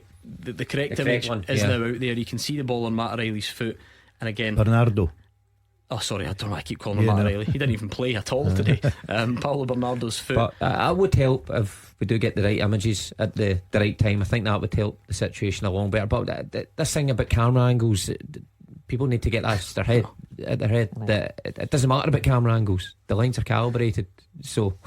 correct image is now out there. You can see the ball on Matt O'Reilly's foot. And again, Bernardo. Oh, sorry, I don't know why I keep calling him Matt O'Reilly. He didn't even play at all today. Paulo Bernardo's foot. But it would help if we do get the right images at the right time. I think that would help the situation along better. But this thing about camera angles, people need to get that at their head. That it doesn't matter about camera angles. The lines are calibrated. So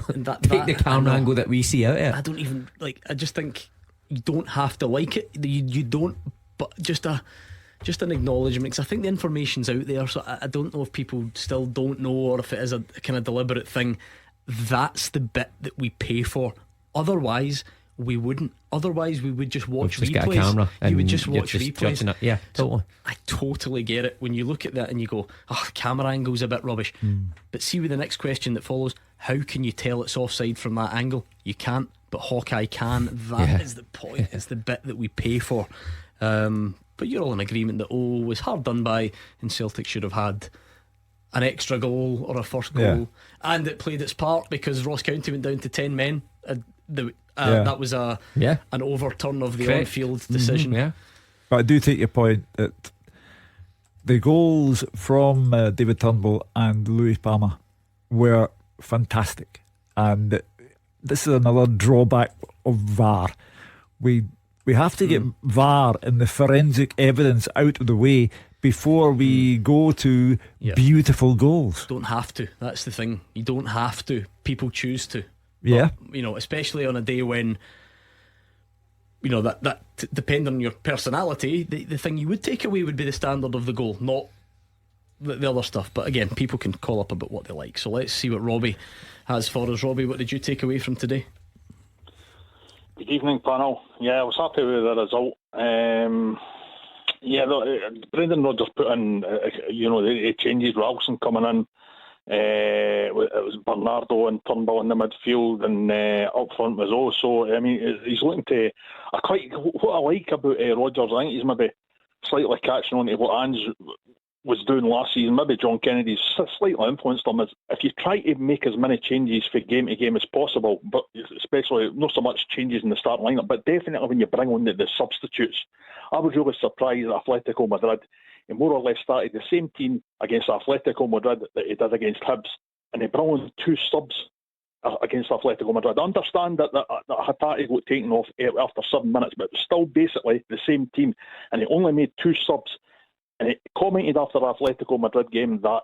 take the camera angle that we see out there. I don't even I just think you don't have to like it. You don't. But just an acknowledgement, because I think the information's out there. So I don't know if people still don't know, or if it is a kind of deliberate thing. That's the bit that we pay for. Otherwise we wouldn't. Otherwise we would just watch replays. Get a camera, you would just watch replays. Yeah, totally. So I totally get it when you look at that and you go, the camera angle's a bit rubbish. But see, with the next question that follows, how can you tell it's offside from that angle? You can't, but Hawkeye can. That is the point. It's the bit that we pay for. But you're all in agreement that it was hard done by, and Celtic should have had an extra goal or a first goal, and it played its part because Ross County went down to 10 men. That was an overturn of the on-field decision. But I do take your point that the goals from David Turnbull and Louis Palma were fantastic, and this is another drawback of VAR. We have to get VAR and the forensic evidence out of the way before we go to beautiful goals. Don't have to. That's the thing. You don't have to. People choose to. Yeah. But, especially on a day when, that depending on your personality, the thing you would take away would be the standard of the goal, not the other stuff. But again, people can call up about what they like. So let's see what Robbie has for us. Robbie, what did you take away from today? Good evening, panel. I was happy with the result. Brendan Rodgers put in, the changes, Wilson coming in. It was Bernardo and Turnbull in the midfield, and up front was also. I mean, he's looking to. What I like about Rodgers, I think he's maybe slightly catching on to what Ange was doing last season. Maybe John Kennedy's slightly influenced him. Is if you try to make as many changes from game to game as possible, but especially not so much changes in the starting lineup, but definitely when you bring on the substitutes. I was really surprised that Atletico Madrid, he more or less started the same team against Atletico Madrid that he did against Hibs, and he brought on two subs against Atletico Madrid. I understand that Hatate got taken off after 7 minutes, but it was still basically the same team, and he only made 2 subs. And he commented after the Atletico Madrid game that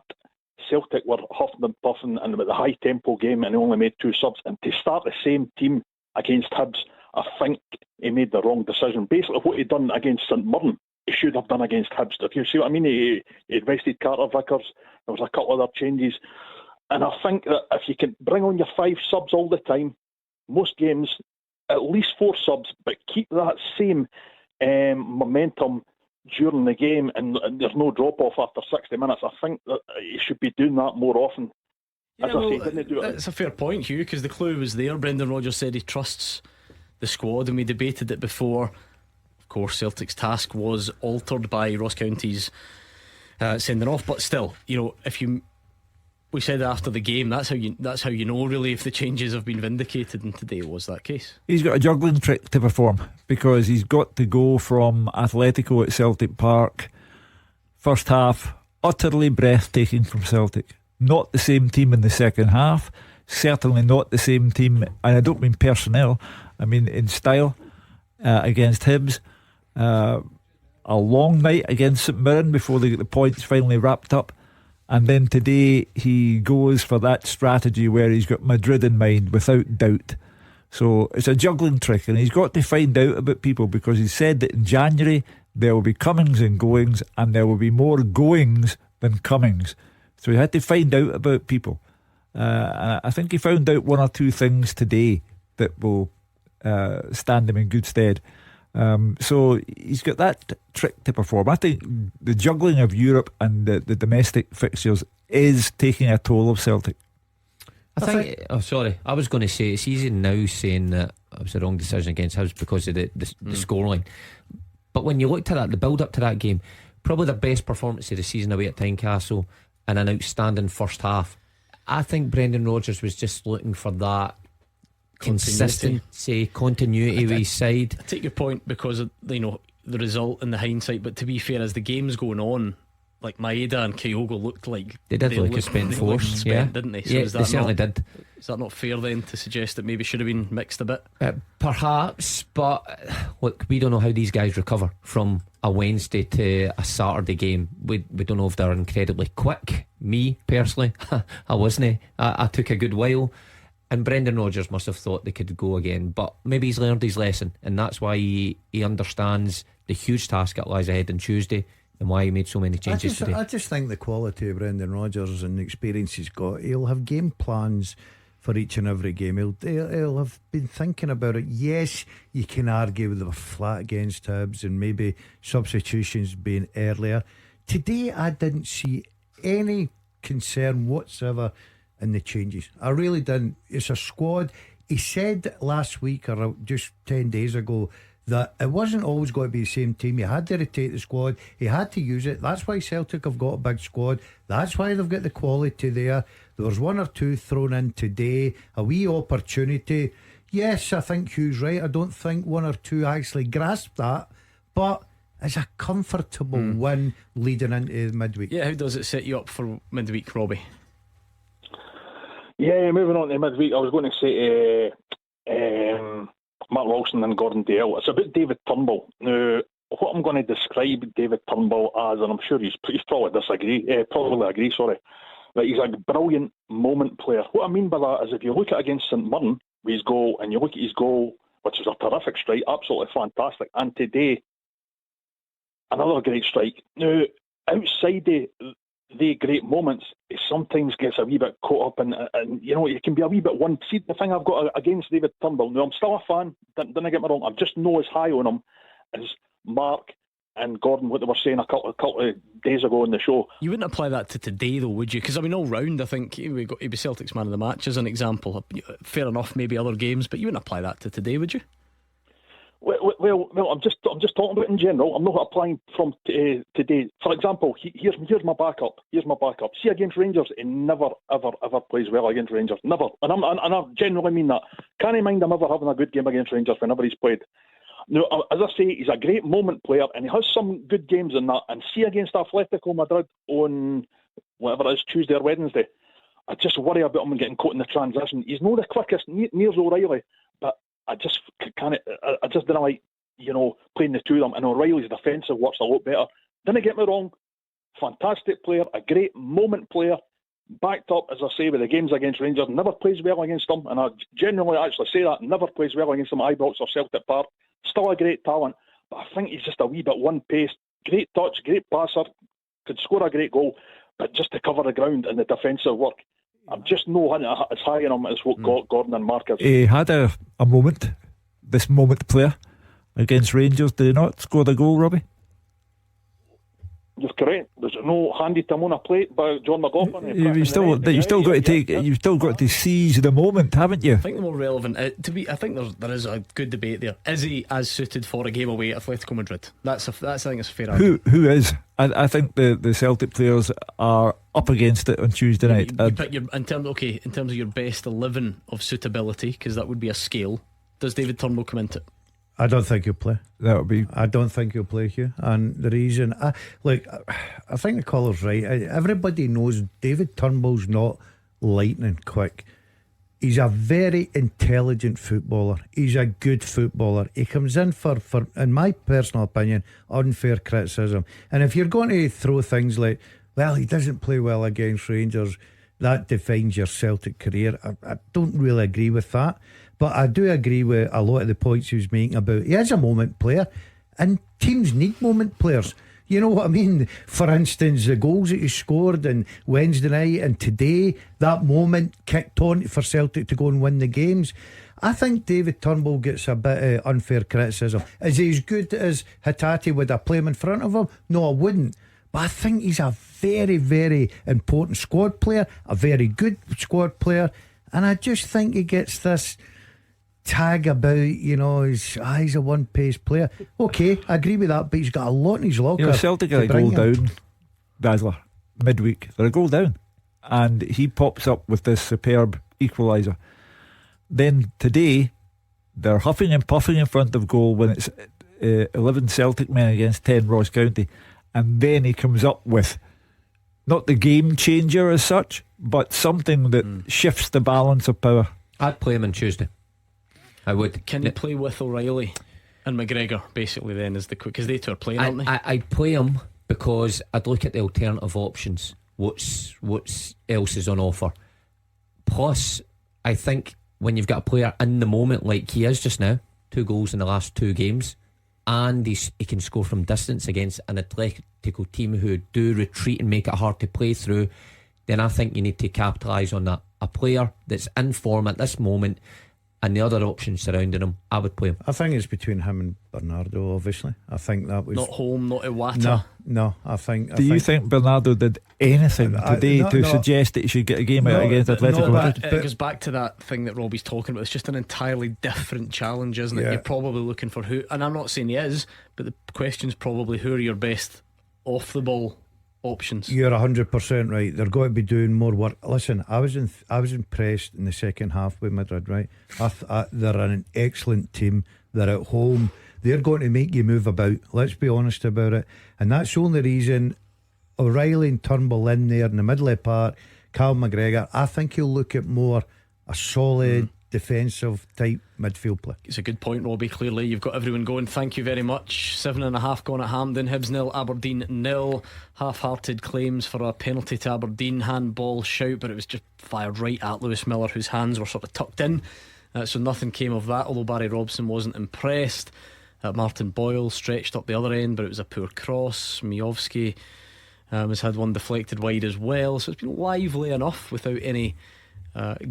Celtic were huffing and puffing and with the high tempo game, and he only made 2 subs. And to start the same team against Hibs, I think he made the wrong decision. Basically, what he done against St Mirren, he should have done against Hibs. If you see what I mean, he invested Carter Vickers. There was a couple other changes. And I think that if you can bring on your 5 subs all the time, most games, at least 4 subs, but keep that same momentum during the game, and there's no drop-off after 60 minutes, I think that you should be doing that more often. As I say, didn't do it. It's a fair point, Hugh, because the clue was there. Brendan Rodgers said he trusts the squad, and we debated it before. Of course, Celtic's task was altered by Ross County's sending off, but still, we said after the game, that's how you know really if the changes have been vindicated, and today was that case. He's got a juggling trick to perform, because he's got to go from Atletico at Celtic Park, first half utterly breathtaking from Celtic, not the same team in the second half, certainly not the same team, and I don't mean personnel, I mean in style, against Hibs, a long night against St Mirren before they get the points finally wrapped up. And then today he goes for that strategy where he's got Madrid in mind, without doubt. So it's a juggling trick, and he's got to find out about people, because he said that in January there will be comings and goings, and there will be more goings than comings. So he had to find out about people. I think he found out 1 or 2 things today that will stand him in good stead. So he's got that trick to perform. I think the juggling of Europe and the domestic fixtures is taking a toll of Celtic. I was going to say it's easy now saying that it was the wrong decision against Hibs because of the scoreline, but when you looked at that, the build up to that game, probably the best performance of the season away at Tynecastle and an outstanding first half. I think Brendan Rodgers was just looking for that consistency, continuity with his side. I take your point because of the result and the hindsight, but to be fair, as the game's going on, like Maeda and Kyogo looked like they did look a spent force, didn't they? So they certainly did. Is that not fair then to suggest that maybe should have been mixed a bit? Perhaps, but look, we don't know how these guys recover from a Wednesday to a Saturday game. We don't know if they're incredibly quick. Me personally, I wasn't. I took a good while. And Brendan Rodgers must have thought they could go again, but maybe he's learned his lesson, and that's why he understands the huge task that lies ahead on Tuesday, and why he made so many changes today. I just think the quality of Brendan Rodgers and the experience he's got, he'll have game plans for each and every game. He'll have been thinking about it. Yes, you can argue with the flat against Hibs and maybe substitutions being earlier. Today I didn't see any concern whatsoever in the changes. I really didn't. It's a squad. He said last week or just 10 days ago that it wasn't always going to be the same team. He had to rotate the squad. He had to use it. That's why Celtic have got a big squad. That's why they've got the quality there. There was 1 or 2 thrown in today, a wee opportunity. Yes, I think Hugh's right. I don't think 1 or 2 actually grasped that, but it's a comfortable win leading into midweek. Yeah, how does it set you up for midweek, Robbie? Yeah, moving on to midweek, I was going to say Matt Wilson and Gordon Dalziel. It's about David Turnbull. Now, what I'm going to describe David Turnbull as, and I'm sure he's probably agree, that he's a brilliant moment player. What I mean by that is if you look at against St Mirren with his goal, and you look at his goal, which was a terrific strike, absolutely fantastic, and today another great strike. Now, outside the great moments, he sometimes gets a wee bit caught up in, and you can be a wee bit one. See, the thing I've got against David Turnbull, now I'm still a fan, don't get me wrong, I'm just not as high on him as Mark and Gordon, what they were saying a couple of days ago on the show. You wouldn't apply that to today though, would you? Because I mean, all round I think he'd be Celtic's man of the match as an example. Fair enough, maybe other games, but you wouldn't apply that to today, would you? Well, I'm just talking about in general. I'm not applying from today. For example, here's my backup. See, against Rangers, he never ever plays well against Rangers. Never. And I generally mean that. Can't mind him ever having a good game against Rangers whenever he's played. Now, as I say, he's a great moment player, and he has some good games in that. And see, against Atletico Madrid on whatever it is, Tuesday or Wednesday, I just worry about him getting caught in the transition. He's not the quickest, near's O'Reilly, but I just can't. I just don't like, playing the two of them. And O'Reilly's defensive works a lot better. Didn't get me wrong, fantastic player, a great moment player, backed up, as I say, with the games against Rangers. Never plays well against them, and I genuinely actually say that. Never plays well against them at Ibrox or Celtic Park. Still a great talent, but I think he's just a wee bit one-paced. Great touch, great passer, could score a great goal, but just to cover the ground in the defensive work, I'm just not as high on him as what Gordon and Mark is. He had a moment, this moment player against Rangers. Did he not score the goal, Robbie? You're correct. There's no handed to him on a plate by John McLaughlin. You've still got to seize the moment, haven't you? I think the more relevant I think there is a good debate there. Is he as suited for a game away at Atletico Madrid? That's I think it's a fair argument. Who is? I think the Celtic players are up against it on Tuesday night. You pick in terms of your best 11 of suitability, because that would be a scale. Does David Turnbull come into it? I don't think he'll play. That would be. I don't think he'll play here, and the reason, I think the caller's right. Everybody knows David Turnbull's not lightning quick. He's a very intelligent footballer. He's a good footballer. He comes in for, in my personal opinion, unfair criticism. And if you're going to throw things like, well, he doesn't play well against Rangers, that defines your Celtic career, I don't really agree with that. But I do agree with a lot of the points he was making about he is a moment player, and teams need moment players. You know what I mean? For instance, the goals that he scored on Wednesday night and today, that moment kicked on for Celtic to go and win the games. I think David Turnbull gets a bit of unfair criticism. Is he as good as Hatate? Would I play him in front of him? No, I wouldn't. But I think he's a very, very important squad player, a very good squad player, and I just think he gets this tag about, he's a one-pace player. Okay, I agree with that, but he's got a lot in his locker. Celtic are a goal down, Dazzler, midweek. They're a goal down, and he pops up with this superb equaliser. Then today, they're huffing and puffing in front of goal when it's 11 Celtic men against 10 Ross County, and then he comes up with not the game changer as such, but something that shifts the balance of power. I'd play him on Tuesday. I would. Can you play with O'Reilly and McGregor basically then, is the quick, because they two are playing, aren't they? I'd play him because I'd look at the alternative options. What's else is on offer? Plus, I think when you've got a player in the moment like he is just now, 2 goals in the last 2 games, and he can score from distance against an Atletico team who do retreat and make it hard to play through, then I think you need to capitalise on that. A player that's in form at this moment, and the other options surrounding him, I would play him. I think it's between him and Bernardo, obviously. I think that was not home, not Iwata. No, I think. Do you think Bernardo did anything today to suggest that he should get a game out against Atletico Madrid? It goes back to that thing that Robbie's talking about. It's just an entirely different challenge, isn't it? You're probably looking for who, and I'm not saying he is, but the question's probably who are your best off the ball options. You're 100% right. They're going to be doing more work. Listen, I was impressed in the second half with Madrid, right? They're an excellent team. They're at home. They're going to make you move about. Let's be honest about it. And that's the only reason O'Reilly and Turnbull in there in the middle of the park, Cal McGregor, I think he'll look at more a solid defensive type midfield play. It's a good point, Robbie. Clearly you've got everyone going. Thank you very much. 7.5 gone at Hampden. Hibs 0, Aberdeen 0. Half-hearted claims for a penalty to Aberdeen, handball shout, but it was just fired right at Lewis Miller, whose hands were sort of tucked in, so nothing came of that, although Barry Robson wasn't impressed. Martin Boyle stretched up the other end, but it was a poor cross. Miovski has had one deflected wide as well, so it's been lively enough without any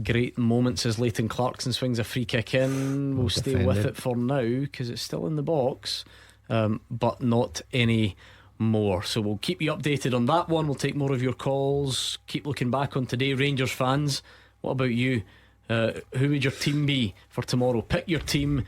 great moments as Leighton Clarkson swings a free kick in. We'll stay with it for now because it's still in the box, but not any more. So we'll keep you updated on that one. We'll take more of your calls. Keep looking back on today. Rangers fans, what about you? Who would your team be for tomorrow? Pick your team,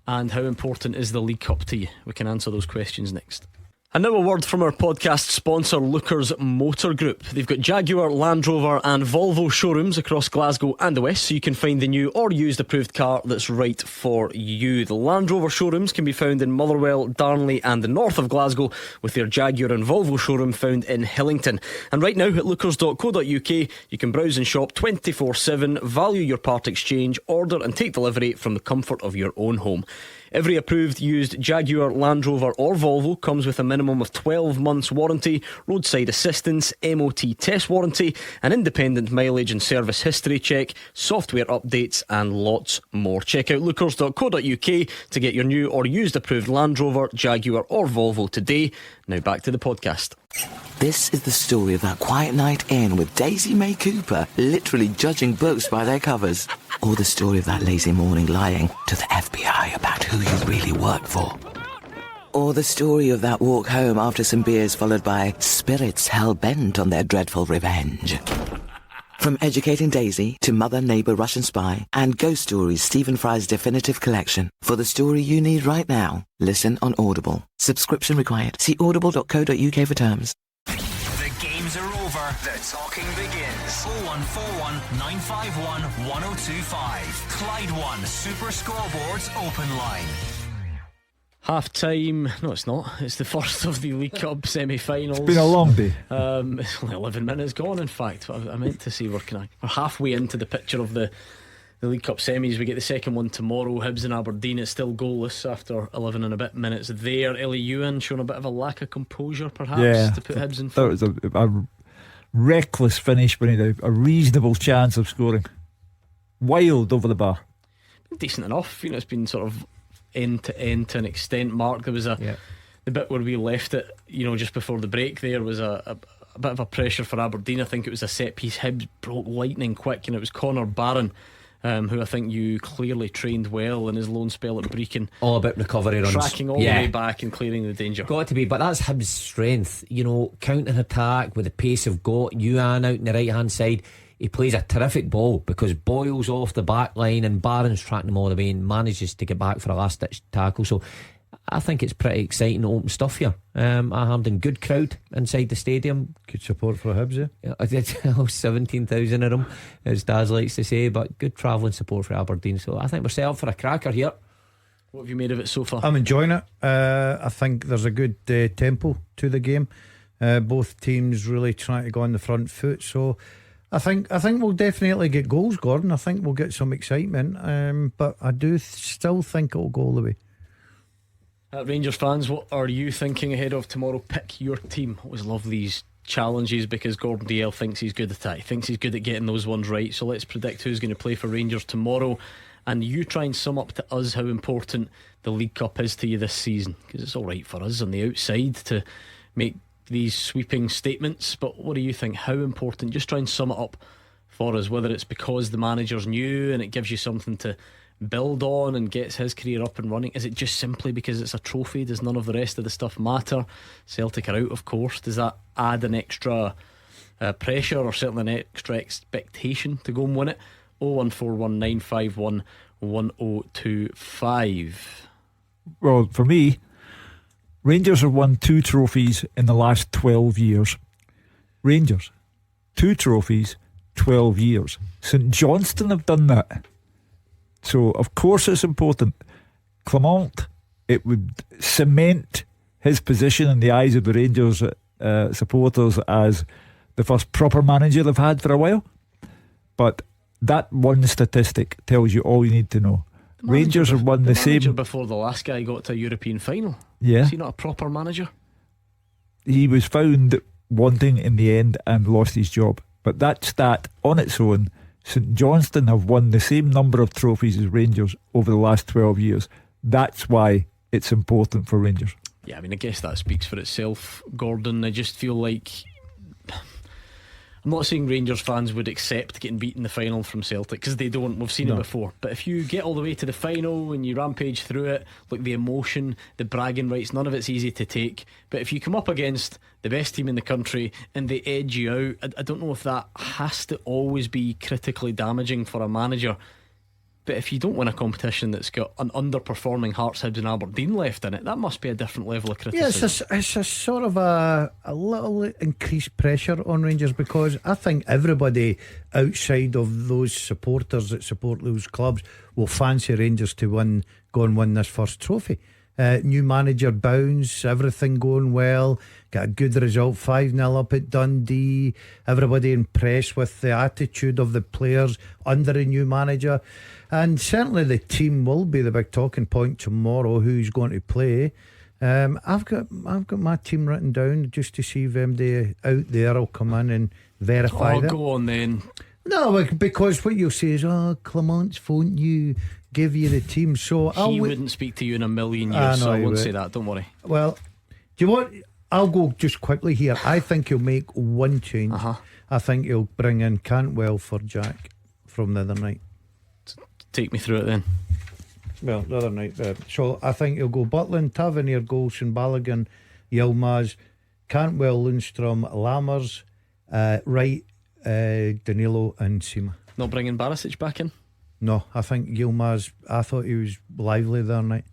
and how important is the League Cup to you? We can answer those questions next. And now a word from our podcast sponsor, Lookers Motor Group. They've got Jaguar, Land Rover and Volvo showrooms across Glasgow and the West, so you can find the new or used approved car that's right for you. The Land Rover showrooms can be found in Motherwell, Darnley and the north of Glasgow, with their Jaguar and Volvo showroom found in Hillington. And right now at lookers.co.uk you can browse and shop 24/7, value your part exchange, order and take delivery from the comfort of your own home. Every approved used Jaguar, Land Rover or Volvo comes with a minimum of 12 months warranty, roadside assistance, MOT test warranty, an independent mileage and service history check, software updates and lots more. Check out lookers.co.uk to get your new or used approved Land Rover, Jaguar or Volvo today. Now back to the podcast. This is the story of that quiet night in with Daisy May Cooper literally judging books by their covers. Or the story of that lazy morning lying to the FBI about who you really work for. Or the story of that walk home after some beers followed by spirits hell-bent on their dreadful revenge. From Educating Daisy to Mother, Neighbour, Russian Spy and Ghost Stories, Stephen Fry's definitive collection. For the story you need right now, listen on Audible. Subscription required. See audible.co.uk for terms. The games are over. The talking begins. 0141 951 1025. Clyde One Super Scoreboards Open Line. Half time. No, it's not. It's the first of the League Cup semi-finals. It's been a long day. It's only 11 minutes gone, in fact. I meant to say we're halfway into the picture of the League Cup semis. We get the second one tomorrow. Hibs and Aberdeen. It's still goalless after 11 and a bit minutes there. Ellie Ewan showing a bit of a lack of composure, perhaps, to put Hibs in front. That was a reckless finish when he had a reasonable chance of scoring. Wild over the bar. Decent enough. It's been sort of end to end to an extent. Mark, there was the bit where we left it, just before the break there was a bit of a pressure for Aberdeen. I think it was a set piece. Hibs broke lightning quick, and it was Connor Barron, who I think you clearly trained well in his loan spell at Brecon. All about recovery runs, tracking all the way back and clearing the danger. Got to be, but that's Hibs' strength. Counter attack with the pace of Ewan out in the right hand side. He plays a terrific ball because Boyle's off the back line and Barron's tracking him all the way and manages to get back for a last ditch tackle. So I think it's pretty exciting open stuff here. Hampden, good crowd inside the stadium. Good support for Hibs, I did 17,000 of them, as Daz likes to say, but good travelling support for Aberdeen. So I think we're set up for a cracker here. What have you made of it so far? I'm enjoying it. I think there's a good tempo to the game. Both teams really trying to go on the front foot. So I think we'll definitely get goals, Gordon. I think we'll get some excitement, but I do still think it'll go all the way. Rangers fans, what are you thinking ahead of tomorrow? Pick your team. I always love these challenges because Gordon Dalziel thinks he's good at that. He thinks he's good at getting those ones right. So let's predict who's going to play for Rangers tomorrow, and you try and sum up to us how important the League Cup is to you this season, because it's alright for us on the outside to make these sweeping statements, but what do you think? How important? Just try and sum it up for us, whether it's because the manager's new and it gives you something to build on and gets his career up and running. Is it just simply because it's a trophy? Does none of the rest of the stuff matter? Celtic are out, of course. Does that add an extra pressure or certainly an extra expectation to go and win it? 0141951 1025. Well, for me, Rangers have won 2 trophies in the last 12 years. Rangers, 2 trophies, 12 years. St Johnstone have done that. So, of course, it's important. Clermont, it would cement his position in the eyes of the Rangers supporters as the first proper manager they've had for a while. But that one statistic tells you all you need to know. Rangers have won the same before the last guy got to a European final. Yeah. Is he not a proper manager? He was found wanting in the end and lost his job. But that stat on its own, St Johnstone have won the same number of trophies as Rangers over the last 12 years. That's why it's important for Rangers. Yeah, I mean, I guess that speaks for itself, Gordon. I just feel like I'm not saying Rangers fans would accept getting beaten in the final from Celtic, because they don't. We've seen it before. But if you get all the way to the final and you rampage through it, look, the emotion, the bragging rights, none of it's easy to take. But if you come up against the best team in the country and they edge you out, I don't know if that has to always be critically damaging for a manager. But if you don't win a competition that's got an underperforming Hearts, Hibs and Aberdeen left in it, that must be a different level of criticism. Yeah, it's a sort of a little increased pressure on Rangers, because I think everybody outside of those supporters that support those clubs will fancy Rangers to go and win this first trophy. New manager bounce, everything going well, got a good result, 5-0 up at Dundee. Everybody impressed with the attitude of the players under a new manager. And certainly the team will be the big talking point tomorrow, who's going to play. I've got my team written down just to see if MD out there will come in and verify that. Go on then. No, because what you'll say is, Clement's phoned you, give you the team. So he wouldn't speak to you in a million years, so I won't say that, don't worry. Well, do you want, I'll go just quickly here. I think he'll make one change. I think he'll bring in Cantwell for Jack from the other night. Take me through it then. Well, the other night. So I think he'll go Butland, Tavernier, Golson, Balogun, Yilmaz, Cantwell, Lundstrom, Lammers, Wright, Danilo and Sima. Not bringing Barisic back in? No, I think Yilmaz, I thought he was lively the other night.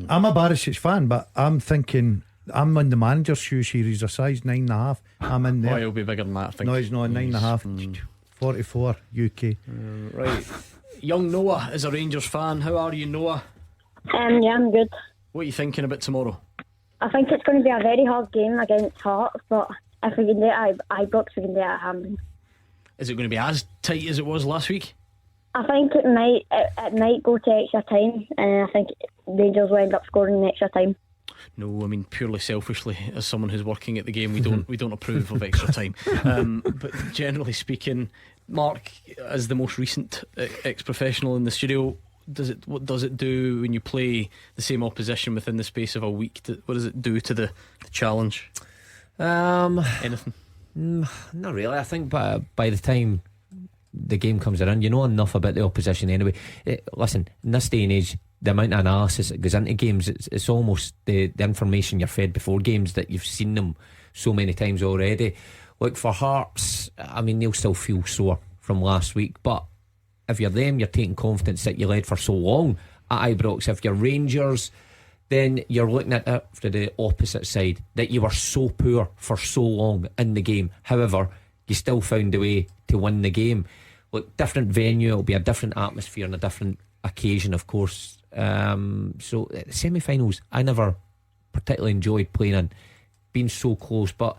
I'm a Barisic fan, but I'm thinking, I'm in the manager's shoes here. He's a size 9.5. I'm in there. Oh, he'll be bigger than that, I think. No, he's not. 9.5. 44 UK. Right. Young Noah is a Rangers fan. How are you, Noah? Yeah, I'm good. What are you thinking about tomorrow? I think it's going to be a very hard game against Hearts, but if we can do it at Ibrox, we can do it at Hampden. Is it going to be as tight as it was last week? I think it might go to extra time, and I think Rangers will end up scoring in extra time. No, I mean purely selfishly, as someone who's working at the game, we don't approve of extra time. But generally speaking, Mark, as the most recent ex-professional in the studio, what does it do when you play the same opposition within the space of a week? What does it do to the challenge? Anything? Not really. I think by the time the game comes around, you know enough about the opposition anyway. Listen, in this day and age, the amount of analysis that goes into games, it's almost the information you're fed before games, that you've seen them so many times already. Look, for Hearts, I mean, they'll still feel sore from last week, but if you're them, you're taking confidence that you led for so long at Ibrox. If you're Rangers, then you're looking at it from the opposite side, that you were so poor for so long in the game. However, you still found a way to win the game. Look, different venue, it'll be a different atmosphere and a different occasion, of course. So semi-finals, I never particularly enjoyed playing in, being so close. But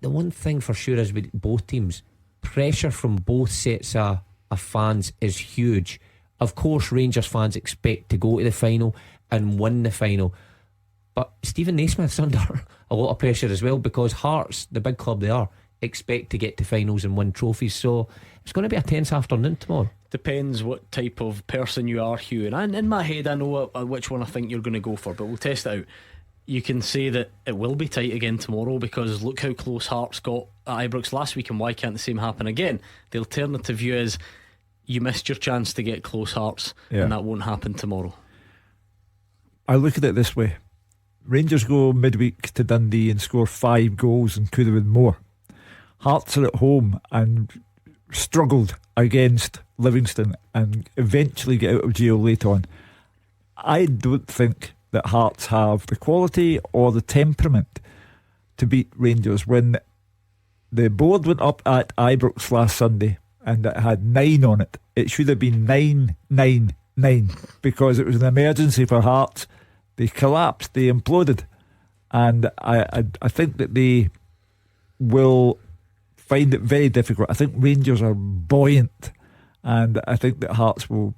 the one thing for sure is with both teams, pressure from both sets of fans is huge. Of course, Rangers fans expect to go to the final and win the final, but Stephen Naismith's under a lot of pressure as well, because Hearts, the big club they are, expect to get to finals and win trophies. So it's going to be a tense afternoon tomorrow. Depends what type of person you are, Hugh, and in my head I know which one I think you're going to go for, but we'll test it out. You can say that it will be tight again tomorrow, because look how close Hearts got at Ibrox last week, and why can't the same happen again? The alternative view is you missed your chance to get close, Hearts, and that won't happen tomorrow. I look at it this way: Rangers go midweek to Dundee and score 5 goals and could have been more. Hearts are at home and struggled against Livingston and eventually get out of jail late on. I don't think that Hearts have the quality or the temperament to beat Rangers. When the board went up at Ibrox last Sunday and it had 9 on it, it should have been 9-9-9, because it was an emergency for Hearts. They collapsed, they imploded, and I think that they will find it very difficult. I think Rangers are buoyant, and I think that Hearts will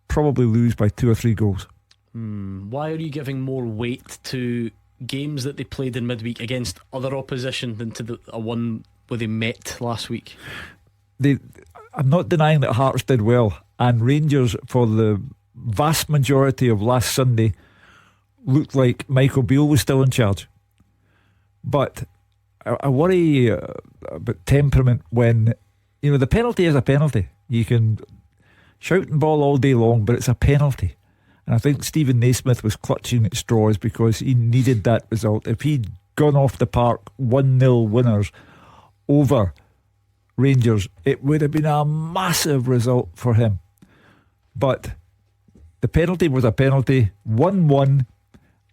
probably lose by 2 or 3 goals. Why are you giving more weight to games that they played in midweek against other opposition than to a one where they met last week? I'm not denying that Hearts did well, and Rangers for the vast majority of last Sunday looked like Michael Beale was still in charge. But I worry about temperament when, you know, the penalty is a penalty. You can shout and ball all day long, but it's a penalty. And I think Stephen Naismith was clutching at straws because he needed that result. If he'd gone off the park 1-0 winners over Rangers, it would have been a massive result for him. but the penalty was a penalty, 1-1,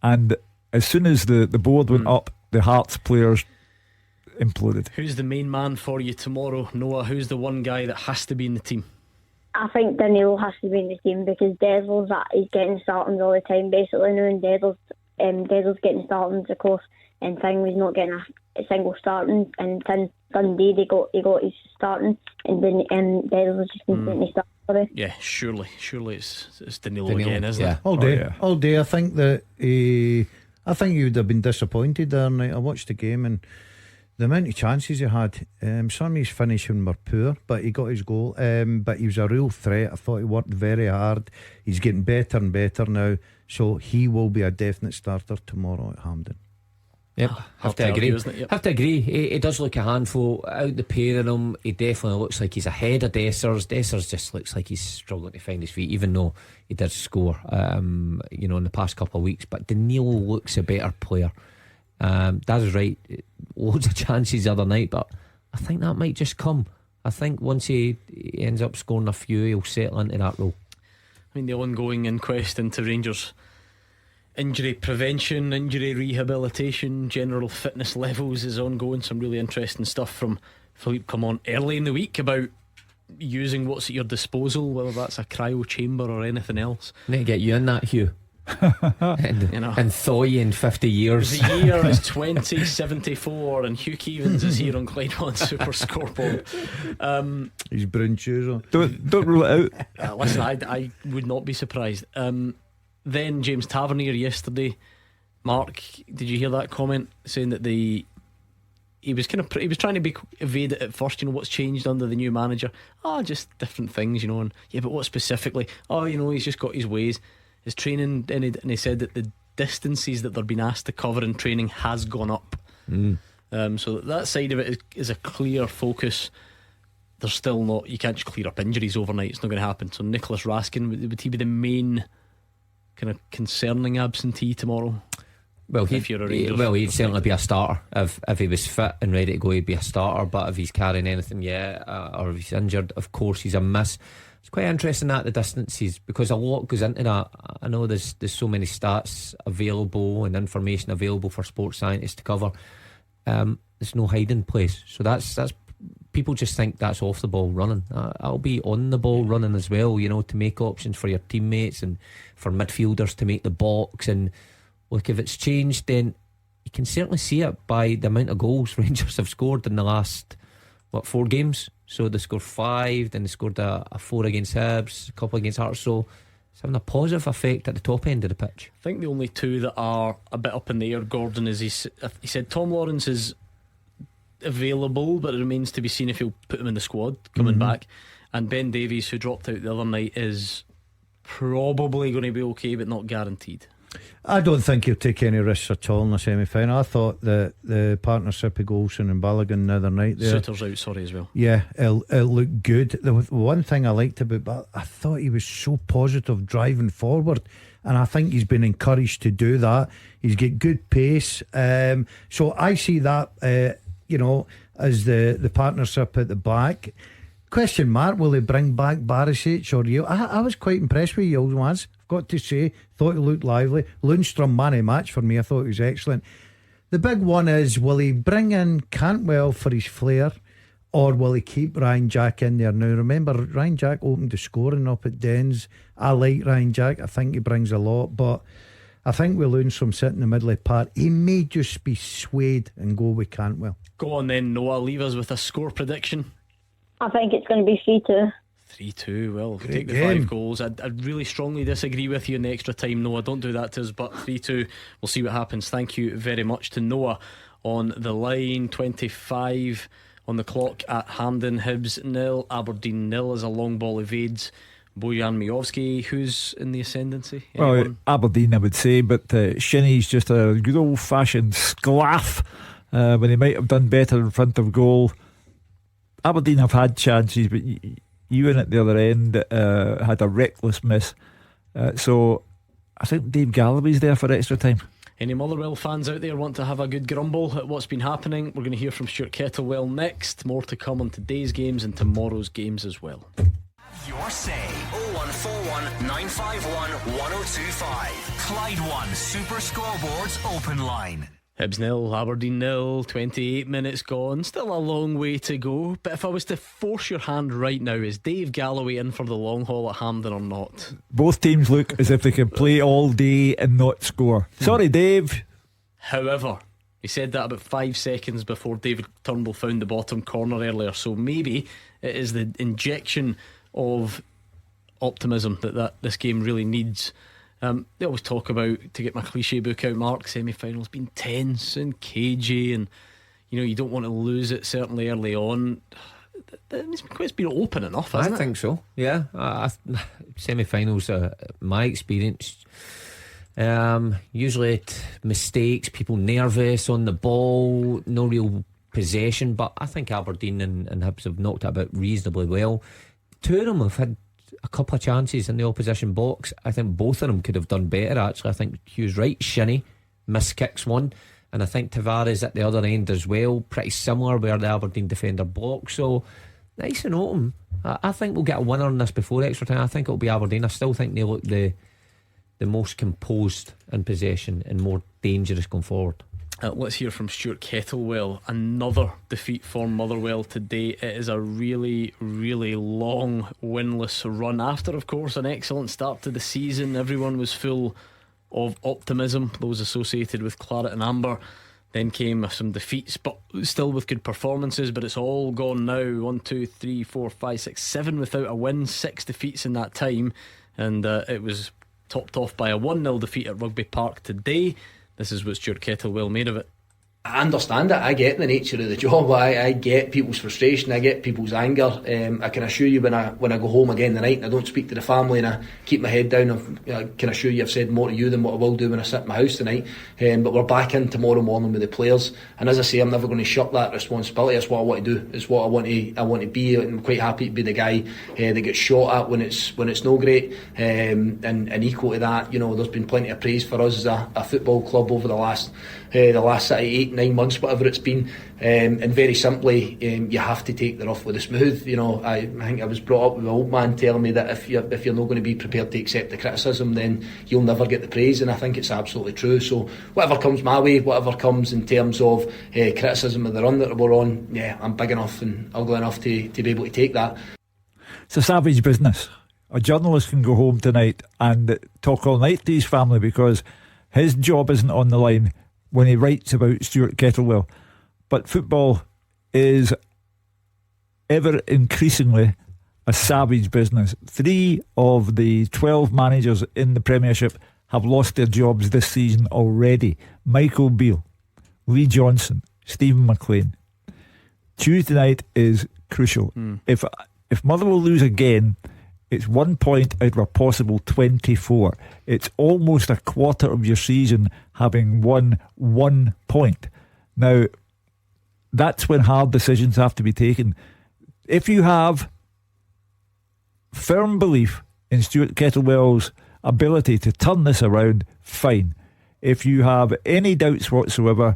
and as soon as the board went up, the Hearts players imploded. Who's the main man for you tomorrow, Noah? Who's the one guy that has to be in the team? I think Danilo has to be in the team because Dalziel's he's getting startings all the time basically now, and Dalziel's getting startings of course, and Thing's not getting a single starting, and Dundee he got his starting, and then Dalziel's just been getting his starting. Yeah, surely it's Danilo again, isn't it? All day. I think that I think he would have been disappointed there night. I watched the game and the amount of chances he had. Some of his finishing were poor, but he got his goal. But he was a real threat. I thought he worked very hard. He's getting better and better now, so he will be a definite starter tomorrow at Hampden. Yep, have to agree. Have to agree. He does look a handful. Out the pair of them, he definitely looks like he's ahead of Dessers. Dessers just looks like he's struggling to find his feet, even though he did score, in the past couple of weeks. But Danilo looks a better player. That's right. Loads of chances the other night, but I think that might just come. I think once he ends up scoring a few, he'll settle into that role. I mean, the ongoing inquest into Rangers injury prevention, injury rehabilitation, general fitness levels is ongoing. Some really interesting stuff from Philippe come on early in the week about using what's at your disposal, whether that's a cryo chamber or anything else. Need to get you in that, Hugh. and thaw you in 50 years. The year is 2074 and Hugh Keevins is here on Clyde One Super Scoreboard. He's brown shoes on. Don't rule it out. Listen, I would not be surprised. Then James Tavernier yesterday, Mark, did you hear that comment saying that he was trying to be evade it at first, what's changed under the new manager? Just different things, and yeah, but what specifically? He's just got his ways, his training, and he said that the distances that they're being asked to cover in training has gone up. So that side of it is a clear focus. There's still not, you can't just clear up injuries overnight, it's not going to happen. So Nicholas Raskin, would he be the main kind of concerning absentee tomorrow? Well, he'd certainly be a starter. If he was fit and ready to go, he'd be a starter. But if he's carrying anything or if he's injured, of course he's a miss. It's quite interesting that the distances, because a lot goes into that. I know there's so many stats available and information available for sports scientists to cover. There's no hiding place, so that's people just think that's off the ball running. I'll be on the ball running as well, to make options for your teammates and for midfielders to make the box. And look, if it's changed, then you can certainly see it by the amount of goals Rangers have scored in the last 4 games. So they scored 5, then they scored a 4 against Hibs, a couple against Hearts. So it's having a positive effect at the top end of the pitch. I think the only two that are a bit up in the air, Gordon, is he said Tom Lawrence is available, but it remains to be seen if he'll put him in the squad coming back. And Ben Davies, who dropped out the other night, is probably going to be okay, but not guaranteed. I don't think he'll take any risks at all in the semi-final. I thought the partnership of Golson and Balogun the other night there, Sutter's out, sorry, as well. Yeah, it looked good. The one thing I liked about Balogun, I thought he was so positive driving forward, and I think he's been encouraged to do that. He's got good pace, so I see that as the partnership at the back. Question mark, will they bring back Barisic or you? I was quite impressed with Yield once, I've got to say. Thought he looked lively. Lundstrom, man of match for me. I thought he was excellent. The big one is, will he bring in Cantwell for his flair, or will he keep Ryan Jack in there? Now remember, Ryan Jack opened the scoring up at Dens. I like Ryan Jack, I think he brings a lot, but I think with Lundstrom sitting in the middle of the park, he may just be swayed and go with Cantwell. Go on then, Noah, leave us with a score prediction. I think it's going to be 3-2. 3-2, well, Great take the game. 5 goals. I'd really strongly disagree with you in the extra time, Noah. Don't do that to us, but 3-2, we'll see what happens. Thank you very much to Noah on the line. 25 on the clock at Hampden. Hibs 0, Aberdeen 0 as a long ball evades Bojan Miovski. Who's in the ascendancy? Well, Aberdeen, I would say, but Shinnie's just a good old fashioned sclaff when he might have done better in front of goal. Aberdeen have had chances, but Ewan at the other end had a reckless miss. So I think Dave Galloway's there for extra time. Any Motherwell fans out there want to have a good grumble at what's been happening? We're going to hear from Stuart Kettlewell next. More to come on today's games and tomorrow's games as well. your say. 0141 951 1025. Clyde One Super Scoreboards open line. Hibs 0, Aberdeen 0, 28 minutes gone. Still a long way to go. But if I was to force your hand right now, is Dave Galloway in for the long haul at Hampden or not? Both teams look as if they can play all day and not score. Sorry, Dave. However, he said that about 5 seconds before David Turnbull found the bottom corner earlier. So maybe it is the injection of optimism that this game really needs. They always talk about, to get my cliche book out, Mark, semi-finals being tense and cagey, and you don't want to lose it, certainly early on. It's been open enough, hasn't it? I think so, yeah. Semi-finals, my experience, usually mistakes, people nervous on the ball, no real possession. But I think Aberdeen and Hibs have knocked it about reasonably well. Two of them have had a couple of chances in the opposition box. I think both of them could have done better, actually. I think Hugh's right, Shinnie miskicks one, and I think Tavares at the other end as well, pretty similar where the Aberdeen defender blocks. So nice and open. I think we'll get a winner in this before extra time. I think it'll be Aberdeen. I still think they look the most composed in possession and more dangerous going forward. Let's hear from Stuart Kettlewell. Another defeat for Motherwell today. It is a really, really long winless run after, of course, an excellent start to the season. Everyone was full of optimism, those associated with Claret and Amber. Then came some defeats, but still with good performances. But it's all gone now. 1, 2, 3, 4, 5, 6, 7 without a win. 6 defeats in that time. And it was topped off by a 1-0 defeat at Rugby Park today. This is what Stuart Kettlewell made of it. I understand it. I get the nature of the job. I get people's frustration. I get people's anger. I can assure you when I go home again tonight and I don't speak to the family and I keep my head down, I can assure you I've said more to you than what I will do when I sit in my house tonight. But we're back in tomorrow morning with the players, and as I say, I'm never going to shirk that responsibility. It's what I want to do. It's what I want to be. I'm quite happy to be the guy that gets shot at when it's no great. And equal to that, there's been plenty of praise for us as a football club over the last 8-9 months, whatever it's been, and very simply, you have to take the rough with the smooth. I think I was brought up with an old man telling me that if you're not going to be prepared to accept the criticism, then you'll never get the praise, and I think it's absolutely true. So whatever comes my way, whatever comes in terms of criticism of the run that we're on, I'm big enough and ugly enough to be able to take that. It's a savage business. A journalist can go home tonight and talk all night to his family because his job isn't on the line when he writes about Stuart Kettlewell. But football is ever increasingly a savage business. 3 of the 12 managers in the Premiership have lost their jobs this season already. Michael Beale, Lee Johnson, Stephen McLean. Tuesday night is crucial. If Motherwell lose again, it's 1 point out of a possible 24. It's almost a quarter of your season having won 1 point. Now, that's when hard decisions have to be taken. If you have firm belief in Stuart Kettlewell's ability to turn this around, fine. If you have any doubts whatsoever,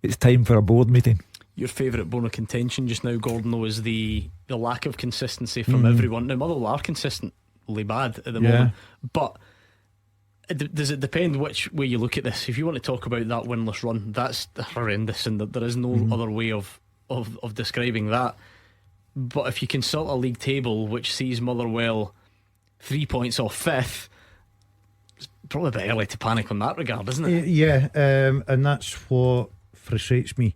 it's time for a board meeting. Your favourite bone of contention just now, Gordon, though, is the lack of consistency from everyone. Now, Motherwell are consistently bad at the moment, but does it depend which way you look at this? If you want to talk about that winless run, that's horrendous, and there is no other way of describing that. But if you consult a league table which sees Motherwell 3 points off 5th, it's probably a bit early to panic on that regard, isn't it? Yeah, and that's what frustrates me.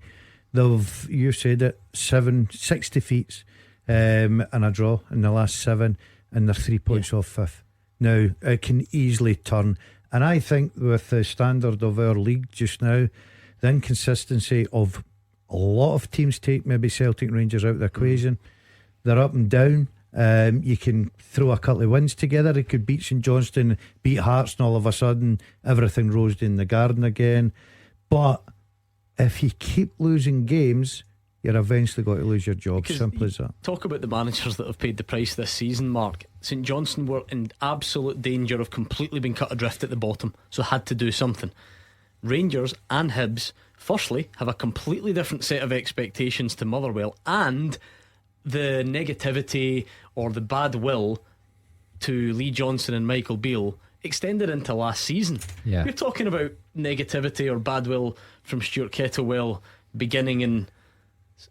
You said it, 6 defeats and a draw in the last 7, and they're 3 points off 5th. Now it can easily turn, and I think with the standard of our league just now, the inconsistency of a lot of teams, take maybe Celtic and Rangers out of the equation, they're up and down. You can throw a couple of wins together. It could beat St Johnstone, beat Hearts, and all of a sudden everything rose in the garden again. But if you keep losing games, you're eventually going to lose your job. Because simple as that. Talk about the managers that have paid the price this season, Mark. St Johnstone were in absolute danger of completely being cut adrift at the bottom, so had to do something. Rangers and Hibs, firstly, have a completely different set of expectations to Motherwell, and the negativity or the bad will to Lee Johnson and Michael Beale extended into last season. Yeah. We're talking about negativity or bad will from Stuart Kettlewell beginning in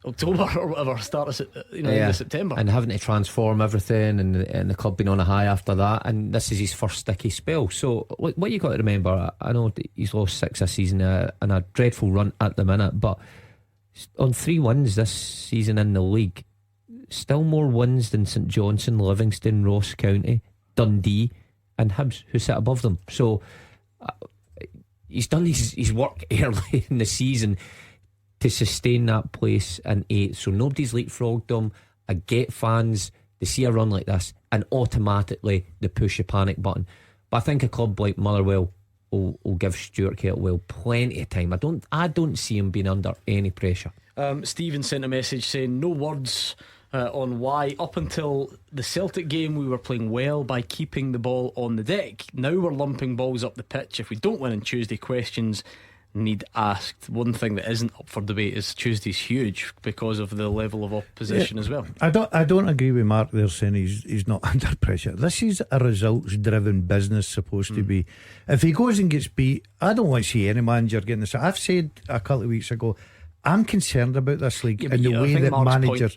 October or whatever, start of end of September, and having to transform everything, and the club being on a high after that, and this is his first sticky spell. So what you got to remember, I know he's lost 6 this season and a dreadful run at the minute, but on 3 wins this season in the league, still more wins than St Johnstone, Livingston, Ross County, Dundee and Hibs, who sit above them. So he's done his work early in the season to sustain that place in 8th. So nobody's leapfrogged them. I get fans, they see a run like this and automatically they push the panic button. But I think a club like Motherwell will give Stuart Kettlewell plenty of time. I don't see him being under any pressure. Stephen sent a message saying no words on why up until the Celtic game we were playing well by keeping the ball on the deck. Now we're lumping balls up the pitch. If we don't win on Tuesday, questions need asked. One thing that isn't up for debate is Tuesday's huge because of the level of opposition as well. I don't agree with Mark there saying he's not under pressure. This is a results driven business supposed to be. If he goes and gets beat, I don't want to see any manager getting this. I've said a couple of weeks ago, I'm concerned about this league and the way that managers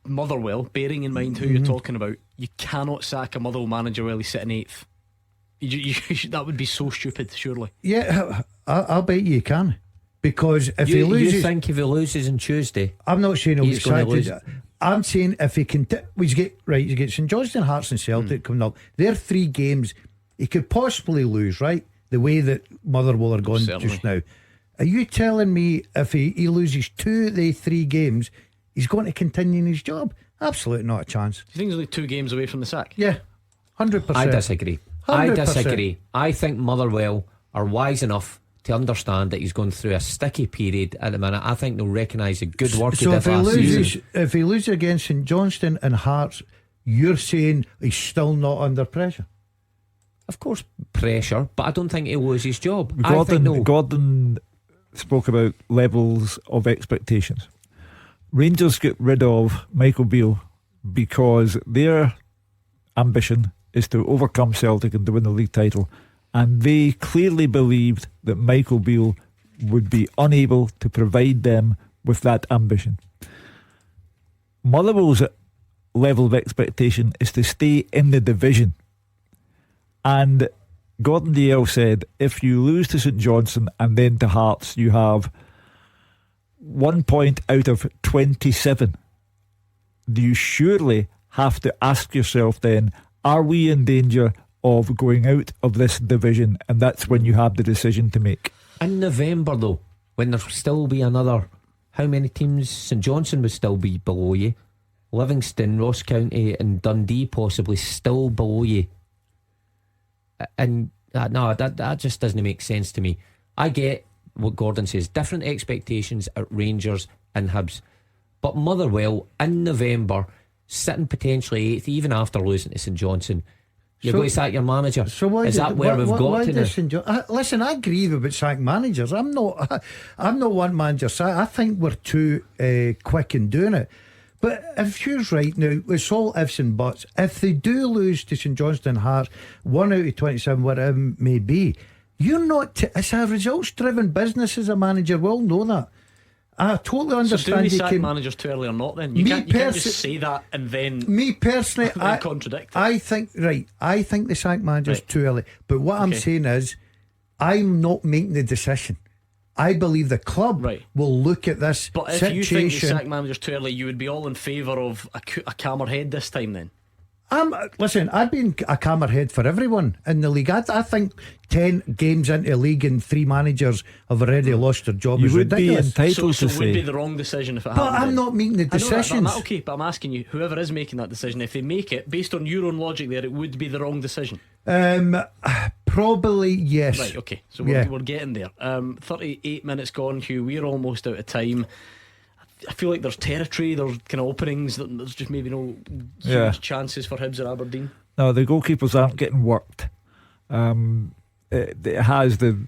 Motherwell, bearing in mind who you're talking about, you cannot sack a Motherwell manager while he's sitting 8th. That would be so stupid, surely. Yeah, I'll bet you can. Because if he loses, you think if he loses on Tuesday, I'm not saying he'll he's going to lose. I'm saying if he can, he's get St Johnstone, Hearts and Celtic coming up. They're 3 games he could possibly lose, right? The way that Motherwell are going just now. Are you telling me if he loses 2 of the 3 games, he's going to continue in his job? Absolutely not a chance. Do you think he's only 2 games away from the sack? Yeah, 100%. I disagree. 100%. I think Motherwell are wise enough to understand that he's going through a sticky period at the minute. I think they'll recognise the good work he did last season. If he loses against St Johnstone and Hearts, you're saying he's still not under pressure? Of course, pressure, but I don't think he'll lose his job. Gordon spoke about levels of expectations. Rangers get rid of Michael Beale because their ambition is to overcome Celtic and to win the league title, and they clearly believed that Michael Beale would be unable to provide them with that ambition. Motherwell's level of expectation is to stay in the division, and Gordon Dalziel said if you lose to St Johnstone and then to Hearts, you have 1 point out of 27. Do you surely have to ask yourself then, are we in danger of going out of this division? And that's when you have the decision to make. In November though, when there'll still be another, how many teams? St Johnstone would still be below you, Livingston, Ross County and Dundee possibly still below you. And no, that just doesn't make sense to me. I get what Gordon says, different expectations at Rangers and Hibs, but Motherwell in November sitting potentially 8th even after losing to St Johnstone, you're going to sack your manager. So why is that where we've got to now? Listen, I agree about sack managers. I'm not one manager sack. I think we're too quick in doing it. But if you're right now, it's all ifs and buts. If they do lose to St Johnstone Hearts, 1 out of 27, whatever it may be, you're not. It's a results-driven business as a manager. We all know that. I totally understand. So do we sack managers too early or not? Then you can't just say that and then me personally, I contradict it. I think the sack managers too early. But what I'm saying is, I'm not making the decision. I believe the club will look at this but if situation. You think the sack managers too early, you would be all in favour of a calmer head this time then? Listen, I've been a calmer head for everyone in the league. I think 10 games into the league and 3 managers have already lost their job. You is would ridiculous. be entitled so to it would be the wrong decision if it happened. But I'm not making the decisions. Okay, but I'm asking you, whoever is making that decision, if they make it based on your own logic there, it would be the wrong decision. Probably yes. Right, okay, so we're getting there. 38 minutes gone, Hugh. We're almost out of time. I feel like there's territory, there's kind of openings, there's just maybe no huge chances for Hibs or Aberdeen. No, the goalkeepers aren't getting worked. It has the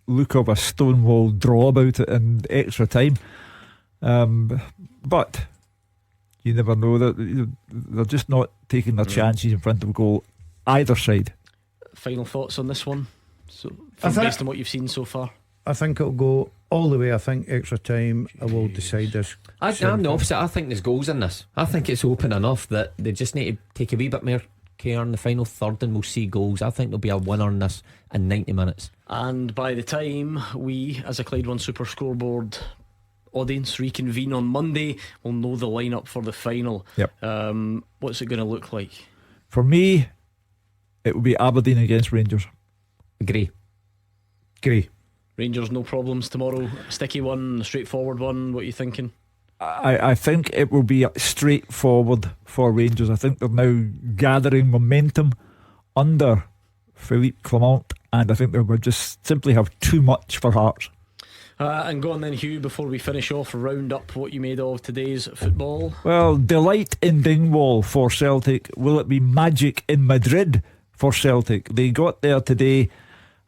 look of a stonewall draw about it in extra time. But You never know. They're just not taking their chances in front of goal, either side. Final thoughts on this one? So, based on what you've seen so far? I think it'll go all the way. I think extra time will decide this. I'm the opposite. I think there's goals in this. I think it's open enough that they just need to take a wee bit more care in the final third and we'll see goals. I think there'll be a winner in this in 90 minutes. And by the time we, as a Clyde One Super Scoreboard audience, reconvene on Monday, we'll know the lineup for the final. Yep. What's it going to look like? For me, it will be Aberdeen against Rangers. Agree. Rangers, no problems tomorrow. Sticky one, a straightforward one. What are you thinking? I think it will be straightforward for Rangers. I think they're now gathering momentum under Philippe Clement, and I think they will just simply have too much for Hearts. And go on then, Hugh, before we finish off, round up what you made of today's football. Well, delight in Dingwall for Celtic. Will it be magic in Madrid for Celtic? They got there today,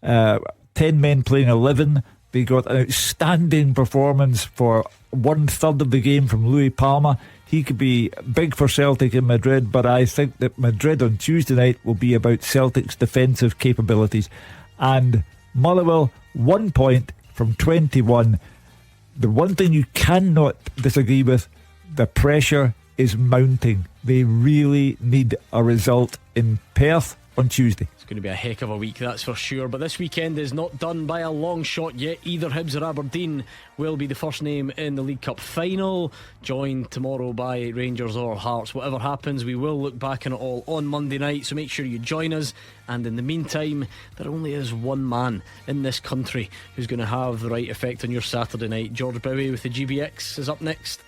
10 men playing 11. They got an outstanding performance for 1/3 of the game from Louis Palma. He could be big for Celtic in Madrid, but I think that Madrid on Tuesday night will be about Celtic's defensive capabilities. And Motherwell, 1 point from 21. The one thing you cannot disagree with, the pressure is mounting. They really need a result in Perth on Tuesday. It's going to be a heck of a week, that's for sure. But this weekend is not done by a long shot yet. Either Hibs or Aberdeen will be the first name in the League Cup final, joined tomorrow by Rangers or Hearts. Whatever happens, we will look back on it all on Monday night, so make sure you join us. And in the meantime, there only is one man in this country who's going to have the right effect on your Saturday night. George Bowie with the GBX is up next.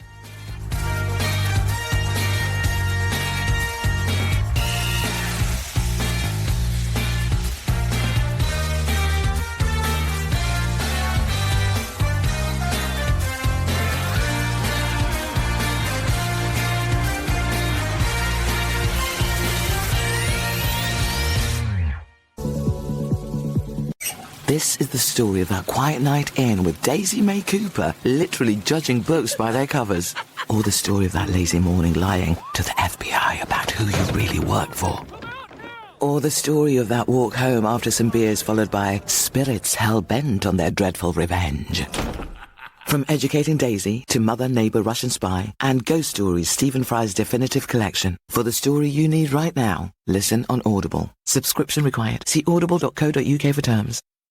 This is the story of that quiet night in with Daisy May Cooper literally judging books by their covers. Or the story of that lazy morning lying to the FBI about who you really work for. Or the story of that walk home after some beers followed by spirits hell-bent on their dreadful revenge. From Educating Daisy to Mother, Neighbour, Russian Spy and Ghost Stories, Stephen Fry's definitive collection. For the story you need right now, listen on Audible. Subscription required. See audible.co.uk for terms.